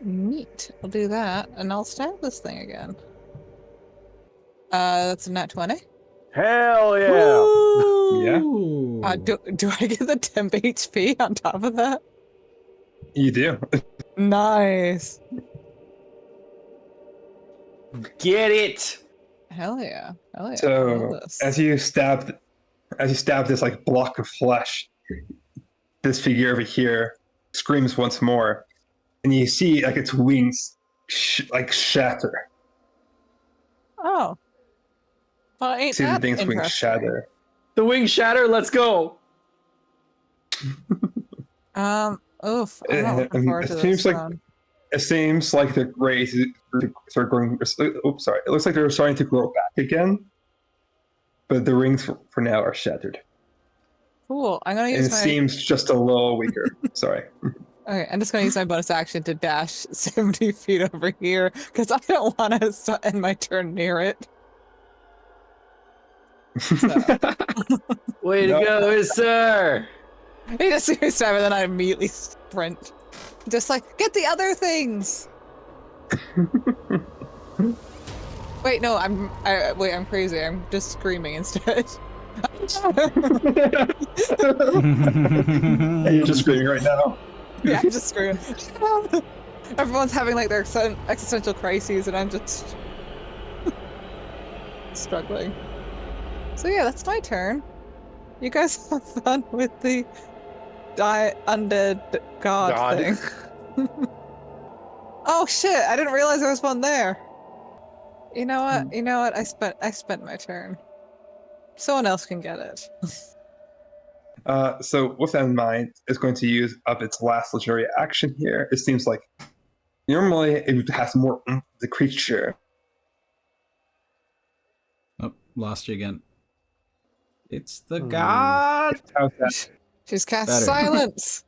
Speaker 5: Neat. I'll do that, and I'll stab this thing again. That's a nat 20.
Speaker 4: Hell yeah.
Speaker 2: Yeah.
Speaker 5: Do I get the temp HP on top of that?
Speaker 2: You do.
Speaker 5: Nice.
Speaker 3: Get it.
Speaker 5: Hell yeah. Hell yeah. I
Speaker 2: So
Speaker 5: love this.
Speaker 2: as you stab this like block of flesh, this figure over here screams once more, and you see like its wings shatter.
Speaker 5: Oh. Well, ain't
Speaker 2: See the
Speaker 5: that
Speaker 2: thing's wings
Speaker 5: interesting.
Speaker 2: shatter.
Speaker 3: The wings shatter. Let's go.
Speaker 5: Oof. I'm not looking forward to
Speaker 2: It
Speaker 5: this
Speaker 2: seems like
Speaker 5: round.
Speaker 2: it seems like the rays start growing. Oops, sorry. It looks like they're starting to grow back again, but the rings for now are shattered,
Speaker 5: Cool. I'm gonna
Speaker 2: and
Speaker 5: use
Speaker 2: it
Speaker 5: my.
Speaker 2: seems just a little weaker. Sorry.
Speaker 5: Okay, I'm just gonna use my bonus action to dash 70 feet over here because I don't want to end my turn near it.
Speaker 3: Way to
Speaker 2: No.
Speaker 3: go, sir.
Speaker 5: He just sees me stab, and then I immediately sprint, just like get the other things. Wait, no, I'm crazy. I'm just screaming instead.
Speaker 2: And you're just screaming right now.
Speaker 5: Yeah, I'm just screaming. Everyone's having like their existential crises, and I'm just struggling. So yeah, that's my turn. You guys have fun with the undead god thing. Oh shit! I didn't realize there was one there. You know what? You know what? I spent my turn. Someone else can get it.
Speaker 2: So with that in mind, it's going to use up its last legendary action here. It seems like normally it has more oomph, the creature.
Speaker 1: Oh, lost you again. It's the god.
Speaker 2: How's that?
Speaker 5: She's cast
Speaker 1: Better.
Speaker 5: silence.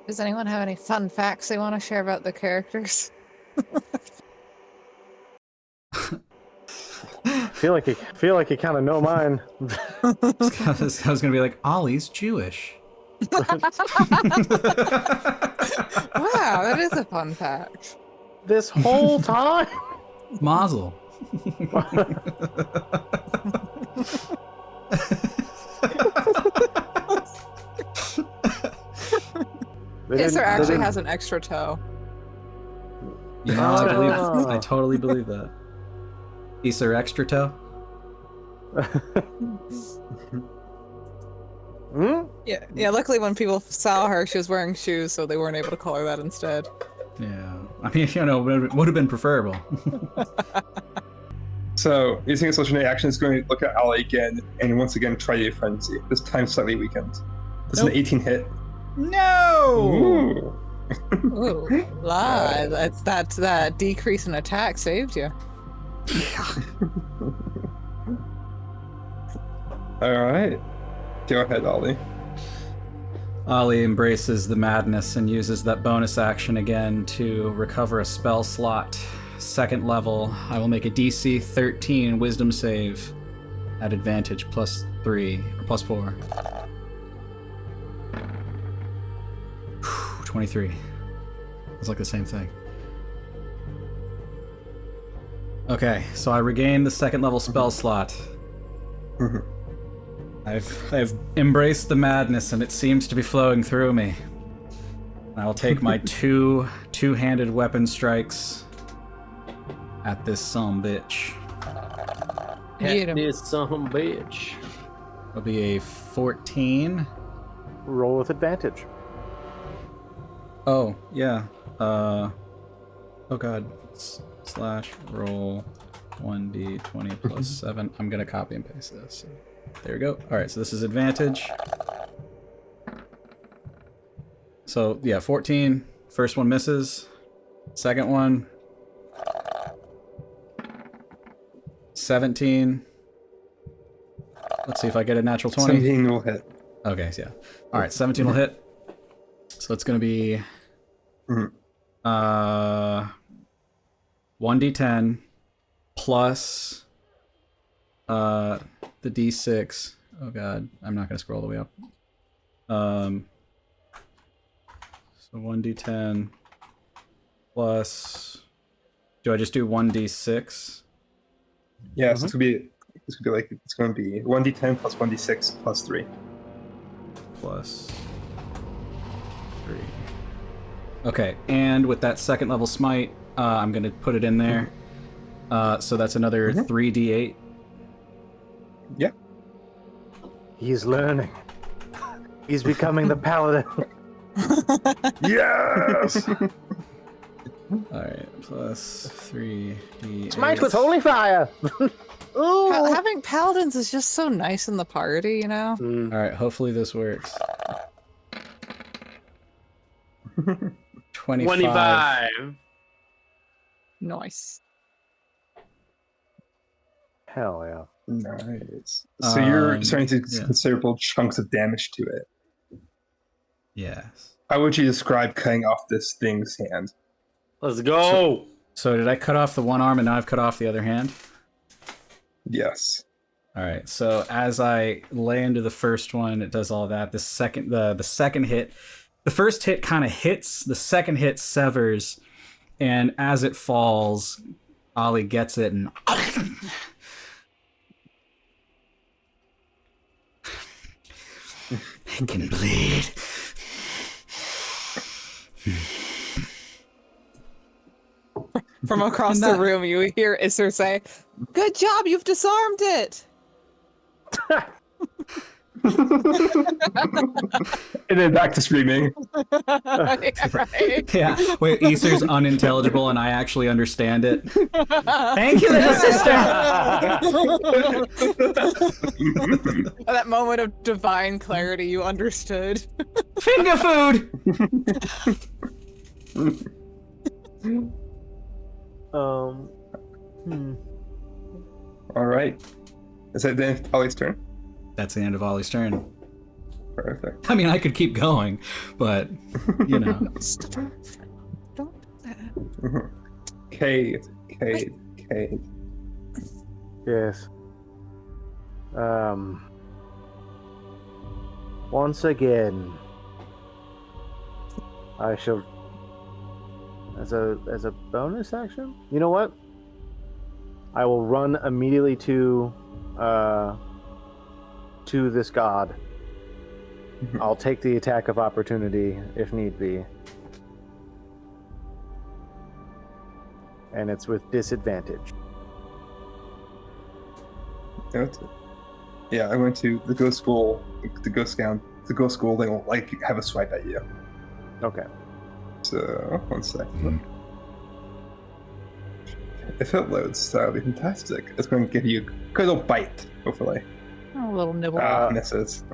Speaker 5: Does anyone have any fun facts they want to share about the characters?
Speaker 4: feel like you kind of know mine.
Speaker 1: I was gonna be like, Ollie's Jewish.
Speaker 5: Wow, that is a fun fact.
Speaker 4: This whole time.
Speaker 1: Mazel.
Speaker 5: Acer actually has an extra toe.
Speaker 1: You know, I totally believe that. Is there extra toe?
Speaker 4: Hmm?
Speaker 5: Yeah. Luckily, when people saw her, she was wearing shoes, so they weren't able to call her that instead.
Speaker 1: Yeah. I mean, would have been preferable.
Speaker 2: So, using his legendary action is going to look at Ollie again, and once again try a frenzy. This time slightly weakened. This is an 18 hit.
Speaker 1: No!
Speaker 2: Ooh.
Speaker 5: Ooh, la, that decrease in attack saved you.
Speaker 2: Alright. Go ahead, Ollie.
Speaker 1: Ollie embraces the madness and uses that bonus action again to recover a spell slot. Second level, I will make a DC 13 wisdom save at advantage +3 or +4. 23. It's like the same thing. Okay, so I regain the second level spell slot. I've embraced the madness and it seems to be flowing through me. I will take my two-handed weapon strikes at this bitch.
Speaker 5: Get him.
Speaker 3: This some bitch.
Speaker 1: It'll be a 14.
Speaker 4: Roll with advantage.
Speaker 1: Oh, yeah. Oh god. Slash roll 1d20 plus 7. I'm gonna copy and paste this. There we go. Alright, so this is advantage. So, yeah, 14. First one misses. Second one. 17. Let's see if I get a natural 20.
Speaker 2: 17 will hit.
Speaker 1: Okay, so yeah. Alright, 17 will hit. So it's gonna be 1d10 plus the d6. Oh god, I'm not gonna scroll all the way up. So 1d10 plus. Do I just do 1d6?
Speaker 2: Yeah, so it's gonna be 1d10 plus 1d6 plus 3.
Speaker 1: Plus 3. Okay, and with that second level smite, I'm gonna put it in there. So that's another 3d8.
Speaker 2: Yeah.
Speaker 4: He's learning. He's becoming the paladin.
Speaker 2: Yes!
Speaker 1: Alright, plus 3d8.
Speaker 4: Smite with holy fire. Ooh.
Speaker 5: Having paladins is just so nice in the party, you know?
Speaker 1: Alright, hopefully this works. 25.
Speaker 5: Nice.
Speaker 4: Hell yeah.
Speaker 2: Nice. So you're starting to do considerable chunks of damage to it.
Speaker 1: Yes.
Speaker 2: How would you describe cutting off this thing's hand?
Speaker 3: Let's go.
Speaker 1: So did I cut off the one arm and now I've cut off the other hand?
Speaker 2: Yes.
Speaker 1: Alright, so as I lay into the first one, it does all that. The second hit, the first hit kind of hits, the second hit severs, and as it falls, Ollie gets it and it can bleed.
Speaker 5: From across the room, you hear Isser say, "Good job, you've disarmed it."
Speaker 2: And then back to screaming.
Speaker 5: Yeah, right.
Speaker 1: Yeah, wait, Isser's unintelligible and I actually understand it. Thank you, little sister!
Speaker 5: At that moment of divine clarity, you understood.
Speaker 1: Finger food!
Speaker 2: All right. Is that then Ollie's turn?
Speaker 1: That's the end of Ollie's turn.
Speaker 2: Perfect.
Speaker 1: I mean, I could keep going, but, you know.
Speaker 5: Don't do that.
Speaker 2: Cade.
Speaker 4: Yes. Once again, I shall, as a bonus action. You know what? I will run immediately to this god. I'll take the attack of opportunity if need be. And it's with disadvantage.
Speaker 2: Yeah, I went to the ghost school. The ghost school. They will have a swipe at you.
Speaker 4: Okay.
Speaker 2: So So, one second. If it loads, that would be fantastic. It's going to give you a good little bite, hopefully.
Speaker 5: Oh, a little nibble.
Speaker 2: Misses.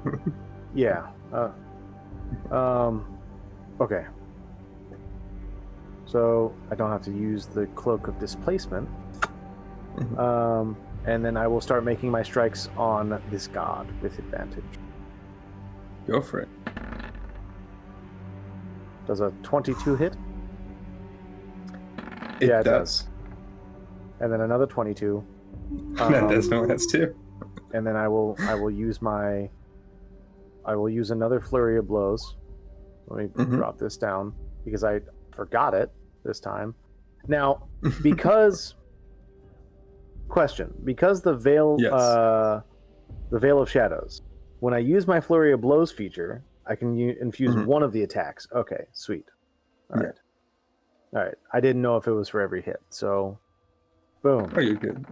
Speaker 4: Yeah. Okay. So I don't have to use the cloak of displacement. And then I will start making my strikes on this god with advantage.
Speaker 2: Go for it.
Speaker 4: Does a 22 hit?
Speaker 2: It does.
Speaker 4: And then another 22.
Speaker 2: That definitely has two.
Speaker 4: And then I will use another flurry of blows. Let me drop this down because I forgot it this time. Now, because the veil the Veil of Shadows, when I use my flurry of blows feature, I can infuse one of the attacks. Okay, sweet. All right. I didn't know if it was for every hit. So, boom.
Speaker 2: Oh, you're good.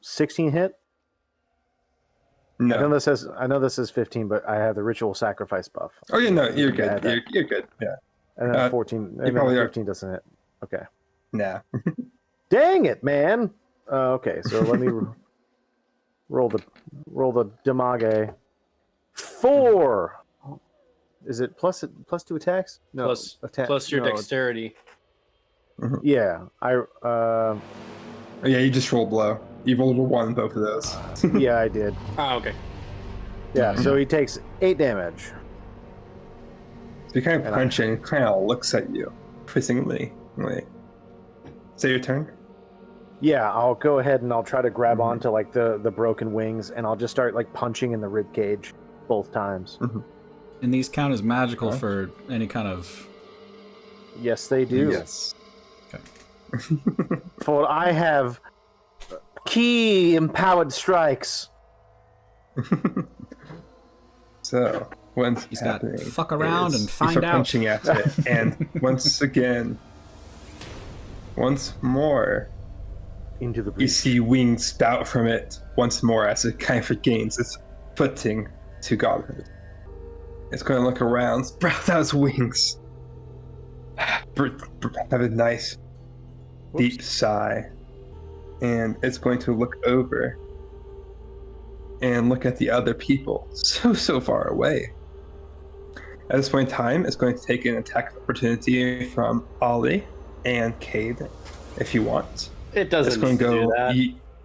Speaker 4: 16 hit.
Speaker 2: No.
Speaker 4: I know this says 15, but I have the ritual sacrifice buff.
Speaker 2: Oh yeah, no, you're good. You're good. Yeah.
Speaker 4: And then 14. And then 15 doesn't hit. Okay.
Speaker 2: Nah.
Speaker 4: Dang it, man. Okay, so let me roll the damage. 4. Is it plus 2 attacks? No,
Speaker 3: plus your dexterity.
Speaker 4: Yeah,
Speaker 2: Yeah, you just rolled low. You rolled a 1 both of those.
Speaker 4: Yeah, I did.
Speaker 3: Oh, okay.
Speaker 4: Yeah, so he takes 8 damage.
Speaker 2: So he kind of punching, kind of looks at you, quizzingly. Like, is that your turn?
Speaker 4: Yeah, I'll go ahead and I'll try to grab onto like the broken wings, and I'll just start like punching in the rib cage both times.
Speaker 1: And these count as magical for any kind of...
Speaker 4: Yes, they do.
Speaker 2: Yes.
Speaker 1: Okay.
Speaker 4: For I have key empowered strikes.
Speaker 2: So, once
Speaker 1: He's got fuck around and find out.
Speaker 2: Punching at it, and once more,
Speaker 4: Into the breach.
Speaker 2: you see wings spout from it once more as it kind of regains its footing to godhood. It's going to look around, sprout out its wings, have a nice deep sigh, and it's going to look over and look at the other people so far away. At this point in time, it's going to take an attack opportunity from Ollie and Cade, if you want.
Speaker 3: It doesn't.
Speaker 2: It's going to go.
Speaker 3: Do that.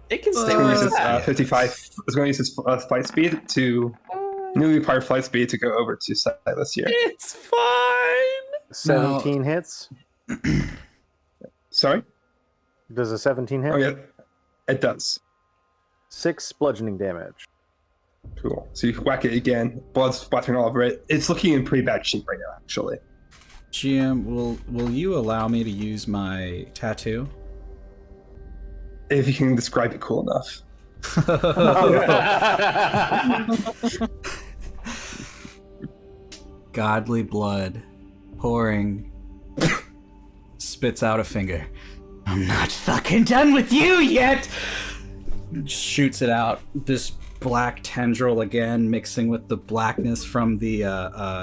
Speaker 3: It can
Speaker 2: It's
Speaker 3: stay
Speaker 2: going to
Speaker 3: with
Speaker 2: use its
Speaker 3: that.
Speaker 2: 55. It's going to use its flight speed to newly acquired flight speed to go over to Silas here.
Speaker 3: It's fine.
Speaker 4: 17 hits.
Speaker 2: Sorry.
Speaker 4: Does a 17 hit?
Speaker 2: Oh yeah, it does.
Speaker 4: 6 bludgeoning damage.
Speaker 2: Cool. So you whack it again. Blood's splattering all over it. It's looking in pretty bad shape right now, actually.
Speaker 1: GM, will you allow me to use my tattoo?
Speaker 2: If you can describe it cool enough.
Speaker 1: Godly blood pouring, spits out a finger. I'm not fucking done with you yet. Shoots it out. This black tendril again, mixing with the blackness from the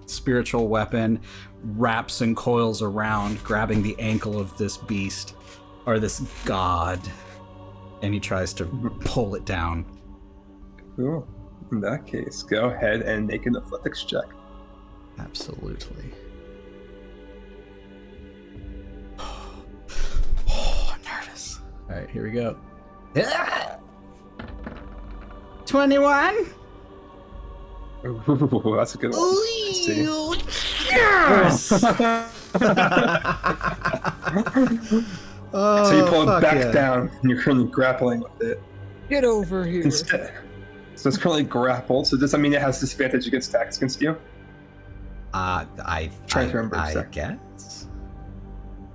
Speaker 1: spiritual weapon, wraps and coils around, grabbing the ankle of this beast or this god, and he tries to pull it down.
Speaker 2: Cool. In that case, go ahead and make an athletics check.
Speaker 1: Absolutely. Oh, I'm nervous. All right, here we go. 21.
Speaker 2: Ooh, that's a good one. Let's see.
Speaker 1: Yes! Oh,
Speaker 2: So you pull it
Speaker 1: fuck
Speaker 2: back
Speaker 1: yeah.
Speaker 2: down, and you're currently grappling with it.
Speaker 5: Get over here.
Speaker 2: Instead, so it's currently grappled. So does that mean it has disadvantage against attacks against you?
Speaker 1: I
Speaker 2: Trying to remember
Speaker 1: I
Speaker 2: exactly.
Speaker 1: guess.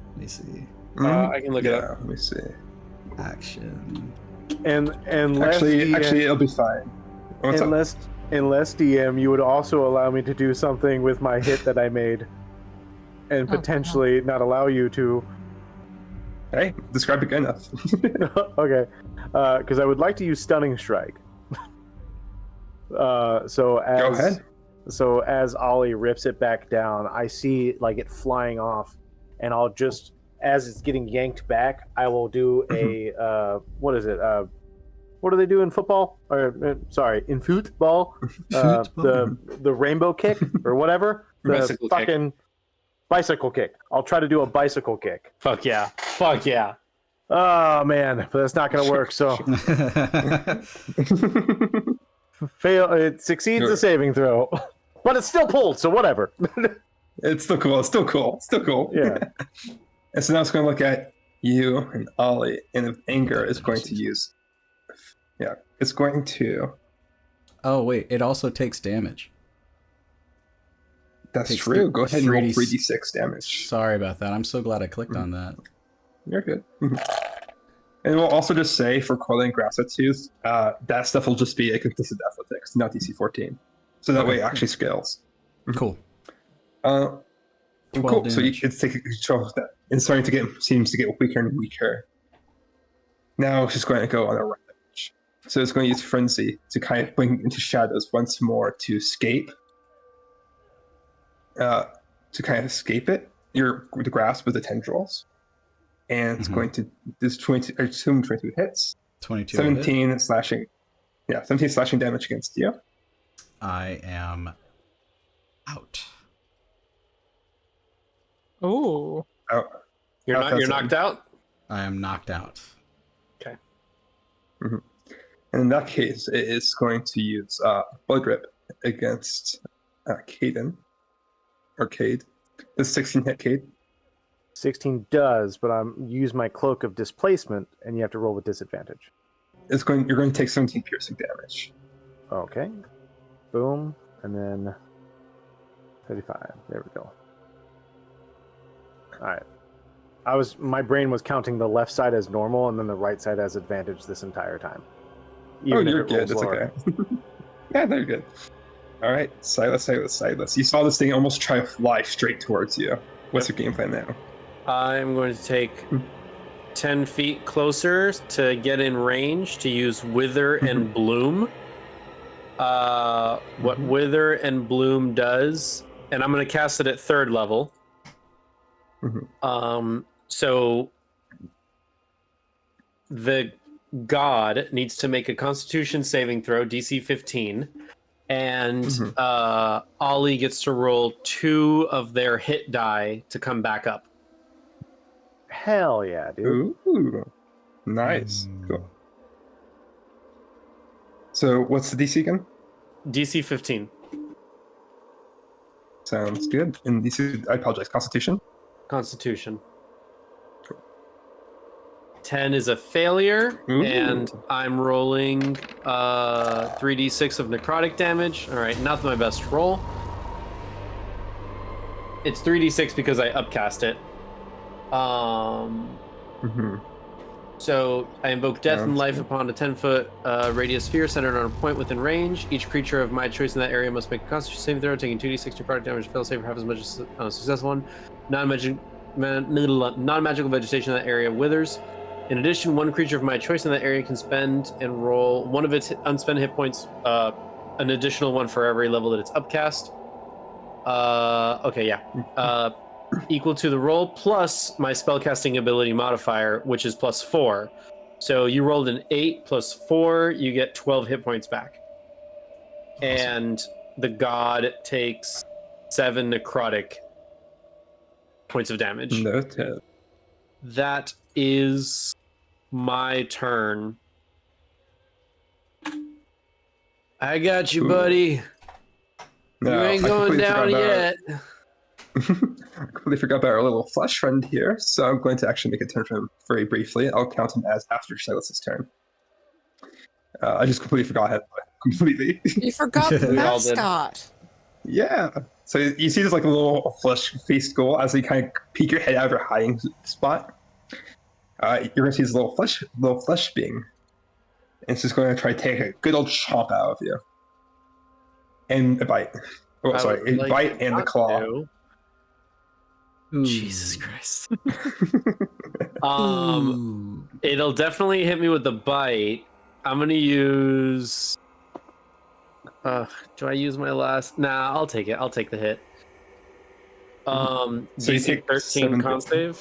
Speaker 1: Let me see.
Speaker 3: I can look it up.
Speaker 2: Let me see.
Speaker 1: Action.
Speaker 4: And
Speaker 2: Actually, it'll be fine. What's up?
Speaker 4: Unless DM, you would also allow me to do something with my hit that I made, and potentially not allow you to.
Speaker 2: Hey, describe it good enough.
Speaker 4: Okay, because I would like to use stunning strike. So as
Speaker 2: Go ahead.
Speaker 4: So as Ollie rips it back down, I see like it flying off, and I'll just, as it's getting yanked back, I will do a what is it? What do they do in football? Or sorry, in football? The rainbow kick or whatever. The
Speaker 3: Bicycle kick.
Speaker 4: fucking bicycle kick. I'll try to do a bicycle kick.
Speaker 3: Fuck yeah. Fuck yeah.
Speaker 4: Oh man, but that's not gonna work. So fail. It succeeds the saving throw, but it's still pulled. So whatever.
Speaker 2: It's still cool. It's still cool. Still cool.
Speaker 4: Yeah.
Speaker 2: And so now it's going to look at you and Ollie, and if anger is going to use. Yeah, it's going to.
Speaker 1: Oh wait, it also takes damage.
Speaker 2: That's
Speaker 1: Takes
Speaker 2: true. Go ahead and roll
Speaker 1: 3d6
Speaker 2: 3d6 damage.
Speaker 1: Sorry about that. I'm so glad I clicked on that.
Speaker 2: You're good. And we'll also just say for Coiling Grass tattoos, that stuff will just be a consistent athletics, not DC 14. So that way it actually scales.
Speaker 1: Cool.
Speaker 2: Cool. So you can take control of that. And starting to seems to get weaker and weaker. Now it's just going to go on a rampage. So it's going to use Frenzy to kind of bring into shadows once more to escape. To kind of escape it. The grasp with the tendrils. And it's going to this 22 hits.
Speaker 1: 22.
Speaker 2: 17 slashing. Yeah, 17 slashing damage against you.
Speaker 1: I am out.
Speaker 5: Ooh.
Speaker 2: Oh,
Speaker 3: You're knocked out?
Speaker 1: I am knocked out.
Speaker 2: and in that case, it is going to use Blood Rip against Caden. Or Cade. This 16 hit Cade.
Speaker 4: 16 does, but I'm use my Cloak of Displacement, and you have to roll with disadvantage.
Speaker 2: You're going to take 17 piercing damage.
Speaker 4: Okay. Boom, and then 35. There we go. All right. My brain was counting the left side as normal, and then the right side as advantage this entire time. Even if
Speaker 2: You're
Speaker 4: it
Speaker 2: good.
Speaker 4: rolls
Speaker 2: That's
Speaker 4: lower.
Speaker 2: okay. Yeah, they're good. All right, Silas. You saw this thing almost try to fly straight towards you. What's your game plan now?
Speaker 3: I'm going to take 10 feet closer to get in range to use Wither and Bloom. What Wither and Bloom does, and I'm going to cast it at 3rd level. So the god needs to make a Constitution saving throw, DC 15, and Ollie gets to roll 2 of their hit die to come back up.
Speaker 4: Hell yeah, dude.
Speaker 2: Ooh, nice. Cool. So what's the DC again?
Speaker 3: DC 15.
Speaker 2: Sounds good. And DC, I apologize, Constitution?
Speaker 3: Constitution. 10 is a failure, and I'm rolling 3d6 of necrotic damage. All right, not my best roll. It's 3d6 because I upcast it. So I invoke death and life upon a 10-foot radius sphere centered on a point within range. Each creature of my choice in that area must make a Constitution saving throw, taking 2d6 necrotic damage. Fail save for half as much as a successful one. Non-magical vegetation in that area withers. In addition, one creature of my choice in that area can spend and roll one of its unspent hit points, an additional one for every level that it's upcast. Equal to the roll plus my spellcasting ability modifier, which is +4. So you rolled an 8 plus 4, you get 12 hit points back. Awesome. And the god takes 7 necrotic points of damage.
Speaker 2: Noted.
Speaker 3: That is my turn. I got you, buddy.
Speaker 2: No,
Speaker 3: you ain't going down yet.
Speaker 2: I completely forgot about our little flesh friend here, so I'm going to actually make a turn for him very briefly. I'll count him as after Silas's turn. I just completely forgot him. Completely.
Speaker 5: You forgot the mascot.
Speaker 2: Yeah. So you see this like a little flesh-faced ghoul as you kind of peek your head out of your hiding spot. You're going to see this little flesh being. And it's just going to try to take a good old chomp out of you. And a bite. Oh, sorry. A bite and the claw.
Speaker 3: Jesus Christ. It'll definitely hit me with the bite. I'm going to use... Do I use my last? Nah, I'll take it. I'll take the hit.
Speaker 2: So you
Speaker 3: DC
Speaker 2: take
Speaker 3: 13
Speaker 2: 7
Speaker 3: con
Speaker 2: hits.
Speaker 3: save.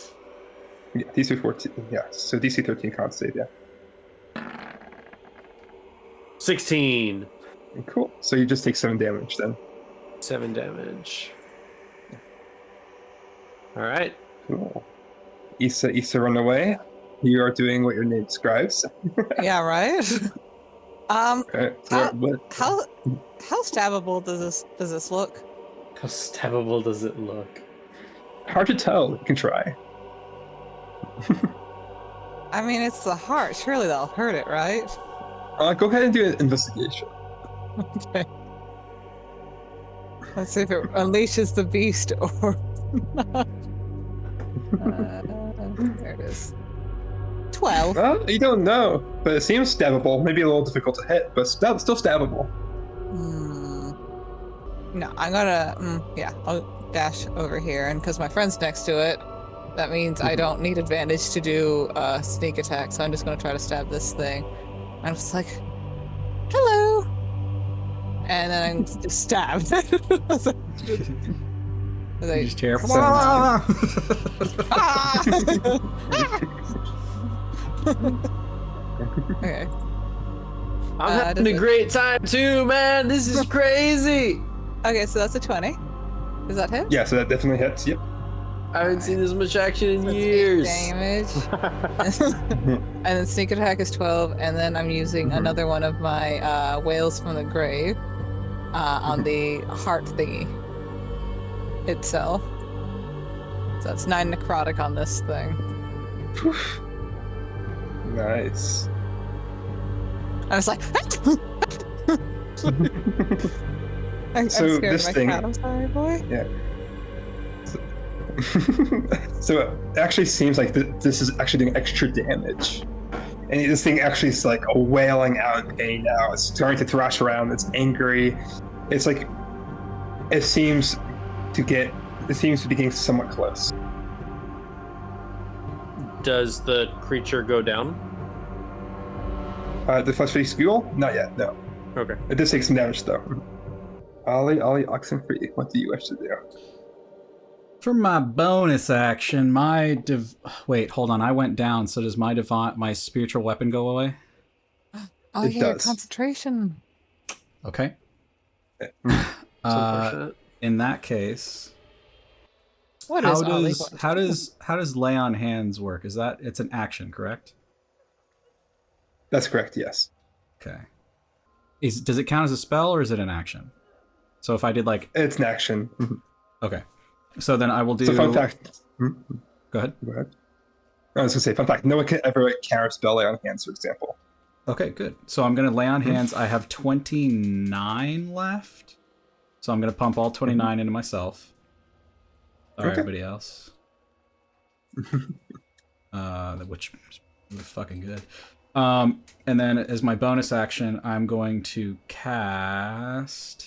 Speaker 2: Yeah, DC 14. Yeah, so DC 13 con save. Yeah.
Speaker 3: 16.
Speaker 2: Cool. So you just take 7 damage then.
Speaker 3: 7 damage. All right.
Speaker 2: Cool. Issa, run away. You are doing what your name describes.
Speaker 5: Yeah, right.
Speaker 2: Okay. So
Speaker 5: How stabbable does this look?
Speaker 3: How stabbable does it look?
Speaker 2: hard to tell. You can try.
Speaker 5: I mean, it's the heart. Surely they'll hurt it, right?
Speaker 2: Go ahead and do an investigation.
Speaker 5: Okay. Let's see if it unleashes the beast or not. There it is. 12.
Speaker 2: Well, you don't know, but it seems stabbable. Maybe a little difficult to hit, but still stabbable.
Speaker 5: No, I'm gonna. Yeah, I'll dash over here, and because my friend's next to it, that means I don't need advantage to do a sneak attack. So I'm just gonna try to stab this thing. I'm just like, hello, and then I'm just stabbed.
Speaker 1: You just hear,
Speaker 5: Okay.
Speaker 3: I'm having a great time too, man. This is crazy.
Speaker 5: Okay, so that's a 20. Does that hit?
Speaker 2: Yeah, so that definitely hits. Yep.
Speaker 3: I haven't seen this much action in
Speaker 5: So that's 8
Speaker 3: years.
Speaker 5: damage. And then sneak attack is 12, and then I'm using another one of my whales from the grave on the heart thingy itself. So that's 9 necrotic on this thing.
Speaker 2: Nice.
Speaker 5: I was like, I'm
Speaker 2: So
Speaker 5: scared
Speaker 2: this
Speaker 5: of my
Speaker 2: thing-
Speaker 5: cat. I'm sorry, boy.
Speaker 2: Yeah. So it actually seems like this is actually doing extra damage. And this thing actually is like wailing out in pain now. It's starting to thrash around. It's angry. It's like it seems to be getting somewhat close.
Speaker 3: Does the creature go down?
Speaker 2: The flesh face school? Not yet, no.
Speaker 3: Okay.
Speaker 2: It does take some damage though. Ollie, Oxenfree, what do you wish to do?
Speaker 1: For my bonus action, wait, hold on. I went down, so does my spiritual weapon go away?
Speaker 5: Oh,
Speaker 2: It
Speaker 5: yeah,
Speaker 2: does.
Speaker 5: concentration.
Speaker 1: Okay.
Speaker 3: It's unfortunate.
Speaker 1: In that case,
Speaker 5: What
Speaker 1: how
Speaker 5: is Ollie
Speaker 1: does
Speaker 5: going
Speaker 1: how does lay on hands work? Is that it's an action, correct?
Speaker 2: That's correct, yes.
Speaker 1: Okay. Does it count as a spell or is it an action? So if I did like
Speaker 2: It's an action.
Speaker 1: okay, so then I will do.
Speaker 2: So fun fact.
Speaker 1: Go ahead.
Speaker 2: Go ahead. I was gonna say, fun fact, no one can ever cast spell lay on hands, for example.
Speaker 1: Okay, good. So I'm gonna lay on hands. I have 29 left, so I'm gonna pump all 29 into myself. All right,
Speaker 2: Okay.
Speaker 1: everybody else. Which is really fucking good. And then as my bonus action, I'm going to cast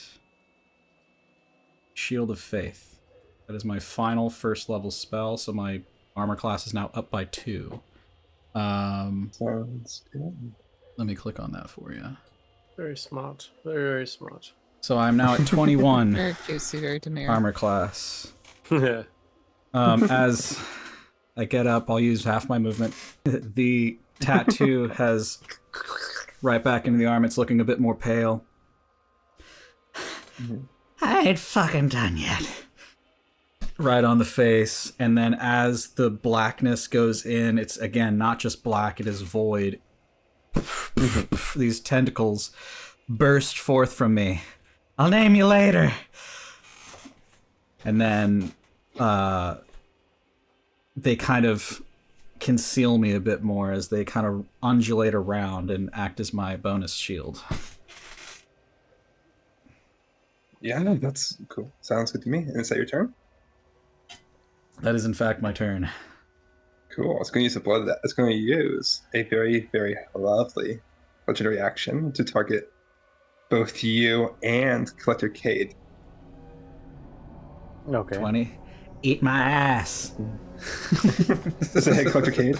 Speaker 1: Shield of Faith. That is my final first level spell, so my armor class is now up by 2.
Speaker 2: Sounds good.
Speaker 1: Let me click on that for you.
Speaker 3: Very smart. Very, very smart.
Speaker 1: So I'm now at 21
Speaker 5: Very juicy, very demure.
Speaker 1: armor class.
Speaker 3: Yeah.
Speaker 1: As I get up, I'll use half my movement. The tattoo has right back into the arm. It's looking a bit more pale. I ain't fucking done yet. Right on the face. And then as the blackness goes in, it's again not just black, it is void. These tentacles burst forth from me. I'll name you later. And then they kind of conceal me a bit more as they kind of undulate around and act as my bonus shield.
Speaker 2: Yeah, that's cool. Sounds good to me. And is that your turn?
Speaker 1: That is in fact my turn.
Speaker 2: Cool. It's going to use a blood. It's going to use a very, very lovely legendary action to target both you and Collector Cade.
Speaker 4: Okay.
Speaker 1: 20. Eat my ass.
Speaker 2: Does it hit Collector Cade?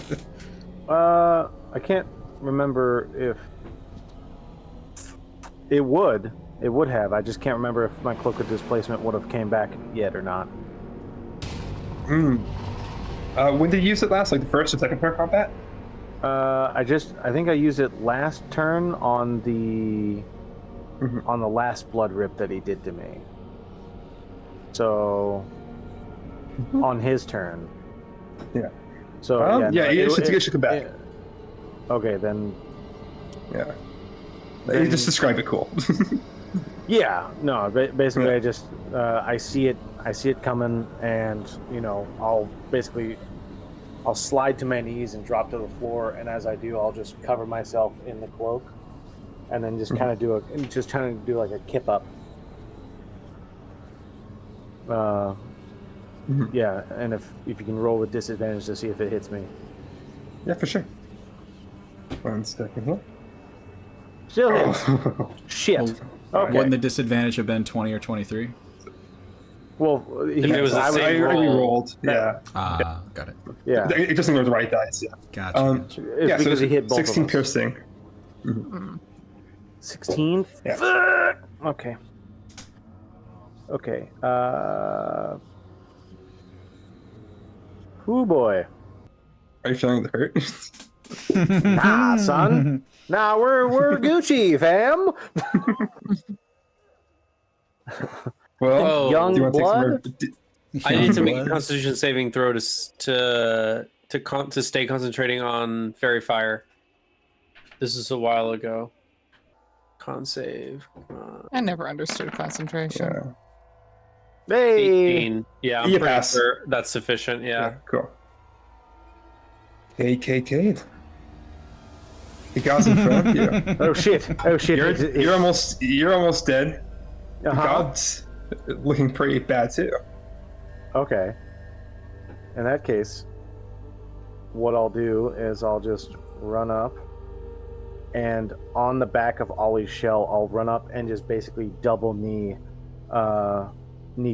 Speaker 4: I can't remember if it would. It would have. I just can't remember if my cloak of displacement would have came back yet or not.
Speaker 2: When did you use it last? Like the first or second turn combat?
Speaker 4: I think I used it last turn on the last blood rip that he did to me. So on his turn.
Speaker 2: Yeah.
Speaker 4: So
Speaker 2: it should come back.
Speaker 4: Okay, then.
Speaker 2: Yeah. You just describe it cool.
Speaker 4: Yeah. No. Basically, I see it coming, and I'll slide to my knees and drop to the floor, and as I do, I'll just cover myself in the cloak, and then just kind of do like a kip up. Yeah, and if you can roll with disadvantage to see if it hits me.
Speaker 2: Yeah, for sure. 1 second here.
Speaker 4: Still hits. Shit. Okay.
Speaker 1: Wouldn't the disadvantage have been 20 or 23?
Speaker 4: Well,
Speaker 3: If it was the
Speaker 2: I
Speaker 3: same
Speaker 2: already
Speaker 3: roll.
Speaker 2: rolled. Yeah.
Speaker 1: Got it.
Speaker 4: Yeah.
Speaker 2: It just ignores the right dice. Yeah.
Speaker 1: Gotcha.
Speaker 4: It's because
Speaker 2: so
Speaker 4: he hit both
Speaker 2: 16
Speaker 4: of us.
Speaker 2: piercing.
Speaker 4: 16?
Speaker 2: Yeah.
Speaker 4: Fuck! Okay. Okay. Ooh boy.
Speaker 2: Are you feeling the hurt?
Speaker 4: Nah, son. Nah, we're Gucci, fam.
Speaker 2: Well,
Speaker 3: Oh,
Speaker 4: Young
Speaker 2: do you want to
Speaker 4: blood?
Speaker 2: take
Speaker 3: I need to make a
Speaker 1: Blood.
Speaker 3: Constitution saving throw to stay concentrating on fairy fire. This is a while ago. Con save.
Speaker 5: I never understood concentration.
Speaker 2: Yeah.
Speaker 4: Hey.
Speaker 3: 18. Yeah, I'm
Speaker 2: You
Speaker 3: pretty
Speaker 2: pass.
Speaker 3: sure that's sufficient. Yeah.
Speaker 2: Cool. KKK. He got in front of you.
Speaker 4: Oh shit. Oh shit.
Speaker 2: You're almost dead.
Speaker 4: Uh-huh.
Speaker 2: God's looking pretty bad too.
Speaker 4: Okay. In that case, what I'll do is I'll just run up, and on the back of Ollie's shell, I'll run up and just basically double knee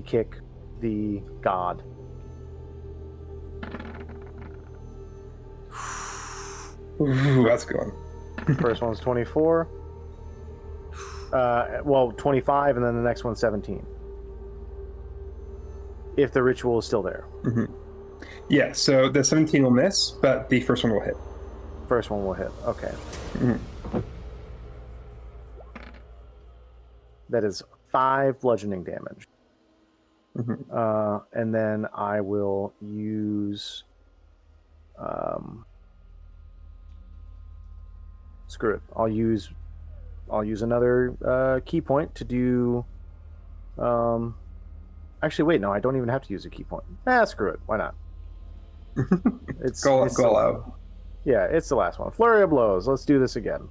Speaker 4: kick the god.
Speaker 2: Ooh, that's good.
Speaker 4: First one's 24. 25, and then the next one's 17. If the ritual is still there.
Speaker 2: Yeah, so the 17 will miss, but the first one will hit.
Speaker 4: First one will hit. Okay. That is 5 bludgeoning damage. And then I will use... screw it. I'll use another key point to do... Actually, wait, no, I don't even have to use a key point. Screw it. Why not? It's
Speaker 2: Go
Speaker 4: the-
Speaker 2: out.
Speaker 4: Yeah, it's the last one. Flurry of blows. Let's do this again.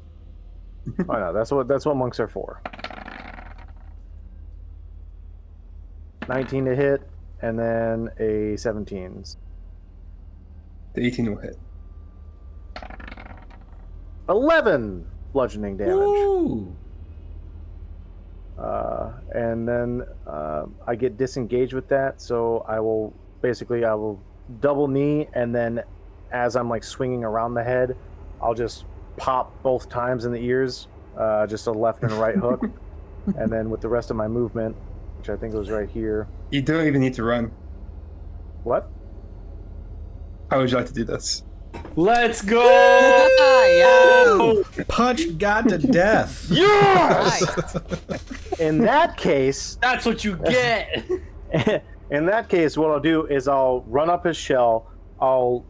Speaker 4: Why not? That's what monks are for. 19 to hit, and then a 17.
Speaker 2: The 18 will hit.
Speaker 4: 11 bludgeoning damage.
Speaker 1: Ooh.
Speaker 4: And then I get disengaged with that, so I will double knee, and then as I'm like swinging around the head, I'll just pop both times in the ears, just a left and a right hook, and then with the rest of my movement, which I think was right here.
Speaker 2: You don't even need to run.
Speaker 4: What?
Speaker 2: How would you like to do this?
Speaker 3: Let's go!
Speaker 5: Yeah.
Speaker 1: Punch God to death.
Speaker 3: Yes!
Speaker 5: Right.
Speaker 4: In that case,
Speaker 3: That's what you get.
Speaker 4: in that case, what I'll do is I'll run up his shell. I'll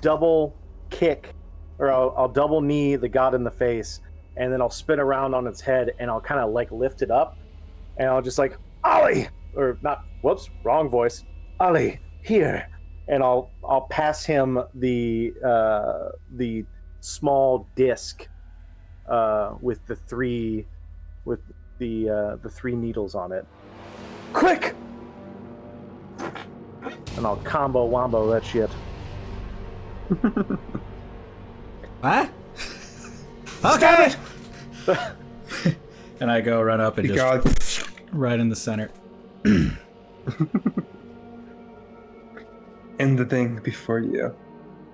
Speaker 4: double kick, or I'll double knee the god in the face, and then I'll spin around on its head, and I'll kind of like lift it up, and I'll just like Ollie, or not. Whoops, wrong voice. Ollie, here, and I'll pass him the small disc with the three needles on it. Quick! And I'll combo wombo that shit.
Speaker 1: What? Okay. And I go run up and just
Speaker 2: God.
Speaker 1: right in the center.
Speaker 2: And the thing before you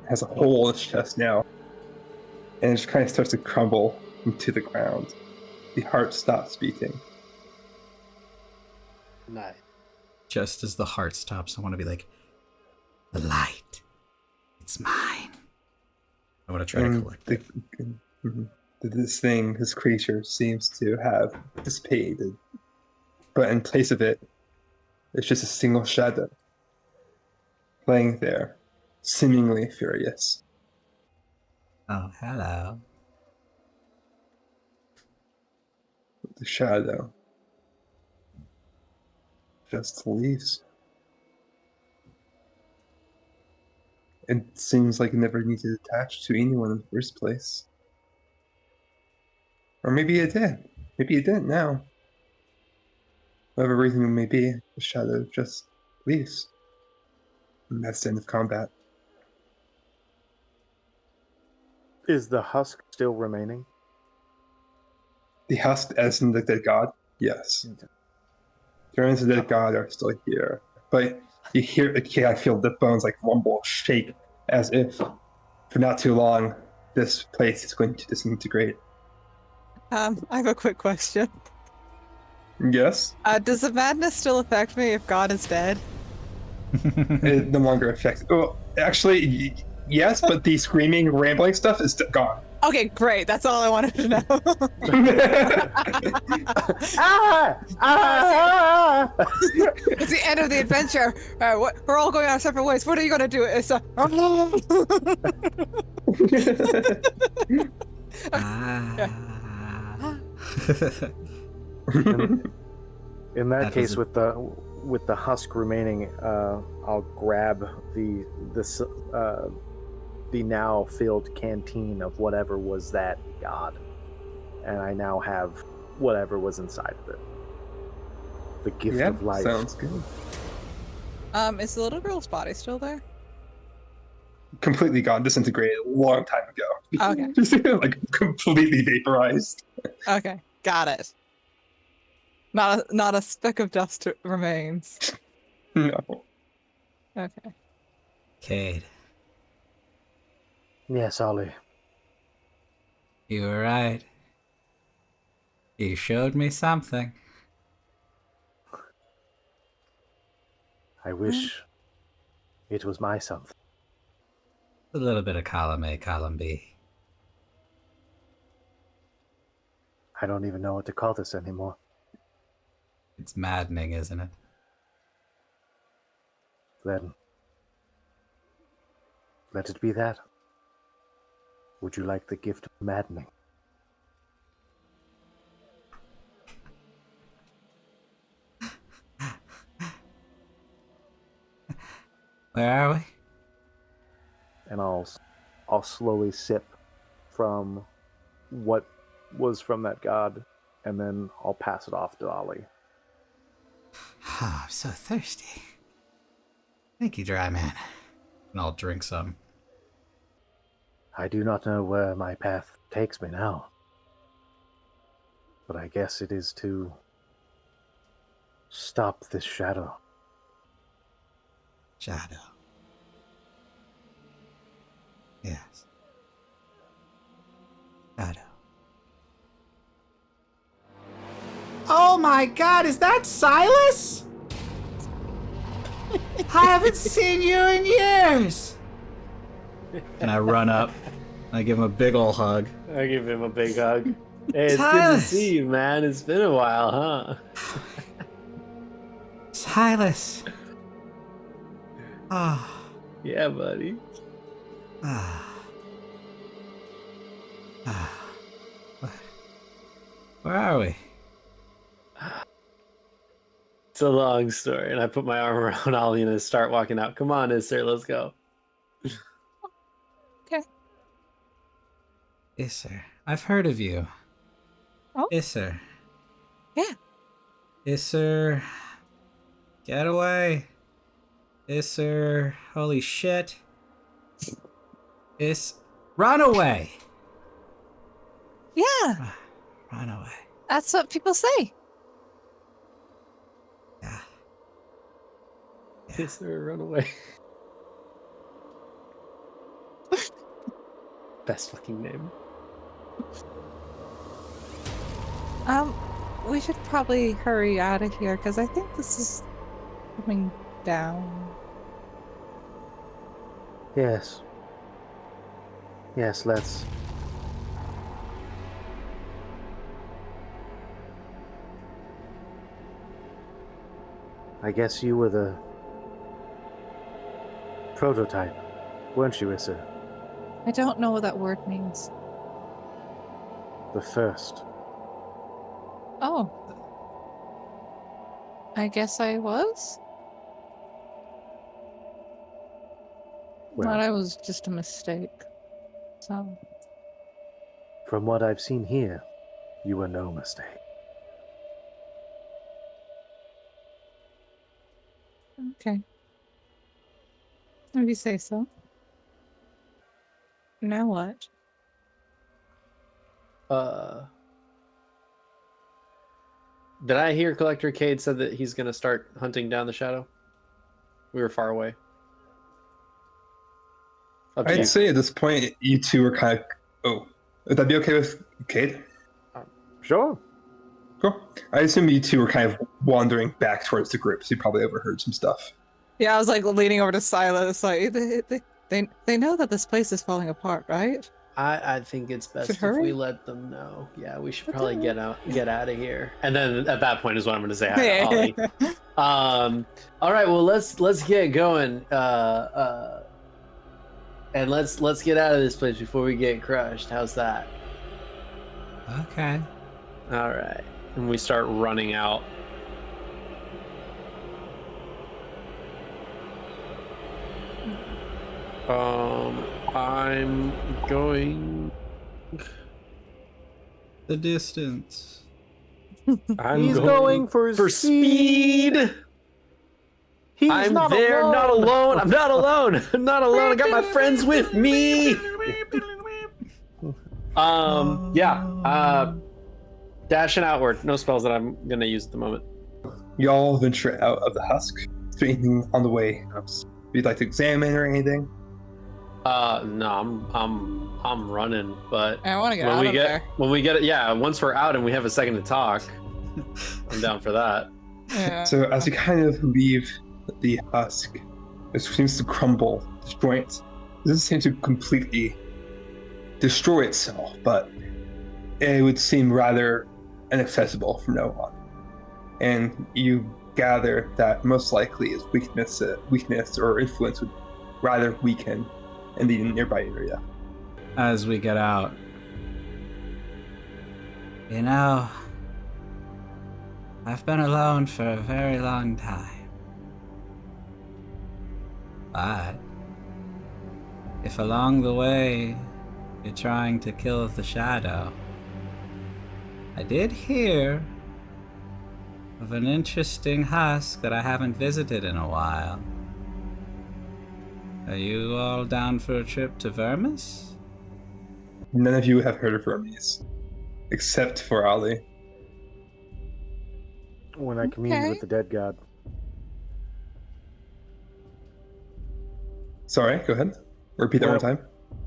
Speaker 2: has a hole in its chest now. And it just kind of starts to crumble into the ground. the heart stops beating.
Speaker 3: Nice.
Speaker 1: Just as the heart stops, I want to be like, the light. It's mine. I want to try to
Speaker 2: And
Speaker 1: collect it.
Speaker 2: this creature seems to have dissipated. But in place of it, it's just a single shadow laying there, seemingly furious.
Speaker 1: Oh, hello.
Speaker 2: The shadow just leaves. It seems like it never needed to attach to anyone in the first place. Or maybe it did. Maybe it didn't now. Whatever reason it may be, the shadow just leaves. And that's the end of combat.
Speaker 4: Is the husk still remaining?
Speaker 2: The husk, as in the dead god, yes. The remnants of the dead god are still here. But you hear, I feel the bones like rumble, shake, as if for not too long this place is going to disintegrate.
Speaker 5: I have a quick question.
Speaker 2: Yes,
Speaker 5: Does the madness still affect me if God is dead?
Speaker 2: it no longer affects. Oh, actually, yes, but the screaming, rambling stuff is gone.
Speaker 5: Okay, great. That's all I wanted to know. It's the end of the adventure. We're all going our separate ways. What are you going to do? It's a...
Speaker 4: In that
Speaker 1: That
Speaker 4: case,
Speaker 1: doesn't-
Speaker 4: with the husk remaining, I'll grab the now filled canteen of whatever was that god, and I now have whatever was inside of it. The gift
Speaker 2: Yeah,
Speaker 4: of life.
Speaker 2: sounds good.
Speaker 5: Is the little girl's body still there?
Speaker 2: Completely gone, disintegrated a long time ago.
Speaker 5: Okay.
Speaker 2: Just like completely vaporized.
Speaker 5: Okay, got it. Not a speck of dust remains.
Speaker 2: No.
Speaker 5: Okay.
Speaker 1: Cade,
Speaker 4: Yes, Ollie.
Speaker 1: you were right. You showed me something.
Speaker 4: I wish it was my something.
Speaker 1: A little bit of column A, column B.
Speaker 4: I don't even know what to call this anymore.
Speaker 1: It's maddening, isn't it?
Speaker 4: Then let it be that. Would you like the gift of maddening?
Speaker 1: Where are we?
Speaker 4: And I'll slowly sip from what was from that god, and then I'll pass it off to Ollie.
Speaker 1: Oh, I'm so thirsty. Thank you, dry man. And I'll drink some.
Speaker 4: I do not know where my path takes me now, but I guess it is to stop this shadow.
Speaker 1: Shadow. Yes. Shadow. Oh my god, is that Silas? I haven't seen you in years! And I run up. I give him a big ol' hug.
Speaker 3: I give him a big hug. Hey, it's good to
Speaker 1: Silas!
Speaker 3: see you, man. It's been a while, huh?
Speaker 1: Silas! Ah.
Speaker 3: Yeah, buddy.
Speaker 1: Ah. Ah. Where are we?
Speaker 3: It's a long story, and I put my arm around Ollie and I start walking out. Come on, Isser, let's go.
Speaker 5: Okay.
Speaker 1: Isser. I've heard of you.
Speaker 5: Oh?
Speaker 1: Isser.
Speaker 5: Yeah.
Speaker 1: Isser. Getaway. Isser. Holy shit. Runaway.
Speaker 5: Yeah,
Speaker 1: Runaway.
Speaker 5: that's what people say.
Speaker 1: Yeah.
Speaker 3: Isser, run away. Best fucking name.
Speaker 5: We should probably hurry out of here because I think this is coming down.
Speaker 4: Yes. Yes, let's. I guess you were the prototype, weren't you, Issa?
Speaker 5: I don't know what that word means.
Speaker 4: The first.
Speaker 5: Oh. I guess I was?
Speaker 4: Well,
Speaker 5: But I was just a mistake. So.
Speaker 4: from what I've seen here, you were no mistake.
Speaker 5: Okay. If you say so. Now what?
Speaker 3: Did I hear Collector Cade said that he's gonna start hunting down the shadow? We were far away. Up to you.
Speaker 2: I'd say at this point, you two are kind of. Oh, would that be okay with Cade?
Speaker 4: Sure.
Speaker 2: Cool. I assume you two were kind of wandering back towards the group, so you probably overheard some stuff.
Speaker 5: Yeah, I was like leaning over to Silas, like they know that this place is falling apart, right?
Speaker 3: I think it's best
Speaker 5: Should
Speaker 3: if
Speaker 5: hurry?
Speaker 3: we let them know. Yeah, we should
Speaker 5: But
Speaker 3: probably
Speaker 5: then-
Speaker 3: get out of here. And then at that point is what I'm gonna say hi to Ollie. All right, well let's get going. And let's get out of this place before we get crushed. How's that?
Speaker 1: Okay.
Speaker 3: All right. And we start running out. I'm going.
Speaker 1: The distance.
Speaker 4: He's going for speed. He's
Speaker 3: I'm
Speaker 4: not
Speaker 3: there,
Speaker 4: alone.
Speaker 3: not alone. I'm not alone. I'm not alone. I got my friends with me. Dashing outward. No spells that I'm gonna use at the moment.
Speaker 2: Y'all venture out of the husk. Is there anything on the way you'd like to examine or anything?
Speaker 3: No, I'm running, but
Speaker 5: I want to get out of there.
Speaker 3: when we get it, yeah, once we're out and we have a second to talk, I'm down for that.
Speaker 5: Yeah.
Speaker 2: So as you kind of leave the husk, it seems to crumble, destroy it. It doesn't seem to completely destroy itself, but it would seem rather inaccessible from now on. And you gather that most likely its weakness or influence would rather weaken in the nearby area.
Speaker 1: As we get out. You know, I've been alone for a very long time. But if along the way you're trying to kill the shadow, I did hear of an interesting husk that I haven't visited in a while. Are you all down for a trip to Vermis?
Speaker 2: None of you have heard of Hermes, except for Ali.
Speaker 4: When I communed
Speaker 5: Okay.
Speaker 4: with the dead god.
Speaker 2: Sorry, go ahead. Repeat that one more time.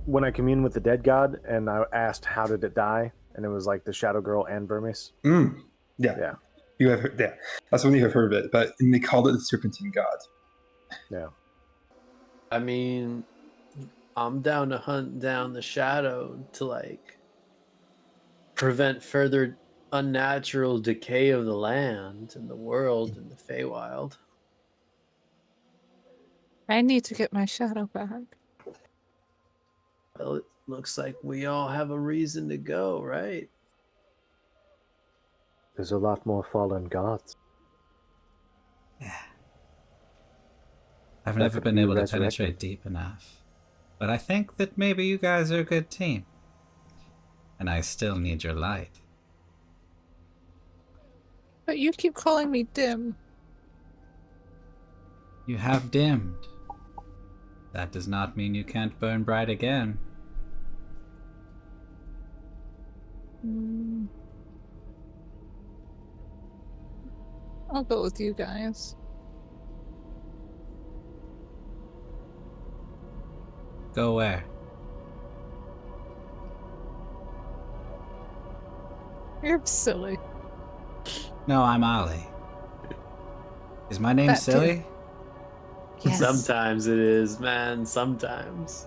Speaker 4: When I communed with the dead god and I asked how did it die, and it was like the Shadow Girl and Vermis.
Speaker 2: Yeah.
Speaker 4: Yeah.
Speaker 2: You have heard, yeah. That's when you have heard of it, but they called it the Serpentine God.
Speaker 4: Yeah.
Speaker 3: I mean, I'm down to hunt down the shadow to like prevent further unnatural decay of the land and the world and the Feywild.
Speaker 5: I need to get my shadow back.
Speaker 3: Well, it looks like we all have a reason to go, right?
Speaker 4: There's a lot more fallen gods.
Speaker 1: Yeah. I've
Speaker 4: That
Speaker 1: never
Speaker 4: could
Speaker 1: been
Speaker 4: be
Speaker 1: able to
Speaker 4: resurrected.
Speaker 1: penetrate deep enough. But I think that maybe you guys are a good team. And I still need your light.
Speaker 5: But you keep calling me dim.
Speaker 1: You have dimmed. That does not mean you can't burn bright again.
Speaker 5: Hmm. I'll go with you guys.
Speaker 1: Go where?
Speaker 5: You're silly.
Speaker 1: No, I'm Ollie. Is my name
Speaker 5: That too.
Speaker 1: silly?
Speaker 5: Yes.
Speaker 3: Sometimes it is, man. Sometimes.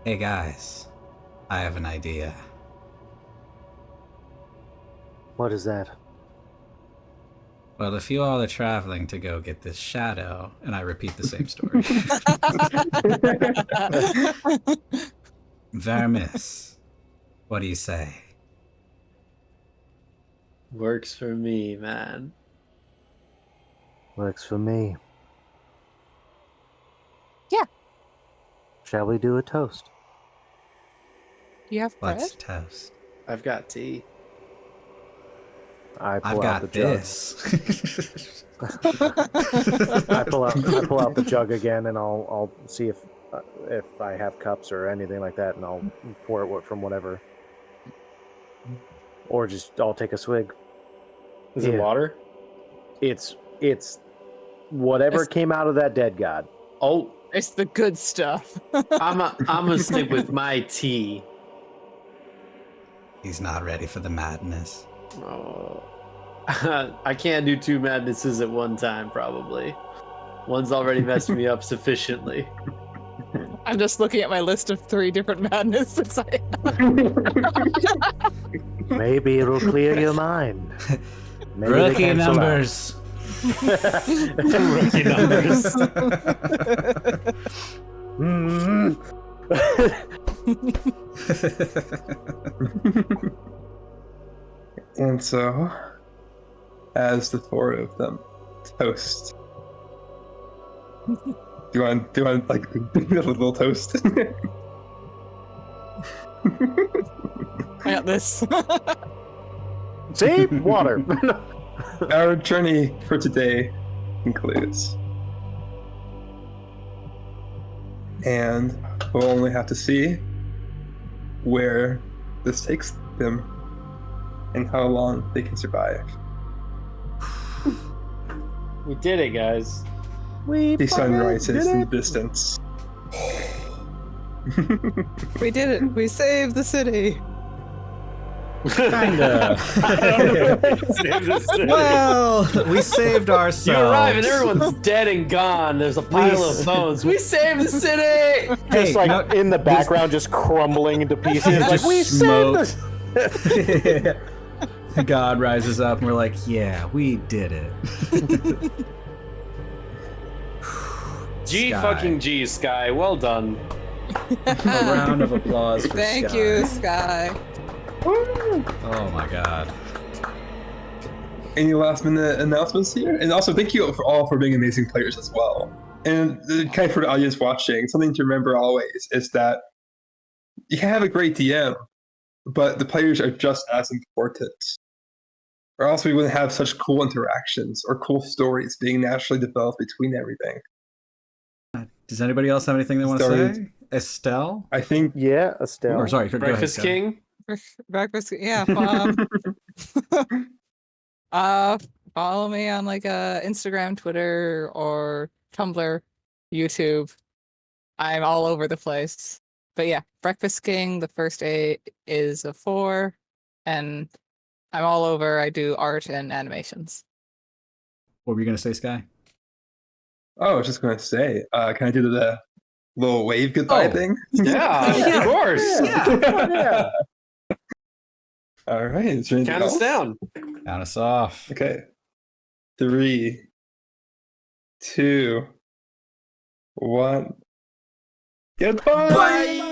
Speaker 1: Hey guys, I have an idea.
Speaker 4: What is that?
Speaker 1: Well, if you all are traveling to go get this shadow, and I repeat the same story. Vermis, what do you say?
Speaker 3: Works for me, man.
Speaker 4: Works for me.
Speaker 5: Yeah.
Speaker 4: Shall we do a toast?
Speaker 5: Do you have bread?
Speaker 1: Let's toast.
Speaker 3: I've got tea.
Speaker 4: I
Speaker 1: I've
Speaker 4: pull out the
Speaker 1: got
Speaker 4: jug.
Speaker 1: this.
Speaker 4: I pull out the jug again, and I'll see if I have cups or anything like that, and I'll pour it from whatever, or just I'll take a swig.
Speaker 3: Is it
Speaker 4: Yeah.
Speaker 3: water?
Speaker 4: It's whatever
Speaker 5: It's-
Speaker 4: came out of that dead god.
Speaker 3: Oh,
Speaker 5: It's the good stuff.
Speaker 3: I'm gonna stick with my tea.
Speaker 1: He's not ready for the madness.
Speaker 3: Oh. I can't do two madnesses at one time, probably. One's already messed me up sufficiently.
Speaker 5: I'm just looking at my list of 3 different madnesses.
Speaker 4: Maybe it'll clear your mind. Maybe they
Speaker 1: Rookie
Speaker 4: cancel out.
Speaker 1: numbers.
Speaker 3: Rookie numbers.
Speaker 2: And so, as the 4 of them toast, do you want like do a little toast?
Speaker 5: I got this.
Speaker 4: See? Water.
Speaker 2: Our journey for today concludes, and we'll only have to see where this takes them and how long they can survive.
Speaker 3: We did it, guys.
Speaker 2: The sun rises in the distance.
Speaker 5: We did it. We saved the city.
Speaker 1: Kinda.
Speaker 3: Save this city.
Speaker 1: Well, we saved ourselves.
Speaker 3: You arrive and everyone's dead and gone. There's a pile of bones. We saved the city!
Speaker 4: Just
Speaker 1: Hey,
Speaker 4: like
Speaker 1: no-
Speaker 4: in the background, just crumbling into pieces. Like
Speaker 1: Just
Speaker 4: we
Speaker 1: smoke.
Speaker 4: saved this.
Speaker 1: God rises up and we're like, yeah, we did it.
Speaker 3: G
Speaker 1: Sky.
Speaker 3: fucking G, Sky. Well done.
Speaker 1: A round of applause for
Speaker 5: Thank
Speaker 1: Sky.
Speaker 5: you, Sky.
Speaker 1: Oh my god.
Speaker 2: Any last minute announcements here? And also, thank you all for being amazing players as well. And kind of for the audience watching, something to remember always is that you can have a great DM, but the players are just as important. Or else we wouldn't have such cool interactions or cool stories being naturally developed between everything.
Speaker 1: Does anybody else have anything they want to
Speaker 2: Stories.
Speaker 1: say? Estelle?
Speaker 2: I think
Speaker 4: Yeah, Estelle.
Speaker 1: Or sorry, go ahead,
Speaker 3: Breakfast
Speaker 1: Sky.
Speaker 3: King.
Speaker 5: Breakfast. Yeah. Follow me on like Instagram, Twitter, or Tumblr, YouTube. I'm all over the place. But yeah, Breakfast King. The first A is a 4, and I'm all over. I do art and animations.
Speaker 1: What were you going to say, Sky?
Speaker 2: I was just going to say, can I do the little wave goodbye
Speaker 1: Oh.
Speaker 2: thing?
Speaker 3: Yeah, of course.
Speaker 4: Yeah.
Speaker 2: All right. Is there anything
Speaker 3: Count us
Speaker 2: else?
Speaker 3: down.
Speaker 1: Count us off.
Speaker 2: Okay. 3, 2, 1. Goodbye.
Speaker 1: Bye.